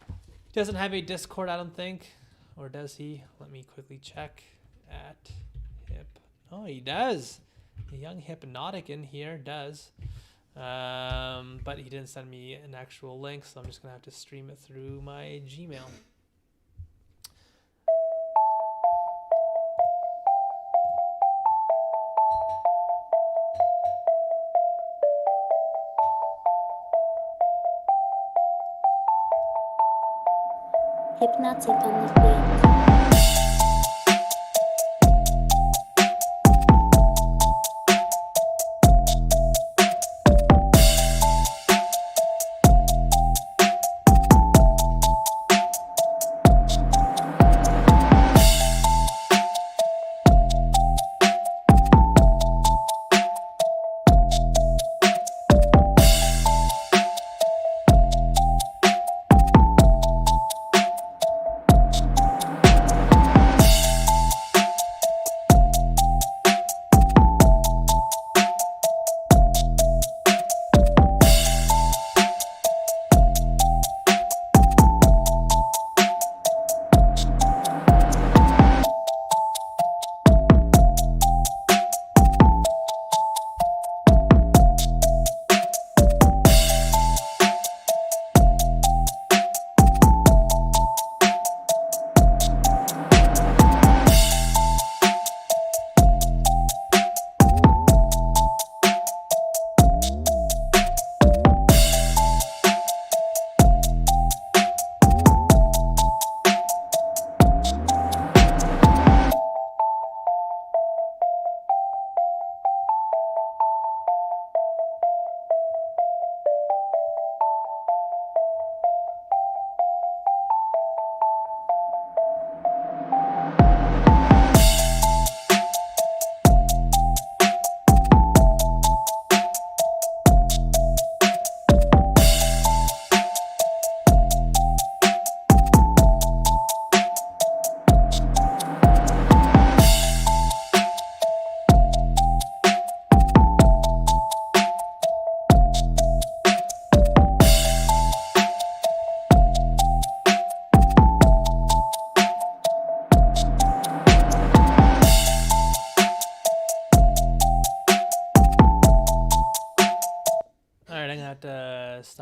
He doesn't have a Discord, I don't think, or does he? Let me quickly check. At Oh, he does. The young Hypnotic in here does. But he didn't send me an actual link, so I'm just going to have to stream it through my Gmail. Hypnotic on the beat.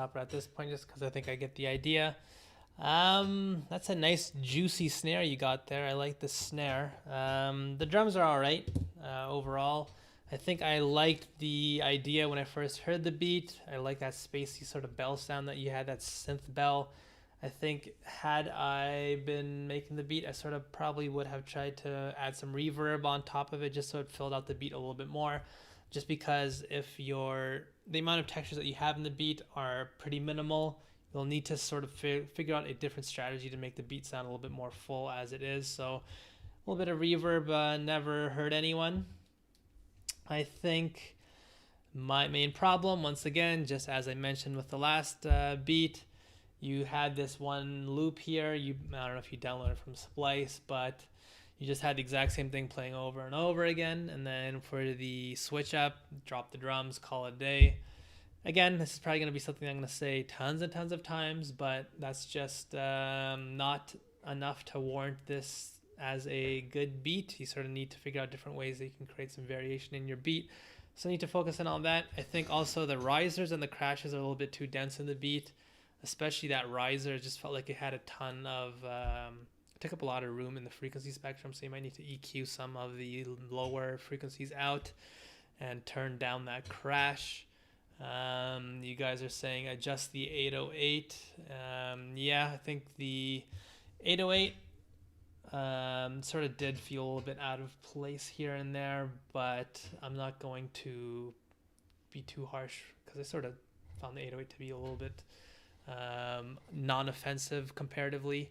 stop it at this point just because I think I get the idea. That's a nice juicy snare you got there. I like the snare. The drums are all right overall. I think I liked the idea when I first heard the beat. I like that spacey sort of bell sound that you had, that synth bell. I think had I been making the beat, I sort of probably would have tried to add some reverb on top of it just so it filled out the beat a little bit more. Just because if the amount of textures that you have in the beat are pretty minimal, you'll need to sort of figure out a different strategy to make the beat sound a little bit more full as it is. So a little bit of reverb never hurt anyone. I think my main problem, once again, just as I mentioned with the last beat, you had this one loop here. I don't know if you downloaded it from Splice, but you just had the exact same thing playing over and over again. And then for the switch up, drop the drums, call it a day. Again, this is probably going to be something I'm going to say tons and tons of times, but that's just not enough to warrant this as a good beat. You sort of need to figure out different ways that you can create some variation in your beat. So I need to focus in on that. I think also the risers and the crashes are a little bit too dense in the beat, especially that riser. It just felt like it had a ton of, took up a lot of room in the frequency spectrum. So you might need to EQ some of the lower frequencies out and turn down that crash. You guys are saying adjust the 808. Yeah, I think the 808 sort of did feel a little bit out of place here and there, but I'm not going to be too harsh because I sort of found the 808 to be a little bit non-offensive comparatively.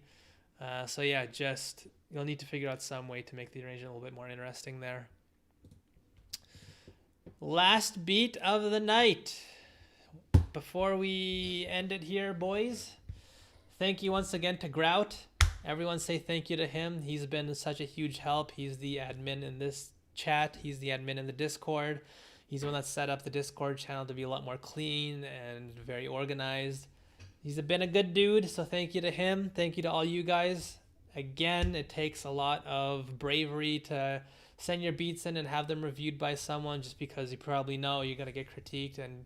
So yeah, just you'll need to figure out some way to make the arrangement a little bit more interesting there. Last beat of the night. Before we end it here, boys, thank you once again to Grout. Everyone say thank you to him. He's been such a huge help. He's the admin in this chat. He's the admin in the Discord. He's the one that set up the Discord channel to be a lot more clean and very organized. He's been a good dude, so thank you to him. Thank you to all you guys. Again, it takes a lot of bravery to send your beats in and have them reviewed by someone, just because you probably know you're going to get critiqued and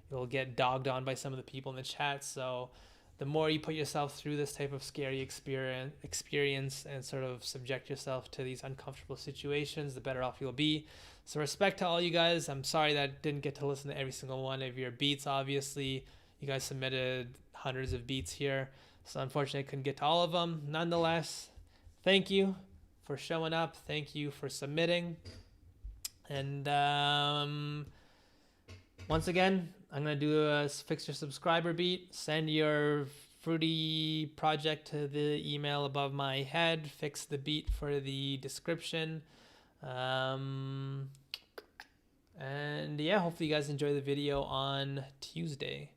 you'll get dogged on by some of the people in the chat. So the more you put yourself through this type of scary experience and sort of subject yourself to these uncomfortable situations, the better off you'll be. So respect to all you guys. I'm sorry that I didn't get to listen to every single one of your beats. Obviously, you guys submitted hundreds of beats here, so unfortunately I couldn't get to all of them. Nonetheless, thank you for showing up. Thank you for submitting. And once again, I'm going to do a fix your subscriber beat. Send your fruity project to the email above my head. Fix the beat for the description. And yeah, hopefully you guys enjoy the video on Tuesday.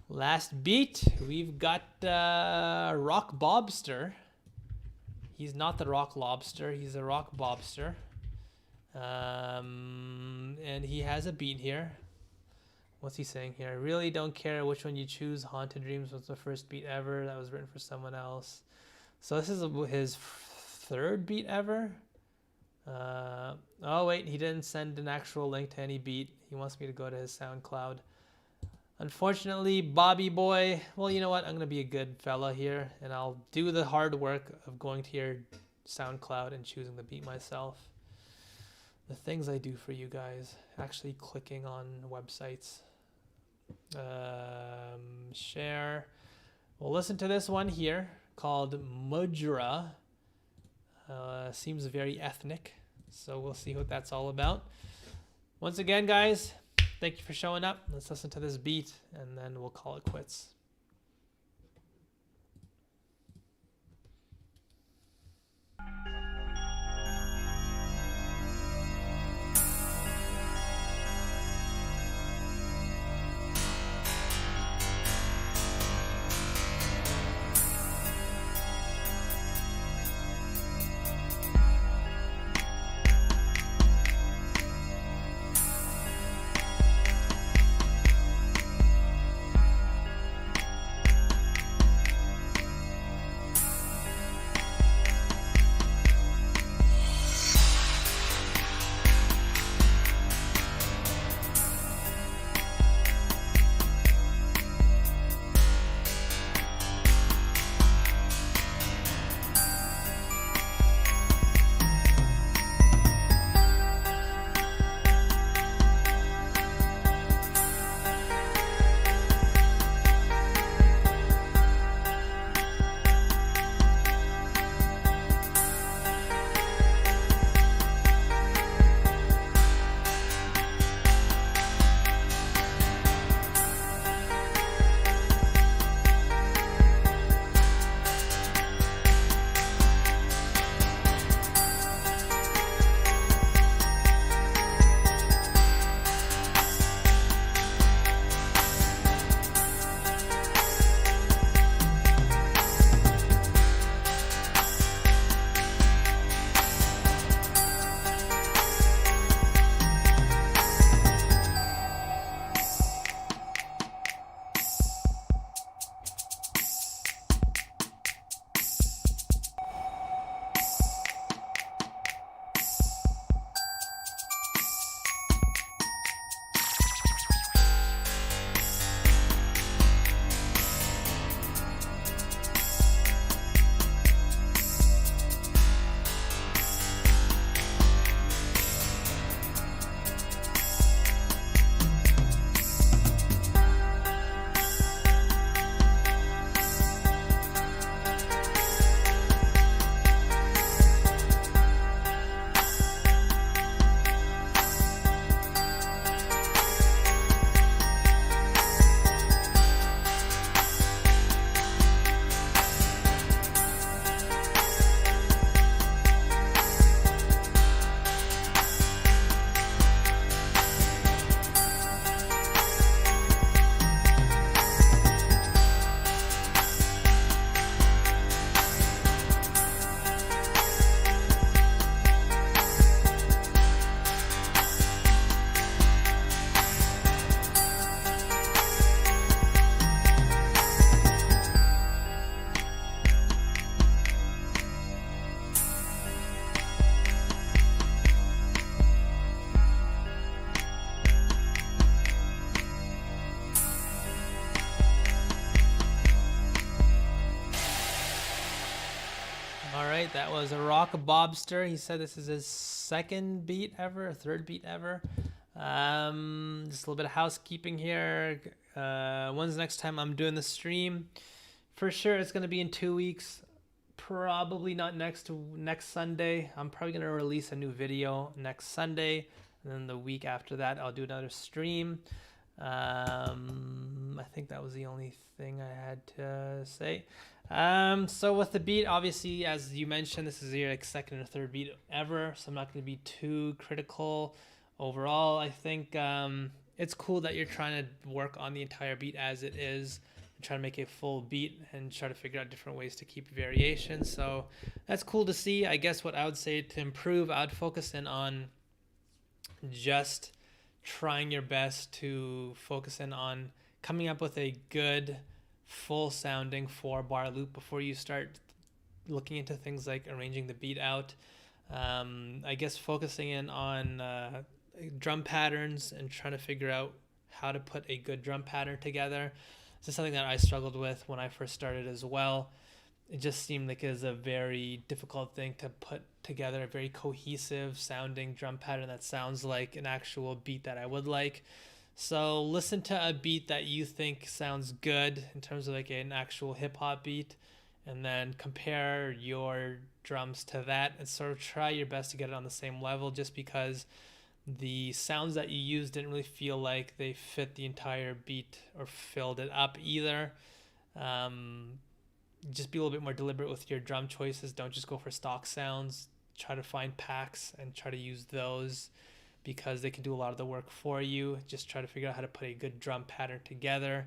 Last beat, we've got Rock Bobster. He's not the Rock Lobster, he's a Rock Bobster. And he has a beat here. What's he saying here? I really don't care which one you choose. Haunted Dreams was the first beat ever that was written for someone else. So this is his third beat ever. Oh wait, he didn't send an actual link to any beat. He wants me to go to his SoundCloud. Unfortunately, Bobby boy, well, you know what? I'm going to be a good fella here, and I'll do the hard work of going to your SoundCloud and choosing the beat myself. The things I do for you guys, actually clicking on websites. Share. We'll listen to this one here called Mudra. Seems very ethnic, so we'll see what that's all about. Once again, guys, thank you for showing up. Let's listen to this beat, and then we'll call it quits. All right, that was a Rock Bobster. He said this is his second beat ever, or third beat ever. Just a little bit of housekeeping here. When's the next time I'm doing the stream? For sure, it's gonna be in 2 weeks. Probably not next Sunday. I'm probably gonna release a new video next Sunday, and then the week after that, I'll do another stream. I think that was the only thing I had to say. So with the beat, obviously, as you mentioned, this is your like second or third beat ever, so I'm not going to be too critical overall. I think it's cool that you're trying to work on the entire beat as it is and try to make a full beat and try to figure out different ways to keep variation. So that's cool to see. I guess what I would say to improve, I would focus in on just trying your best to focus in on coming up with a good full sounding 4-bar loop before you start looking into things like arranging the beat out. I guess focusing in on drum patterns and trying to figure out how to put a good drum pattern together. This is something that I struggled with when I first started as well. It just seemed like it was a very difficult thing to put together a very cohesive sounding drum pattern that sounds like an actual beat that I would like. So listen to a beat that you think sounds good in terms of like an actual hip hop beat, and then compare your drums to that and sort of try your best to get it on the same level, just because the sounds that you used didn't really feel like they fit the entire beat or filled it up either. Just be a little bit more deliberate with your drum choices. Don't just go for stock sounds. Try to find packs and try to use those because they can do a lot of the work for you. Just try to figure out how to put a good drum pattern together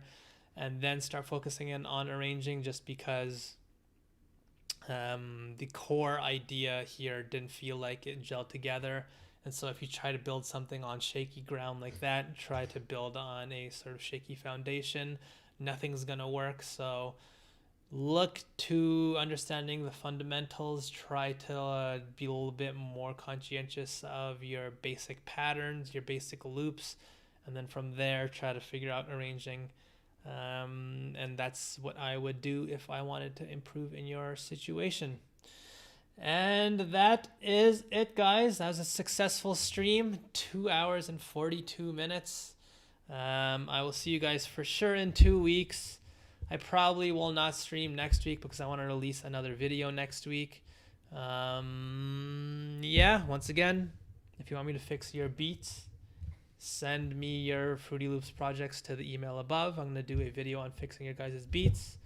and then start focusing in on arranging, just because the core idea here didn't feel like it gelled together. And so if you try to build something on shaky ground like that, try to build on a sort of shaky foundation, nothing's gonna work. So look to understanding the fundamentals. Try to be a little bit more conscientious of your basic patterns, your basic loops, and then from there try to figure out arranging. And that's what I would do if I wanted to improve in your situation. And that is it, guys. That was a successful stream, 2 hours and 42 minutes. I will see you guys for sure in 2 weeks. I probably will not stream next week because I want to release another video next week. Yeah, once again, if you want me to fix your beats, send me your Fruity Loops projects to the email above. I'm going to do a video on fixing your guys' beats.